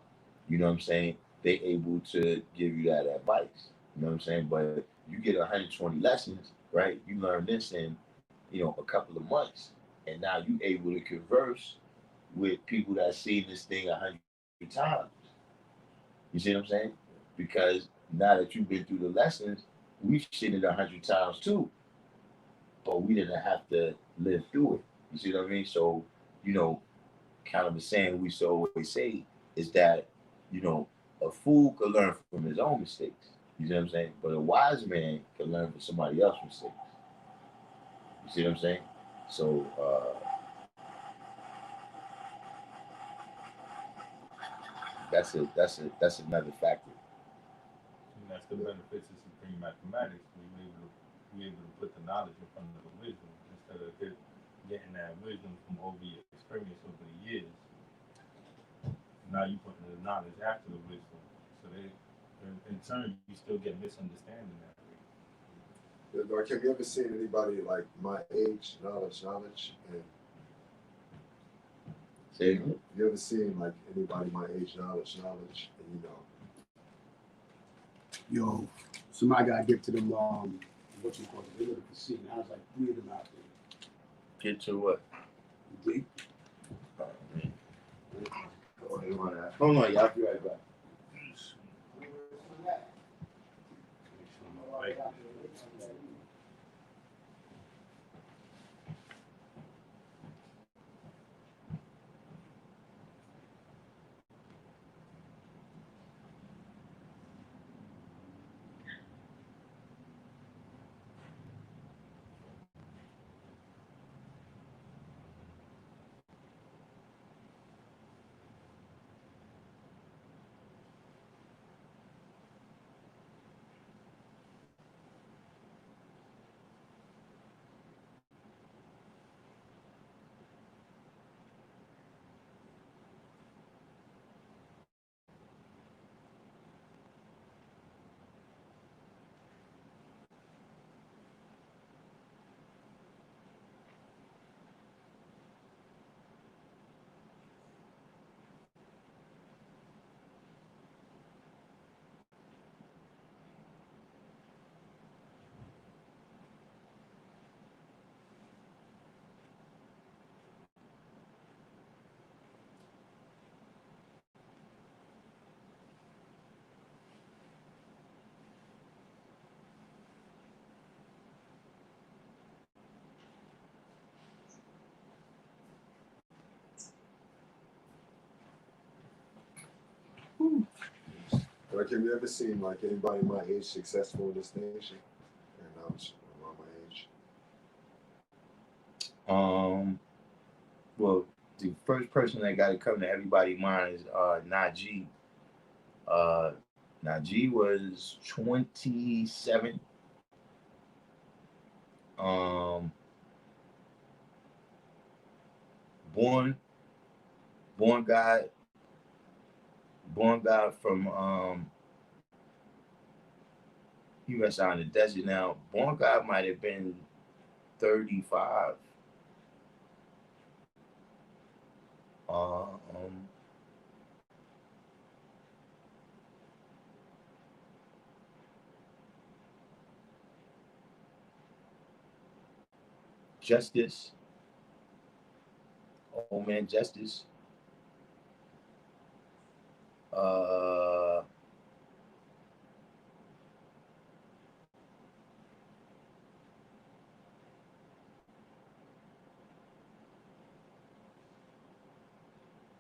You know what I'm saying? They able to give you that advice. You know what I'm saying? But you get 120 lessons, right? You learn this in, a couple of months. And now you able to converse with people that seen this thing 100 times. You see what I'm saying? Because now that you've been through the lessons, we've seen it 100 times too, but we didn't have to live through it. You see what I mean? So, you know, kind of the saying we so always say is that, you know, a fool could learn from his own mistakes. You see what I'm saying? But a wise man can learn from somebody else's mistakes. You see what I'm saying? So that's another factor. And that's the benefits of supreme mathematics. We able to put the knowledge in front of the wisdom instead of getting that wisdom from over your experience over the years. Now you putting the knowledge after the wisdom, so in turn you still get misunderstanding that way. Dark, have you ever seen anybody like my age, knowledge, and Say again? you ever seen like anybody my age, knowledge, and Yo, somebody gotta get to them, what you call it, they look at the scene. I was like, 3 of them out there. Get to what? Dig. Oh, man. Hold on, y'all. I'll be right back. Like, Like, have you ever seen like anybody my age successful in this nation? And I was around my age. Well, the first person that got to come to everybody's mind is Najee. Uh, Najee was 27. Um, born, born guy, born guy from he must out in the desert now. Born guy might have been 35. Um, Justice, old man Justice. Uh,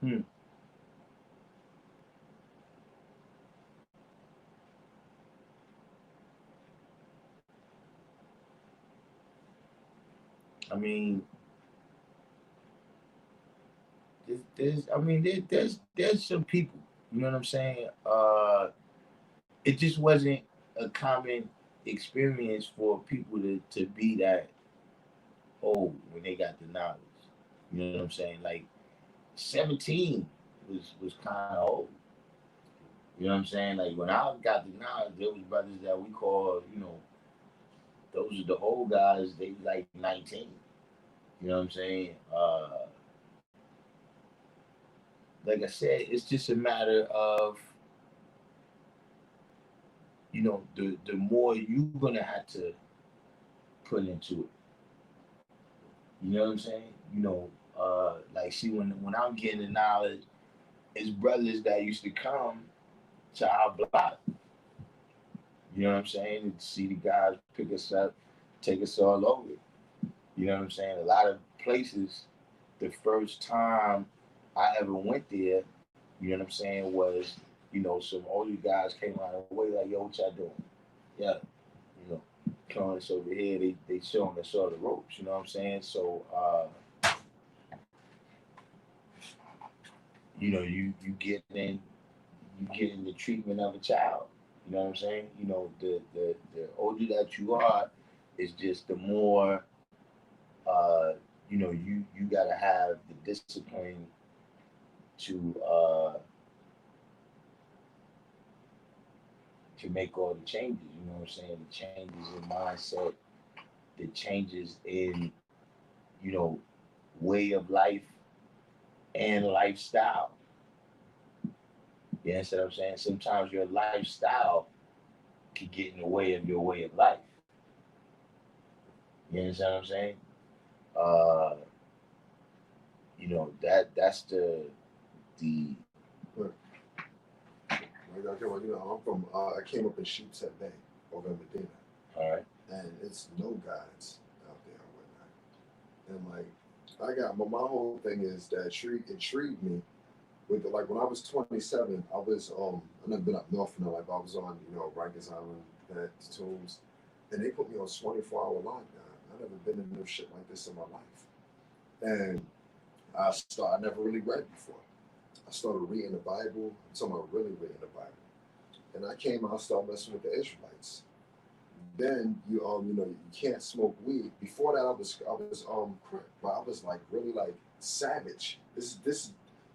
hmm. I mean, there's some people. You know what I'm saying? It just wasn't a common experience for people to be that old when they got the knowledge. You know what I'm saying? Like 17 was kind of old. You know what I'm saying? Like when I got the knowledge, there was brothers that we call, those are the old guys. They was like 19. You know what I'm saying? Like I said, it's just a matter of the more you're gonna have to put into it. You know what I'm saying? Like see when I'm getting the knowledge, it's brothers that used to come to our block. You know what I'm saying? And see the guys pick us up, take us all over. You know what I'm saying? A lot of places, the first time I ever went there, you know what I'm saying, was, some older guys came out of the way like, yo, what y'all doing? Yeah, you know, showing us over here, they showing us all the ropes, you know what I'm saying? So, you get in the treatment of a child. You know what I'm saying? The older that you are, is just the more you gotta have the discipline to make all the changes. You know what I'm saying? The changes in mindset, the changes in you know way of life and lifestyle. You understand what I'm saying? Sometimes your lifestyle can get in the way of your way of life. You understand what I'm saying? Uh, that's the But like I'm from. I came up in Sheepshead Bay over in Medina, all right. and it's no guides out there and whatnot. And like, I got my whole thing is that intrigued me with like when I was 27, I was I never been up north in my life. I was on Rikers Island, that Tombs, and they put me on 24-hour lockdown. I never been in no shit like this in my life, and I never really read before. I started reading the Bible. I'm talking about really reading the Bible, and I came out, started messing with the Israelites. Then you can't smoke weed. Before that, I was crip, but I was like really like savage. This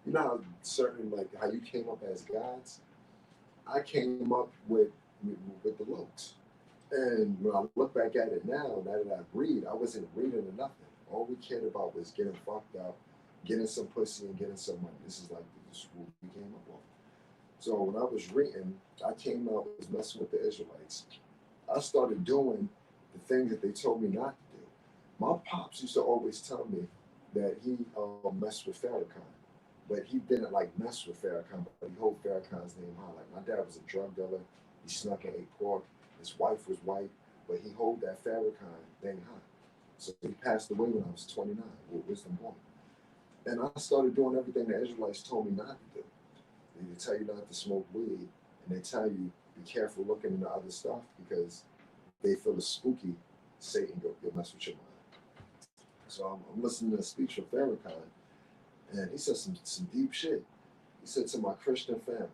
you know how certain like how you came up as gods. I came up with the looks, and when I look back at it now that I read, I wasn't reading or nothing. All we cared about was getting fucked up, getting some pussy, and getting some money. This is like the school we came up on. So when I was reading, I came out was messing with the Israelites. I started doing the things that they told me not to do. My pops used to always tell me that he messed with Farrakhan, but he didn't like mess with Farrakhan, but he held Farrakhan's name high. Like my dad was a drug dealer, he snuck and ate pork. His wife was white, but he held that Farrakhan thing high. So he passed away when I was 29 with wisdom born. And I started doing everything the Israelites told me not to do. They tell you not to smoke weed, and they tell you be careful looking into other stuff because they feel it's spooky. Satan you'll mess with your mind. So I'm listening to a speech from Farrakhan, and he said some deep shit. He said to my Christian family,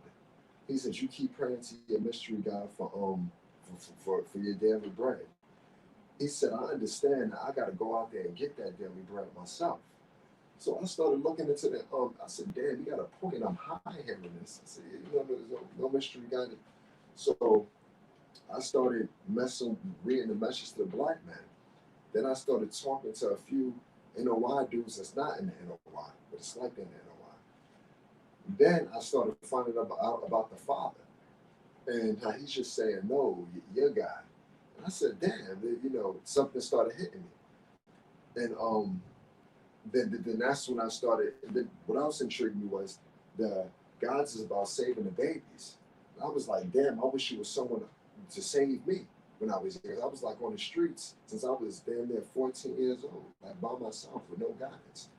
he said, you keep praying to your mystery God for your daily bread. He said, I understand that I got to go out there and get that daily bread myself. So I started looking into that. I said, damn, you got a point. I'm high hearing this. I said, there's no mystery God. So I started reading the message to the black man. Then I started talking to a few NOI dudes that's not in the NOI, but it's like in the NOI. Then I started finding out about the Father and how he's just saying, no, your God. And I said, damn, something started hitting me. And then that's when I started. Then what else intrigued me was the God's is about saving the babies. And I was like, damn, I wish you was someone to save me when I was here. I was like on the streets since I was damn near 14 years old, like by myself with no guidance.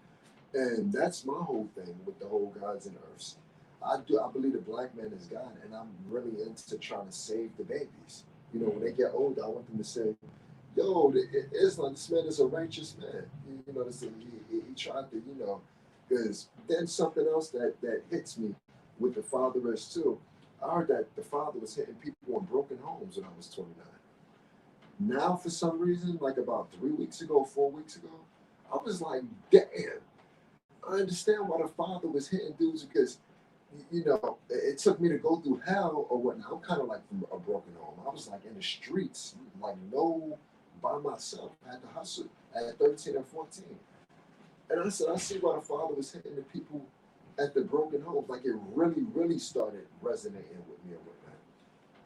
And that's my whole thing with the whole gods and earths. I believe the black man is God, and I'm really into trying to save the babies. When they get older, I want them to say, yo, Islam, this man is a righteous man. He tried to, because then something else that hits me with the father is too. I heard that the father was hitting people in broken homes when I was 29. Now, for some reason, like about 3 weeks ago, 4 weeks ago, I was like, damn, I understand why the father was hitting dudes because, it took me to go through hell or whatnot. I'm kind of like from a broken home. I was like in the streets, like by myself. I had to hustle at 13 and 14. And I said, I see why the father was hitting the people at the broken homes. Like it really, really started resonating with me and whatnot.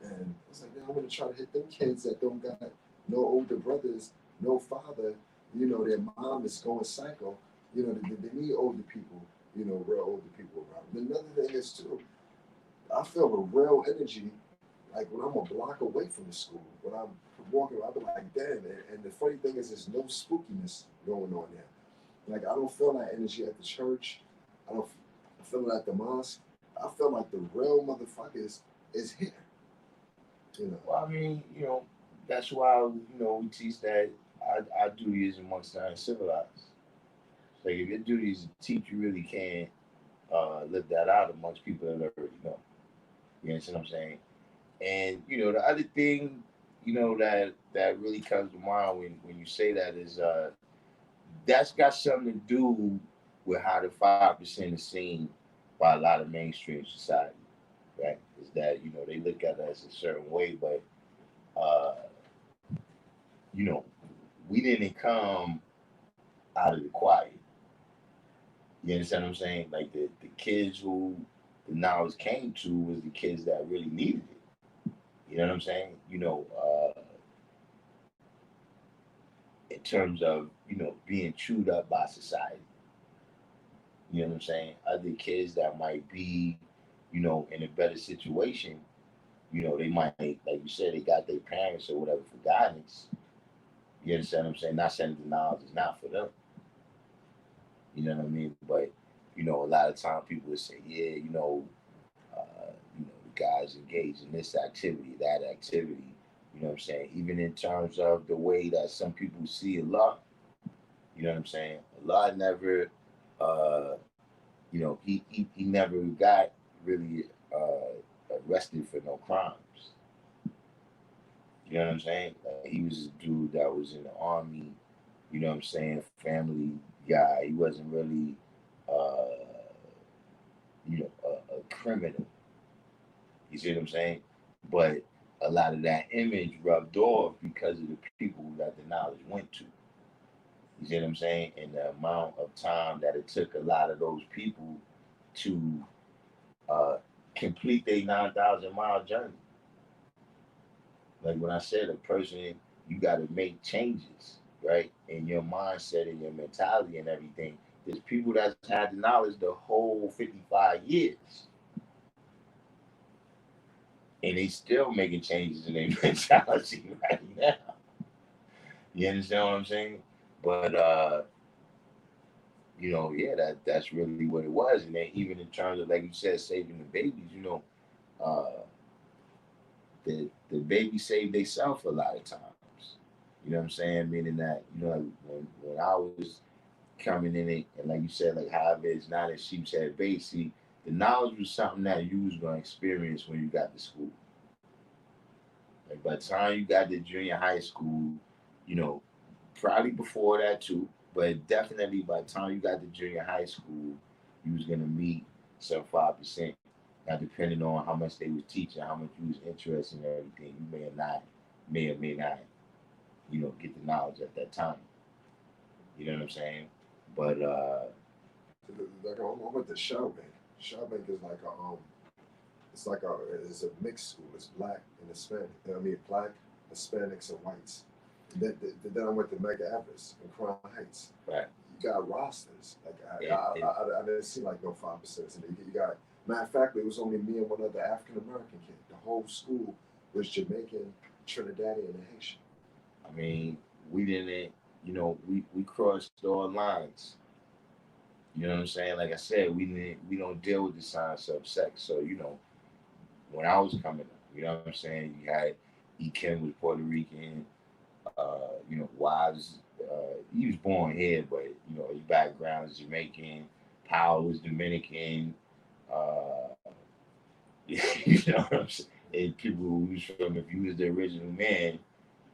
And I was like, now I'm going to try to hit them kids that don't got no older brothers, no father. Their mom is going psycho. They need older people, real older people around. And another thing is, too, I feel a real energy, like when I'm a block away from the school. When I'm walking, I'll be like, damn. And the funny thing is, there's no spookiness going on there. Like, I don't feel that energy at the church. I don't feel it at the mosque. I feel like the real motherfuckers is here. Well, I mean, that's why, we teach that our duty is amongst the uncivilized. Like, if your duty is to teach, you really can't live that out amongst people that already know. You understand what I'm saying? And, the other thing, that really comes to mind when you say that is that's got something to do with how the 5% is seen by a lot of mainstream society, right? Is that, they look at us a certain way, but, we didn't come out of the quiet. You understand what I'm saying? Like the kids who the knowledge came to was the kids that really needed it. You know what I'm saying? In terms of, being chewed up by society. You know what I'm saying? Other kids that might be, in a better situation, they might, like you said, they got their parents or whatever for guidance. You understand what I'm saying? Not saying the knowledge is not for them. You know what I mean? But, a lot of times people would say, yeah, the guys engaged in this activity, that activity. You know what I'm saying? Even in terms of the way that some people see Allah. You know what I'm saying? Allah never, he never got really arrested for no crimes. You know what I'm saying? He was a dude that was in the army, you know what I'm saying, family guy. He wasn't really, a criminal. You see what I'm saying? But a lot of that image rubbed off because of the people that the knowledge went to. You see what I'm saying? And the amount of time that it took a lot of those people to complete their 9,000-mile journey. Like when I said, a person, you got to make changes, right? In your mindset and your mentality and everything. There's people that's had the knowledge the whole 55 years. And they still making changes in their mentality right now. You understand what I'm saying? But, that's really what it was. And then even in terms of, like you said, saving the babies, the baby saved themselves a lot of times. You know what I'm saying? Meaning that, you know, like when I was coming in it, and like you said, like how it is now that sheep's head base, see, the knowledge was something that you was gonna experience when you got to school. Like by the time you got to junior high school, you know, probably before that too, but definitely by the time you got to junior high school, you was gonna meet some 5%. Now depending on how much they was teaching, how much you was interested in everything, you may or may not, you know, get the knowledge at that time. You know what I'm saying? But Like I'm with the Shellbank. Shellbank is like it's a mixed school. It's black and Hispanic. I mean, black, Hispanics, and whites. Then I went to Mega Everest in Crown Heights. right. You got rosters. Like Yeah, I didn't see like no 5%. You got, matter of fact, it was only me and one other African American kid. The whole school was Jamaican, Trinidadian, and Haitian. I mean, we didn't, you know, we crossed all lines. You know what I'm saying? Like I said, we don't deal with the science of sex. So, you know, when I was coming up, you know what I'm saying? You had Ken was Puerto Rican, you know, Wives, he was born here, but you know, his background is Jamaican, Powell was Dominican, uh, you know what I'm saying? And people who was from, if you was the original man,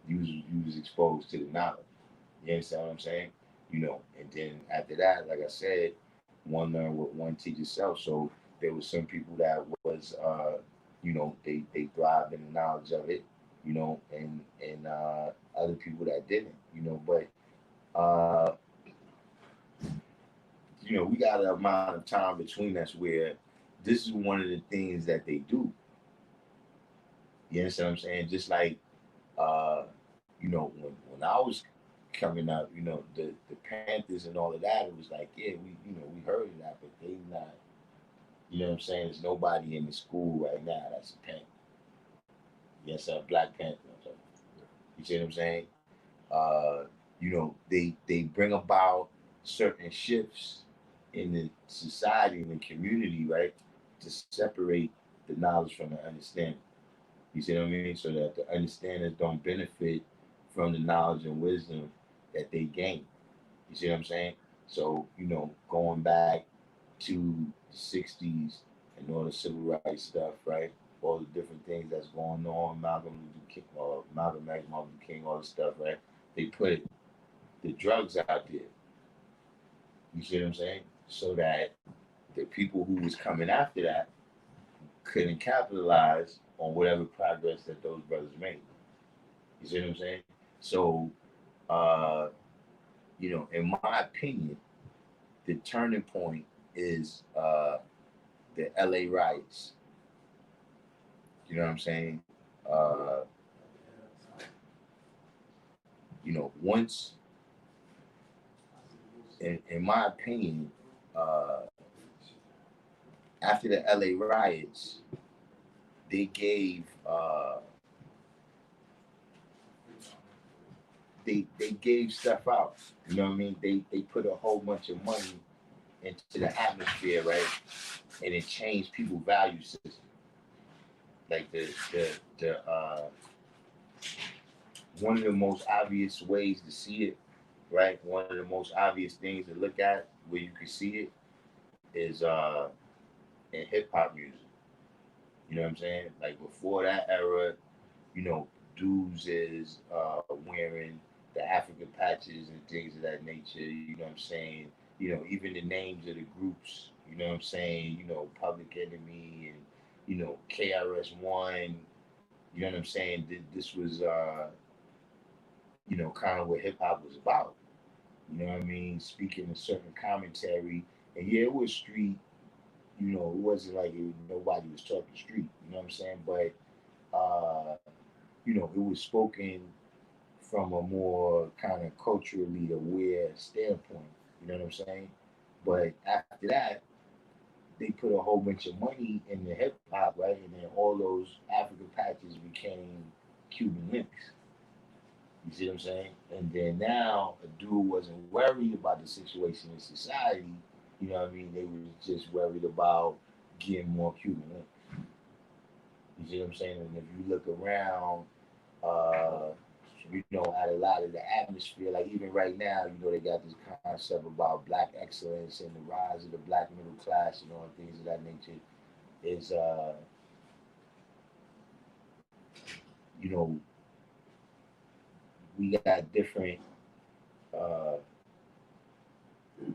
you was exposed to the knowledge. You understand what I'm saying? You know, and then after that, like I said, one learned what one teaches self. So there was some people that was, you know, they thrived in the knowledge of it, you know, and other people that didn't, you know. But you know, we got an amount of time between us where this is one of the things that they do. You understand what I'm saying? Just like, uh, you know, when I was coming up, you know, the Panthers and all of that, it was like, yeah, you know, we heard of that, but they not, you know what I'm saying? There's nobody in the school right now that's a Panther. Yes, a Black Panther. You see what I'm saying? Uh, you know, they bring about certain shifts in the society and the community, right, to separate the knowledge from the understanding. You see what I mean? So that the understanders don't benefit from the knowledge and wisdom that they gain. You see what I'm saying? So, you know, going back to the 60s and all the civil rights stuff, right? All the different things that's going on, Malcolm X, Martin Luther King, all this stuff, right? They put the drugs out there. You see what I'm saying? So that the people who was coming after that couldn't capitalize on whatever progress that those brothers made. You see what I'm saying? So, uh, you know, in my opinion, the turning point is the LA riots. You know what I'm saying? Uh, you know, once, in my opinion, uh, after the LA riots, they gave they gave stuff out. You know what I mean? They put a whole bunch of money into the atmosphere, right? And it changed people's value system. Like the one of the most obvious ways to see it, right? One of the most obvious things to look at where you can see it is in hip hop music. You know what I'm saying? Like before that era, you know, dudes is wearing the African patches and things of that nature. You know what I'm saying? You know, even the names of the groups. You know what I'm saying? You know, Public Enemy and you know KRS-One. You know what I'm saying? This was you know kind of what hip hop was about. You know what I mean? Speaking a certain commentary, and yeah, it was street. You know, it wasn't like nobody was talking street. You know what I'm saying? But you know, it was spoken from a more kind of culturally aware standpoint. You know what I'm saying? But after that, they put a whole bunch of money in the hip hop, right? And then all those African patches became Cuban links. You see what I'm saying? And then now a dude wasn't worried about the situation in society. You know what I mean? They were just worried about getting more Cuban links. You see what I'm saying? And if you look around, at a lot of the atmosphere, like even right now, they got this concept about black excellence and the rise of the black middle class, and things of that nature. Is you know, we got different uh,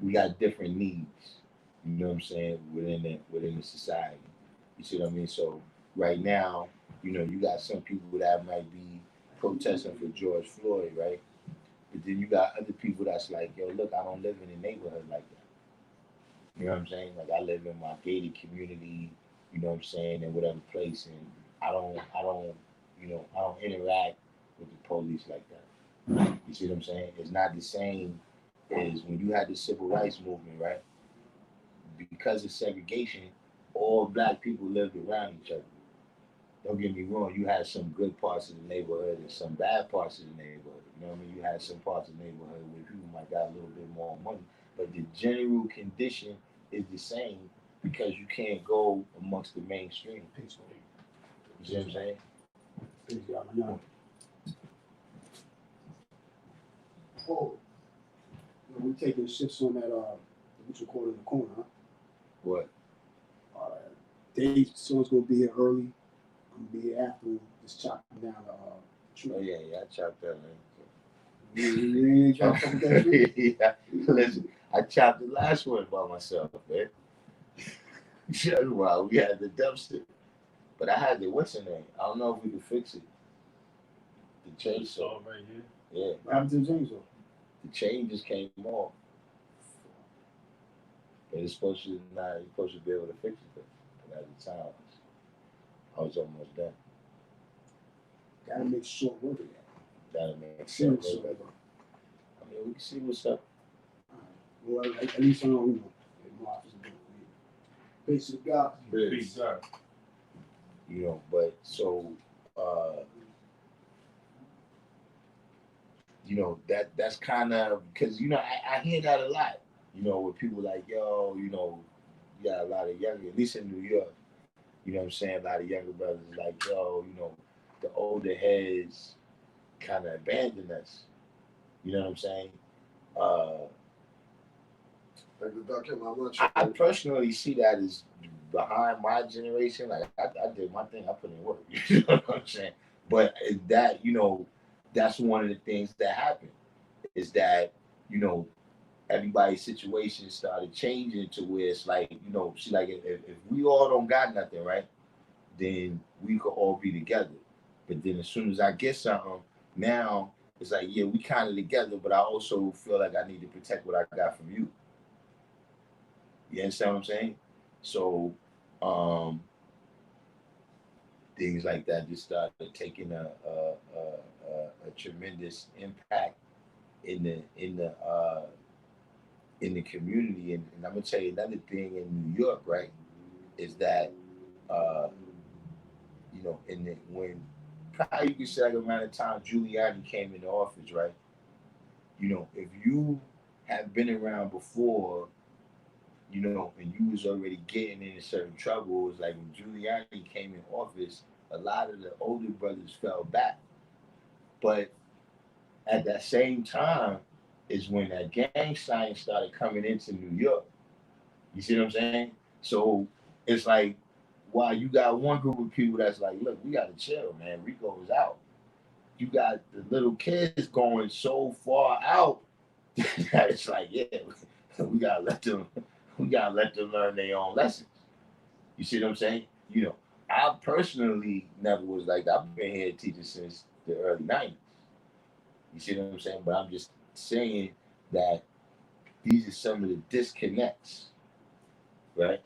we got different needs. You know what I'm saying within the society. You see what I mean? So right now, you got some people that might be protesting for George Floyd, right? But then you got other people that's like, yo, look, I don't live in a neighborhood like that. You know what I'm saying? Like I live in my gated community, what I'm saying, in whatever place, and I don't interact with the police like that. You see what I'm saying? It's not the same as when you had the civil rights movement, right? Because of segregation, all black people lived around each other. Don't get me wrong, you had some good parts of the neighborhood and some bad parts of the neighborhood. You know what I mean? You had some parts of the neighborhood where people might got a little bit more money, but the general condition is the same because you can't go amongst the mainstream. You see what I'm saying? Oh, we taking shifts on that, what you call it in the corner, huh? What? Dave, someone's gonna be here early. I'm gonna be here after, just chopping down the tree. Oh yeah, I chopped that, man. You ain't chopped that tree? Yeah, listen, I chopped the last one by myself, man. Wow, we had the dumpster, but I had the what's the name? I don't know if we can fix it. The chainsaw right here. Yeah. What happened to the chainsaw? The chain just came off. But it's supposed to not. You're supposed to be able to fix it. But at the time, I was almost done. Gotta make short work of that. Gotta make sure. I mean, we can see what's up. Well, at least I know, more officers are doing it. Peace to God. Peace, God. But so, that's kind of because I hear that a lot. With people like, yo, you got a lot of younger, at least in New York. You know what I'm saying? A lot of younger brothers like, yo, the older heads kind of abandon us. You know what I'm saying? Like the Darkim, how much? I personally see that as behind my generation. Like I did my thing, I put in work. You know what I'm saying? But that, that's one of the things that happened is that, everybody's situation started changing to where it's like, see, like if we all don't got nothing, right, then we could all be together. But then as soon as I get something, now it's like, yeah, we kind of together, but I also feel like I need to protect what I got from you. You understand what I'm saying? So things like that just started taking a tremendous impact in the community. And I'm gonna tell you another thing in New York, right, is that when probably you could say like around the time Giuliani came into office, right? If you have been around before, and you was already getting into certain trouble, it was like when Giuliani came in office, a lot of the older brothers fell back. But at that same time is when that gang sign started coming into New York. You see what I'm saying? So it's like, while you got one group of people that's like, look, we gotta chill, man. Rico is out. You got the little kids going so far out that it's like, yeah, we gotta let them learn their own lessons. You see what I'm saying? I personally never was like that. I've been here teaching since the early '90s. You see what I'm saying? But I'm just saying that these are some of the disconnects, right,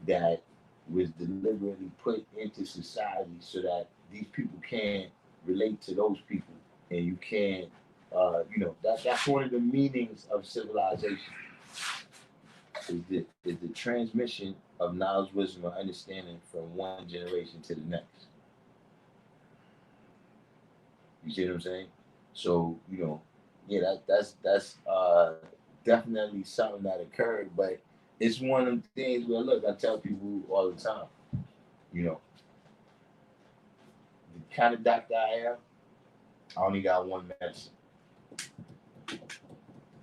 that was deliberately put into society so that these people can't relate to those people, and you can't, that's one of the meanings of civilization. Is the transmission of knowledge, wisdom, and understanding from one generation to the next. You see what I'm saying? So yeah, that's definitely something that occurred, but it's one of the things where look, I tell people all the time, kind of doctor I am, I only got one medicine.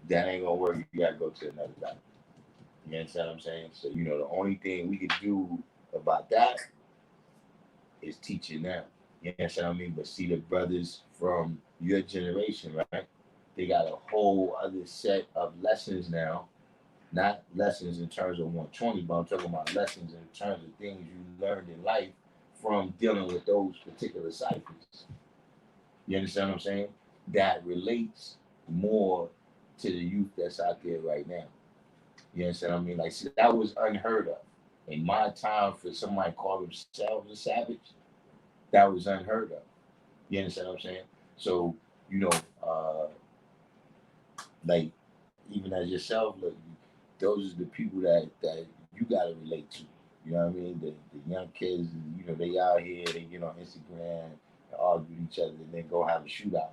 That ain't gonna work. You gotta go to another doctor. You understand what I'm saying? So, you know, the only thing we could do about that is teaching now. You understand what I mean? But see, the brothers from your generation, right? They got a whole other set of lessons now. Not lessons in terms of 120, but I'm talking about lessons in terms of things you learned in life from dealing with those particular ciphers. You understand what I'm saying? That relates more to the youth that's out there right now. You understand what I mean? Like, see, that was unheard of. In my time, for somebody to call themselves a savage, that was unheard of. You understand what I'm saying? So, you know, like, even as yourself, look, those are the people that you gotta relate to. You know what I mean? The young kids, you know, they out here, they get on Instagram, and argue with each other, and then go have a shootout.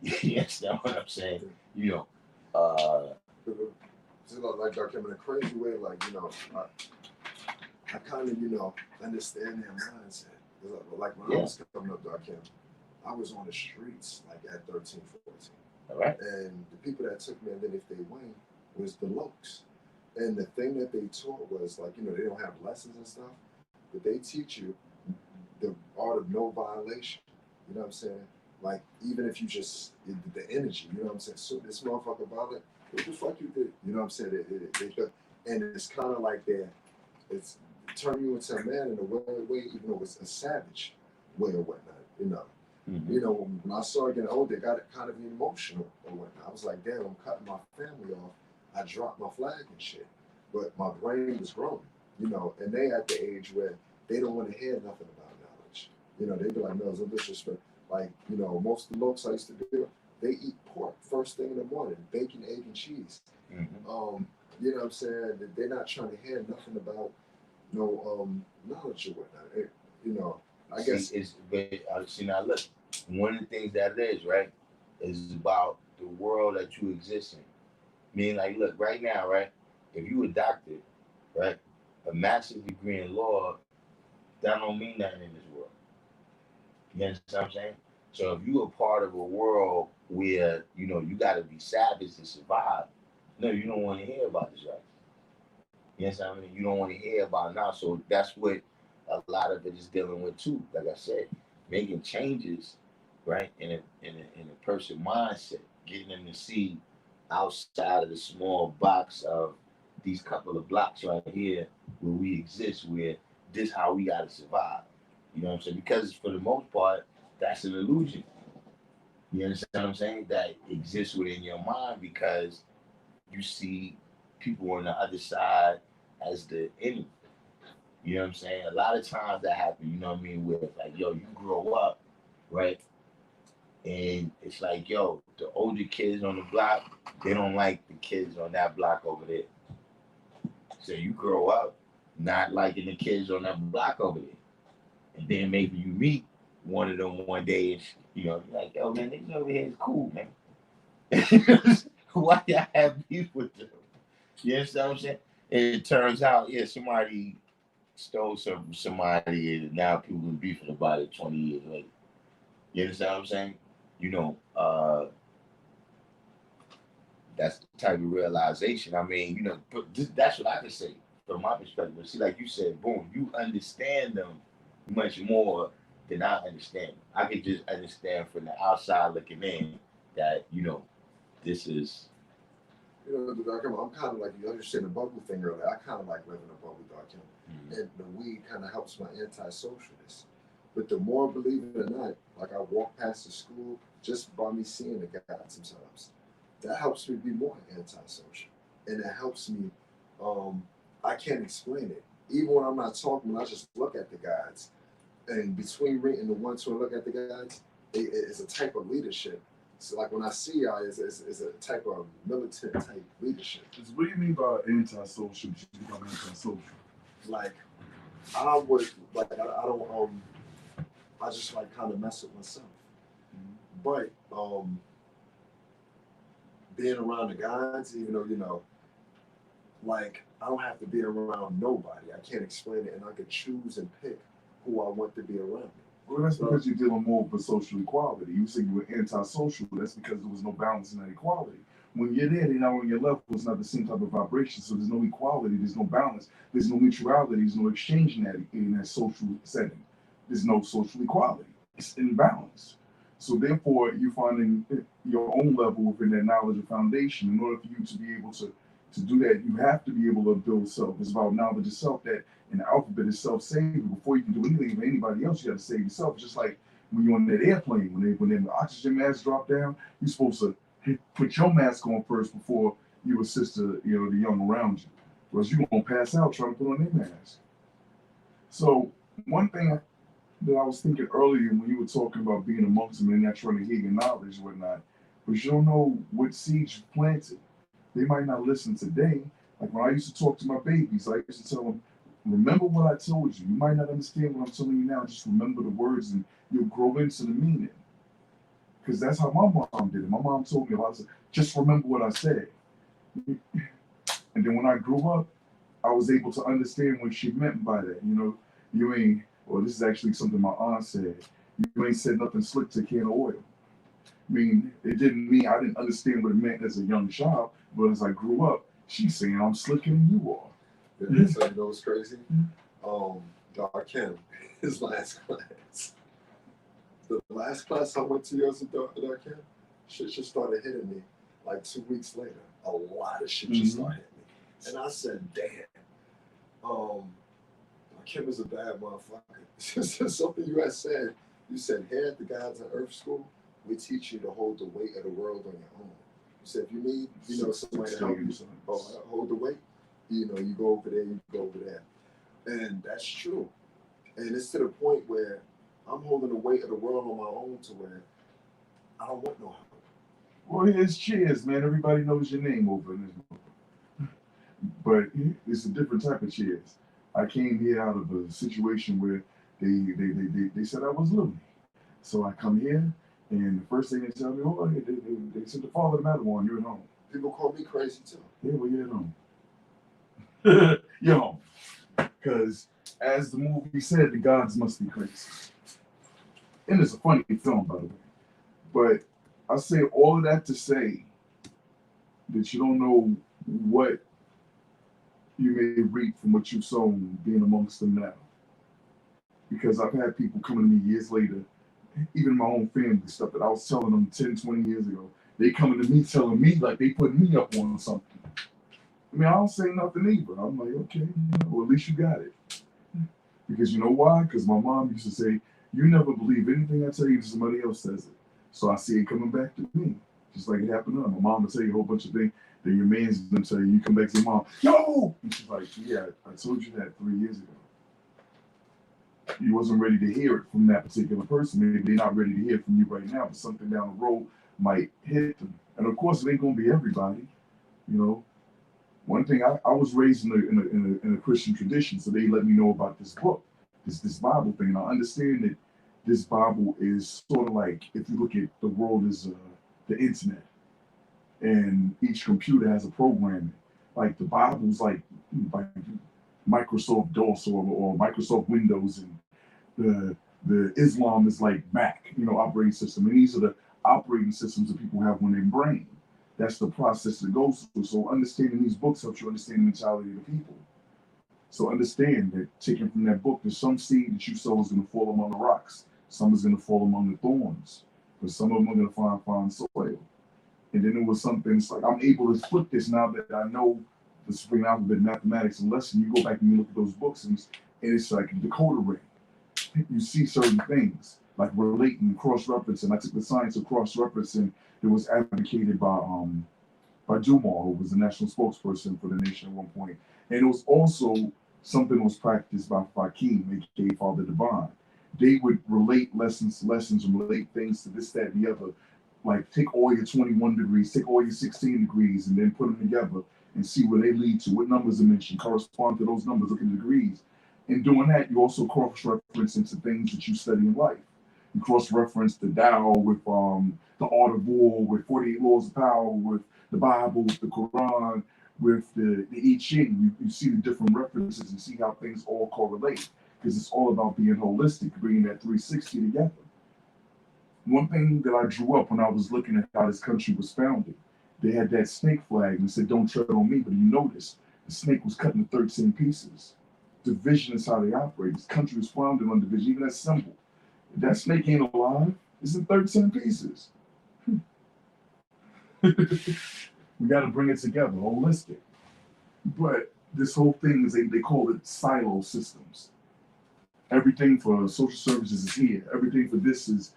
You understand what I'm saying? You know, Just like Darkim in a crazy way, like, you know, I kind of, you know, understand their mindset. Like when I was coming up, Darkim, I was on the streets like at 13, 14. All right. And the people that took me, and then if they win, was the lokes. And the thing that they taught was like, you know, they don't have lessons and stuff, but they teach you the art of no violation. You know what I'm saying? Like, even if you just, the energy, you know what I'm saying? So this motherfucker violent, what the fuck you did? You know what I'm saying? And it's kind of like it's turning you into a man in a way, even though it's a savage way or whatnot, you know. Mm-hmm. You know, when I started getting older, it got kind of emotional or whatnot. I was like, damn, I'm cutting my family off. I dropped my flag and shit. But my brain was growing, you know, and they at the age where they don't want to hear nothing about knowledge. You know, they be like, no, it's no disrespect. Like, you know, most of the lokes I used to do, they eat pork first thing in the morning, bacon, egg, and cheese. Mm-hmm. You know what I'm saying? They're not trying to hear nothing about no knowledge or whatnot. You know, I guess it's see now look, one of the things that it is, right, is about the world that you exist in. Meaning, like, look, right now, right, if you a doctor, right, a master's degree in law, that don't mean nothing in this world. You understand what I'm saying? So if you are part of a world where, you know, you got to be savage to survive, no, you don't want to hear about this, right? You understand what I mean? You don't want to hear about it now. So that's what a lot of it is dealing with too. Like I said, making changes, right, in a person mindset, getting them to see outside of the small box of these couple of blocks right here where we exist, where this how we gotta survive. You know what I'm saying? Because for the most part, that's an illusion. You understand what I'm saying? That exists within your mind because you see people on the other side as the enemy. You know what I'm saying? A lot of times that happens, you know what I mean, with like, yo, you grow up, right? And it's like, yo, the older kids on the block, they don't like the kids on that block over there. So you grow up not liking the kids on that block over there. And then maybe you meet one of them one day and, you know, you're like, yo, man, niggas over here is cool, man. Why y'all have beef with them? You understand what I'm saying? And it turns out, yeah, somebody stole somebody and now people been beefing about it 20 years later. You understand what I'm saying? You know, that's the type of realization. I mean, you know, that's what I can say from my perspective. See, like you said, boom, you understand them much more than I understand them. I can just understand from the outside looking in that, you know, this is. You know, I'm kind of like, you understand the bubble thing earlier. I kind of like living in a bubble, Darkim. Mm-hmm. And the weed kind of helps my anti-socialness. But the more, believe it or not, like I walk past the school just by me seeing the guy sometimes. That helps me be more antisocial. And it helps me, I can't explain it. Even when I'm not talking, when I just look at the guys, and between reading the ones who look at the guys, it's a type of leadership. So like when I see y'all, it's a type of militant type leadership. What do you mean by antisocial? You become antisocial? Like I would, like I don't, I just like kind of mess with myself. Mm-hmm. But being around the guys, even though, you know, like I don't have to be around nobody. I can't explain it, and I could choose and pick who I want to be around me. Well, that's because you're dealing more with social equality. You said you were antisocial. That's because there was no balance in that equality. When you're there, they're not on your level. It's not the same type of vibration. So there's no equality. There's no balance. There's no mutuality. There's no exchange in that social setting. There's no social equality. It's imbalance. So therefore, you're finding your own level within that knowledge and foundation. In order for you to be able to do that, you have to be able to build self. It's about knowledge of self that in the alphabet is self-saving. Before you can do anything for anybody else, you got to save yourself. Just like when you're on that airplane, when the oxygen mask drop down, you're supposed to put your mask on first before you assist the young around you. Because you're gonna pass out trying to put on their mask. So one thing that I was thinking earlier when you were talking about being amongst them and not trying to hear your knowledge and whatnot, but you don't know what seeds you planted. They might not listen today. Like when I used to talk to my babies, I used to tell them, remember what I told you. You might not understand what I'm telling you now. Just remember the words and you'll grow into the meaning. Because that's how my mom did it. My mom told me, just remember what I said. And then when I grew up, I was able to understand what she meant by that. You ain't, well, this is actually something my aunt said. You ain't said nothing slick to a can of oil. I mean, it didn't mean I didn't understand what it meant as a young child, but as I grew up, she's saying I'm slicker than you are. Yeah, so you know what's crazy? Darkim, his last class. The last class I went to yours at Darkim, shit just started hitting me like 2 weeks later. A lot of shit just started hitting me. And I said, damn, Darkim is a bad motherfucker. This is something you had said. You said, here at the Gods on Earth School, we teach you to hold the weight of the world on your own. You said, if you need, somebody to help you hold the weight, you go over there, you go over there. And that's true. And it's to the point where I'm holding the weight of the world on my own to where I don't want no help. Well, here's cheers, man. Everybody knows your name over in this book. But it's a different type of cheers. I came here out of a situation where they said I was lonely. So I come here, and the first thing they tell me, they said the father of the Matterhorn, you're at home. People call me crazy too. Yeah, well, you're at home. You're home. Because as the movie said, the gods must be crazy. And it's a funny film, by the way. But I say all of that to say that you don't know what you may reap from what you've sown being amongst them now. Because I've had people coming to me years later, even my own family, stuff that I was telling them 10, 20 years ago. They coming to me telling me like they put me up on something. I mean, I don't say nothing either. I'm like, okay, well, at least you got it. Because you know why? Because my mom used to say, you never believe anything I tell you, somebody else says it. So I see it coming back to me. Just like it happened to her. My mom will tell you a whole bunch of things. Then your man's going to tell you, you come back to your mom, yo! And she's like, yeah, I told you that 3 years ago. You wasn't ready to hear it from that particular person. Maybe they're not ready to hear it from you right now, but something down the road might hit them. And of course, it ain't going to be everybody. One thing, I was raised in a Christian tradition, so they let me know about this book, this Bible thing. And I understand that this Bible is sort of like, if you look at the world as the internet, and each computer has a programming. Like the Bible's like Microsoft DOS or Microsoft Windows, and the Islam is like Mac, operating system. And these are the operating systems that people have on their brain. That's the process that goes through. So understanding these books helps you understand the mentality of the people. So understand that taken from that book, there's some seed that you sow is going to fall among the rocks. Some is going to fall among the thorns. But some of them are going to find soil. And then it was something, it's like, I'm able to flip this now that I know the Supreme Alphabet, mathematics, and lesson. You go back and you look at those books, and it's like a decoder ring. You see certain things, like relating, cross-referencing. I took the science of cross-referencing that was advocated by Dumas, who was the national spokesperson for the nation at one point. And it was also something that was practiced by Fakim, aka Father Divine. They would relate lessons and relate things to this, that, and the other. Like take all your 21 degrees, take all your 16 degrees, and then put them together and see where they lead to, what numbers are mentioned, correspond to those numbers, look at the degrees. In doing that, you also cross-reference into things that you study in life. You cross-reference the Tao with the Art of War, with 48 Laws of Power, with the Bible, with the Quran, with the I Ching. You see the different references and see how things all correlate. because it's all about being holistic, bringing that 360 together. One thing that I drew up when I was looking at how this country was founded, they had that snake flag and it said, "Don't tread on me." But you notice the snake was cut into 13 pieces. Division is how they operate. This country was founded on division. Even that symbol, if that snake ain't alive, it's in 13 pieces. We got to bring it together, holistic. But this whole thing is they call it silo systems. Everything for social services is here. Everything for this is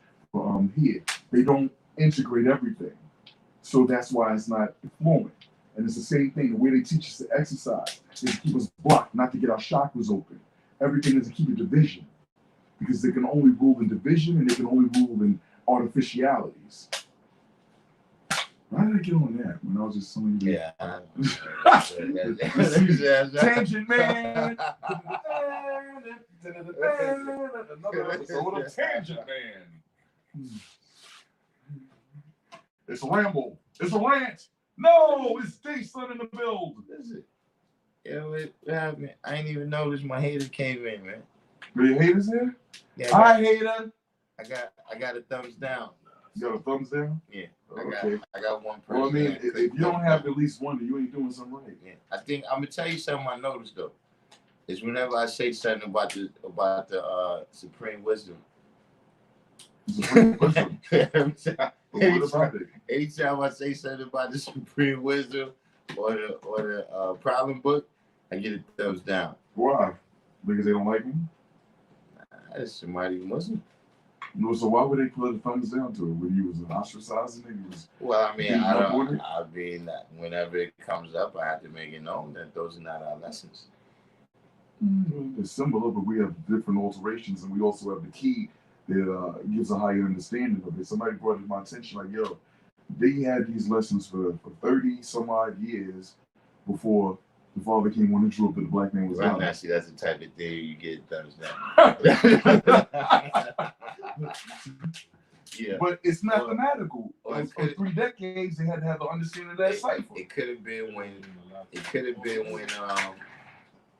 here. They don't integrate everything. So that's why it's not flowing. And it's the same thing. The way they teach us to exercise is to keep us blocked, not to get our chakras open. Everything is to keep a division. Because they can only rule in division and they can only rule in artificialities. Why did I get on that when I was just telling you? Yeah. Tangent Man. Another episode of Tangent Man. It's a ramble. It's a rant. No, it's Jason in the build. Listen, yeah, what happened? I ain't even noticed my hater came in, man. Are your haters here? Yeah, Hi, hater. I got a thumbs down. You got a thumbs down? Yeah. Okay. I got one person. Well, I mean, if you don't have at least one, then you ain't doing something right. Yeah. I think I'm gonna tell you something I noticed though. Is whenever I say something about the supreme wisdom. Supreme wisdom. What about it? Anytime I say something about the supreme wisdom or the problem book, I get a thumbs down. Why? Because they don't like me? That's somebody Muslim. No, so why would they put a thumbs down to it? When you was ostracizing it? Was Well, I mean, being I up with don't. it? I mean, whenever it comes up, I have to make it known that those are not our lessons. The symbol of it, we have different alterations, and we also have the key that gives a higher understanding of it. Somebody brought it to my attention, like, yo, they had these lessons for 30 some odd years before the father came on and drew up that the black man was Right God. now, see, that's the type of thing you get thumbs down. Yeah. But it's mathematical. Or it For could- 3 decades, they had to have the understanding of that cipher. It could have been when. It could have been when.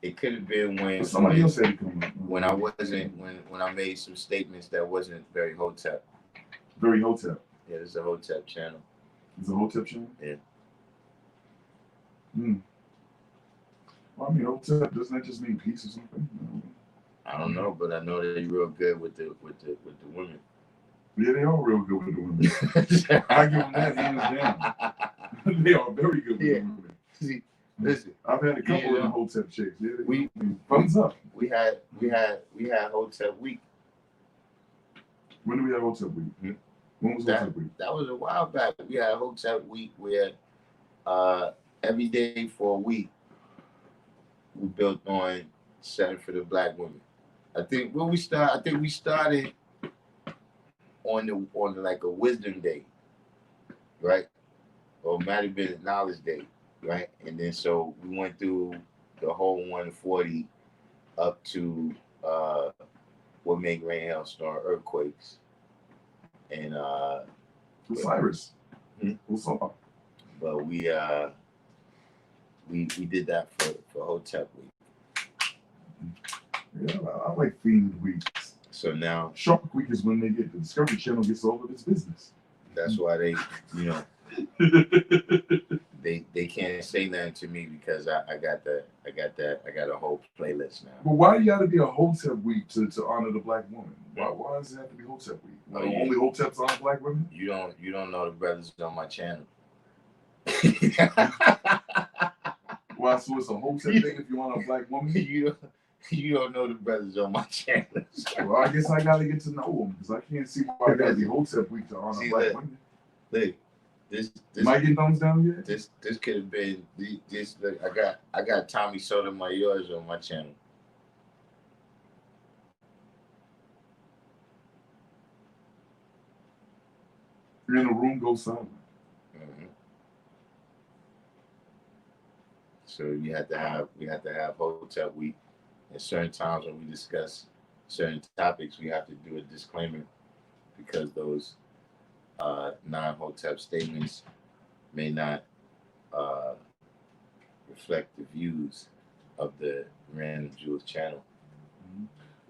It could have been when. But somebody else said it come up. When I wasn't. When I made some statements that wasn't very hotep. Very hotep. Yeah, there's a hotep channel. It's a hotep channel? Yeah. Well, I mean, hotep, doesn't that just mean peace or something? No. I don't know, but I know they're real good with the women. Yeah, they are real good with the women. I give them that hands down. They are very good with the women. See, listen, I've had a couple Yeah, of them hotep chicks. Yeah, we- thumbs up. we had hotep week. When do we have hotep week? Hmm? When was hotep week? That was a while back. We had hotep week where every day for a week we built on setting for the black women. I think we started on like a wisdom day, right? Or it might have been a knowledge day, right? And then so we went through the whole 140 up to what made rain, hailstorm, earthquakes, and Osiris. Hmm? Osar. but we did that for hotep week. Yeah, I like themed weeks. So now Shark Week is when they get the Discovery Channel gets all of its business. that's why they, they can't say nothing to me because I got a whole playlist now. But why do you got to be a hotep week to honor the black woman? Why does it have to be hotep week? Oh, yeah. Only hoteps honor black women? You don't know the brothers on my channel. Why? So it's a hotep thing if you honor a black woman? You don't know the brothers on my channel. Well, I guess I got to get to know them because I can't see why it got to be hotep week to honor See, black look. women. Look, this Am I getting thumbs down yet? this could have been this. Look, I got Tommy Sotomayor's on my channel. You're in a room, go silent. Mhm. So we have to have hotep week. At certain times when we discuss certain topics, we have to do a disclaimer because those non-hotep statements may not reflect the views of the Random Jewels channel.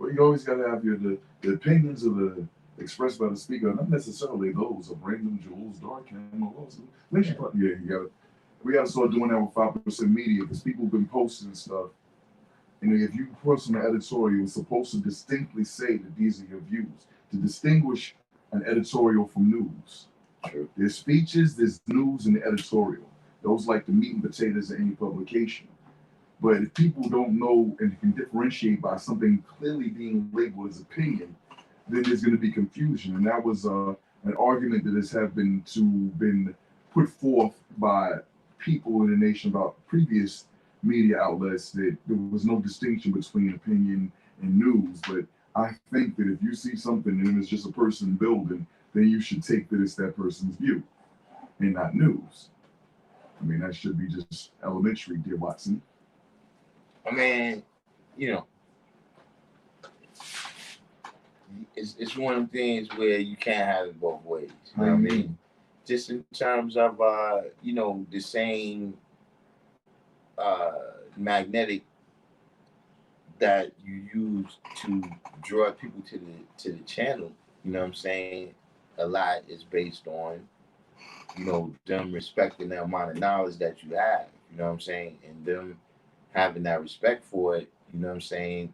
Well, you always got to have the opinions of the expressed by the speaker, not necessarily those of Random Jules, Darkim, or those. Yeah, you got to. We got to start doing that with 5% media because people have been posting stuff. And if you post an editorial, it's supposed to distinctly say that these are your views, to distinguish an editorial from news. True. There's speeches, there's news, and the editorial. Those like the meat and potatoes of any publication. But if people don't know and can differentiate by something clearly being labeled as opinion, then there's going to be confusion. And that was an argument that has been put forth by people in the nation about previous media outlets, that there was no distinction between opinion and news. But I think that if you see something and it's just a person building, then you should take that it's that person's view and not news. I mean, that should be just elementary, dear Watson. I mean, you know, it's one of them things where you can't have it both ways. You know what I mean? Just in terms of you know, the same magnetic that you use to draw people to the channel, you know what I'm saying? A lot is based on, you know, them respecting the amount of knowledge that you have, you know what I'm saying? And them having that respect for it, you know what I'm saying?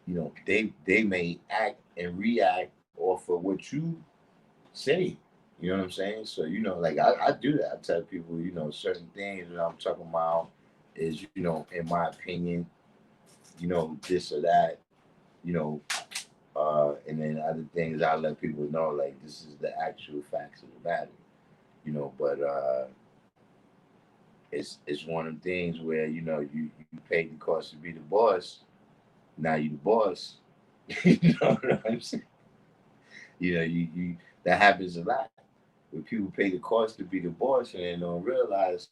You know, they may act and react off of what you say. You know what I'm saying? So, you know, like I do that. I tell people, you know, certain things that I'm talking about is, you know, in my opinion, you know, this or that, you know, and then other things I let people know, like this is the actual facts of the matter, you know, but it's one of the things where, you know, you paid the cost to be the boss. Now you the boss. You know what I'm saying? You know, you that happens a lot. When people pay the cost to be the boss and they don't realize,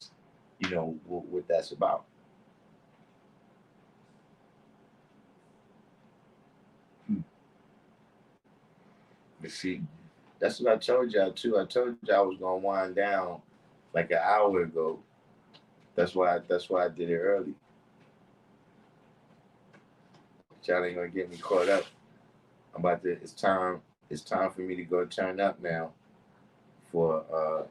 you know, what that's about. But see, that's what I told y'all too. I told y'all I was gonna wind down like an hour ago. That's why I did it early. But y'all ain't gonna get me caught up. I'm about to. It's time for me to go turn up now for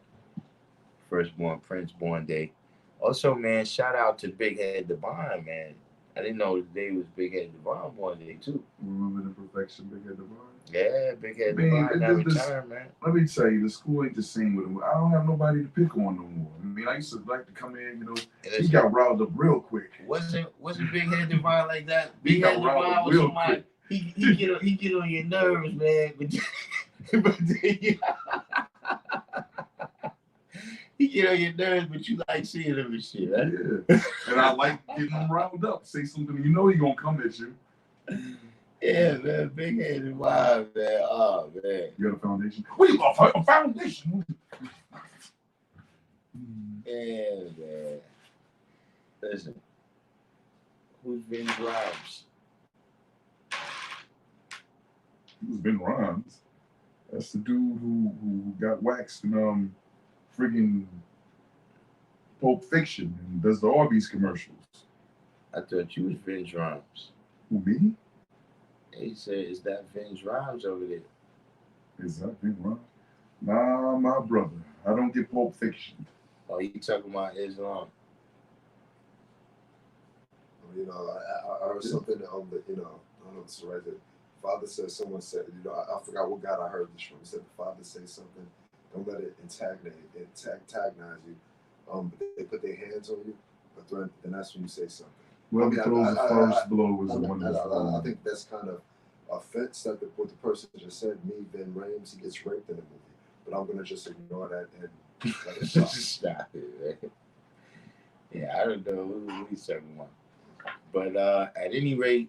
firstborn Prince born day. Also, man, shout out to Big Head Divine, man. I didn't know today was Big Head Divine born day too. Remember the perfection, Big Head Divine? Yeah, Big Head Divine never returned, man. Let me tell you, the school ain't the same with him. I don't have nobody to pick on no more. I mean, I used to like to come in, you know. He got riled up real quick. Wasn't Big Head Divine like that? Big Head Divine was somebody. He get on your nerves, man. But he get on your nerves, but you like seeing him and shit, right? Yeah. And I like getting him riled up. Say something, you know he gonna come at you. Yeah, man. Big Headed Wild, man. Oh, man. You got a foundation? What you got? A foundation? Yeah, man. Listen. Who's Vince Rhymes? Who's Ben Rhymes? That's the dude who got waxed in friggin' Pulp Fiction and does the Arby's commercials. I thought you was Vince Rhymes. Who, me? He said, is that Vince Rhymes over there? Is that Vince Rhymes? Nah, my brother. I don't get Pulp Fiction. Oh, you talking about Islam? You know, I heard something that, you know, I don't know if it's right there. Father said, someone said, you know, I forgot what God I heard this from. He said, the Father say something, don't let it antagonize you. They put their hands on you, but then that's when you say something. Whoever throws the first blow is the one that's I think that's kind of offense that what the person just said. Me, Ben Rames, he gets raped in the movie. But I'm going to just ignore that and let it stop. Stop it, man. Yeah, I don't know who he's talking about. But at any rate,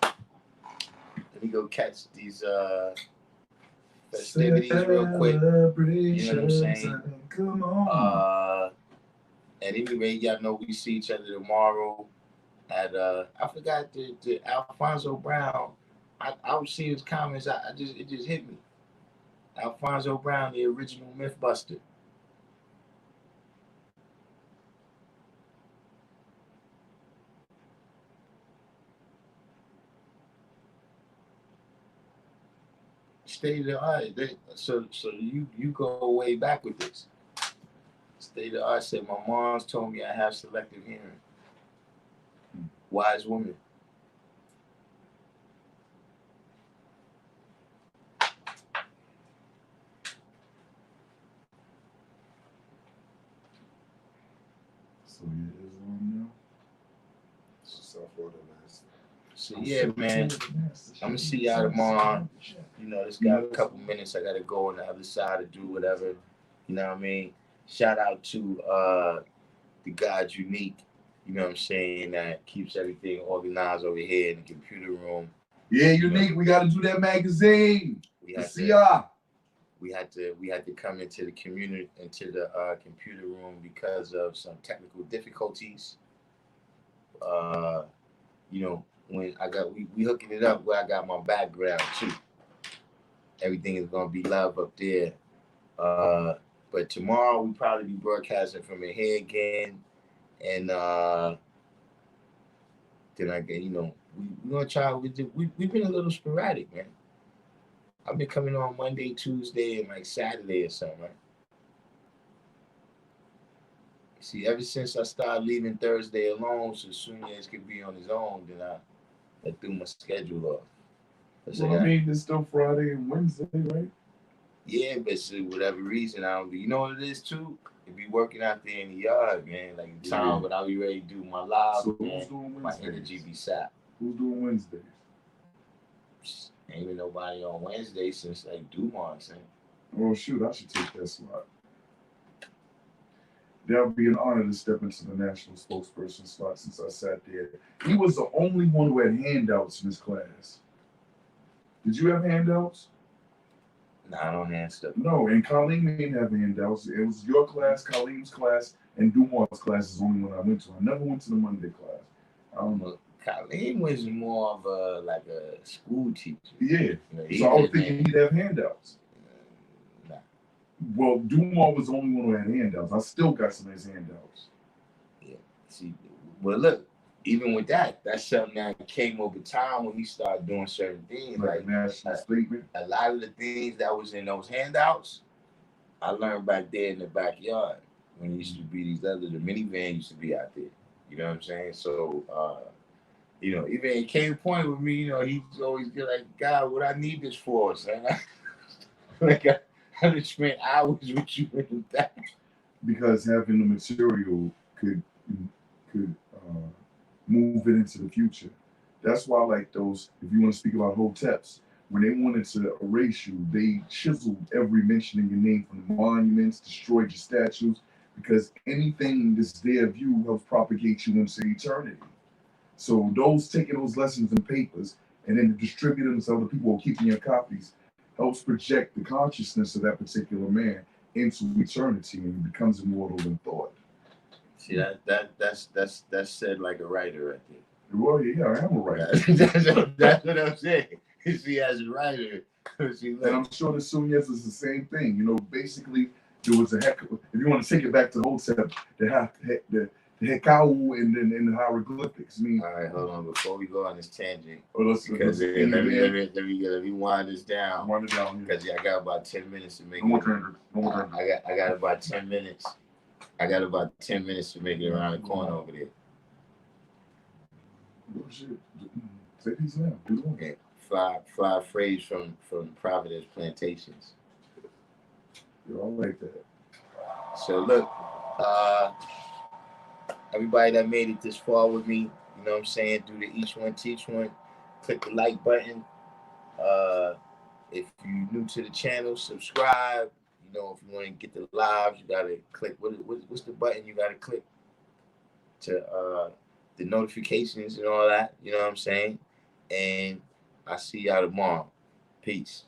let me go catch these festivities real quick. You know what I'm saying? Come on. At any rate, y'all know we see each other tomorrow at I forgot the Alfonso Brown. I was seeing his comments. It just hit me. Alfonso Brown, the original Mythbuster. state of the art. So you go way back with this. State of the art said my mom's told me I have selective hearing. Wise woman. So yeah, is on now. Self-organized. So yeah, man. I'm gonna see y'all tomorrow. You know, it's got a couple minutes. I gotta go on the other side to do whatever. You know what I mean? Shout out to the God's Unique. You know what I'm saying? That keeps everything organized over here in the computer room. Yeah, Unique. We got to do that magazine. We had See ya. We had to come into the community, into the computer room because of some technical difficulties. You know, when we hooking it up where I got my background too. Everything is gonna be live up there. But tomorrow we probably be broadcasting from here again, and then I get, you know, we're gonna try. We've been a little sporadic, man. I've been coming on Monday, Tuesday, and like Saturday or something, right? See, ever since I started leaving Thursday alone, so soon as could be on his own, then I threw my schedule off. Well, I mean, it's still Friday and Wednesday, right? Yeah, but for whatever reason, I don't do. You know what it is too? It be working out there in the yard, man. Like the time when I be ready to do my live, So man, who's doing my Wednesdays? energy be sapped. Who's doing Wednesdays? Ain't been nobody on Wednesday since like Dumont, saying. Oh shoot, I should take that slot. That would be an honor to step into the national spokesperson slot since I sat there. He was the only one who had handouts in his class. Did you have handouts? Nah, I don't hand stuff. No, and Colleen didn't have handouts. It was your class, Colleen's class, and Dumont's class is the only one I went to. I never went to the Monday class. I don't know. Colleen was more of a school teacher. Yeah. You know, So I was thinking he'd have handouts. Nah. Well, Dumont was the only one who had handouts. I still got some of his handouts. Yeah. See, well, look, even with that, that's something that came over time when he started doing certain things. Like national statement. A lot of the things that was in those handouts, I learned back there in the backyard when it used to be the minivan used to be out there. You know what I'm saying? So, you know, even it came a point with me, you know, he's always get like, God, what I need this for, son? Like I just spent hours with you in that. Because having the material could move it into the future. That's why, like those, if you want to speak about hoteps, when they wanted to erase you, they chiseled every mention in your name from the monuments, destroyed your statues, because anything that's there of you helps propagate you into eternity. So those taking those lessons and papers and then distributing them to other people or keeping your copies helps project the consciousness of that particular man into eternity and he becomes immortal in thought. See that's said like a writer right there. Well, yeah, I am a writer. That's what I'm saying. See, as a writer, see, and I'm sure the Sunyas is the same thing. You know, basically there was a heck of, if you want to take it back to Hotep, the Hekau and the hieroglyphics. I mean, all right, hold on. Before we go on this tangent, let's let me wind this down. Wind it down. Because I got about 10 minutes to make it. I got about 10 minutes. I got about 10 minutes to make it around the corner over there. Oh, shit. Say these now. Okay. Fly phrase from Providence Plantations. Yeah, I like that. So look, everybody that made it this far with me, you know what I'm saying, do the each one teach one, click the like button. If you're new to the channel, subscribe. You know, if you want to get the lives, you gotta click. What's the button you gotta click to the notifications and all that? You know what I'm saying? And I see y'all tomorrow. Peace.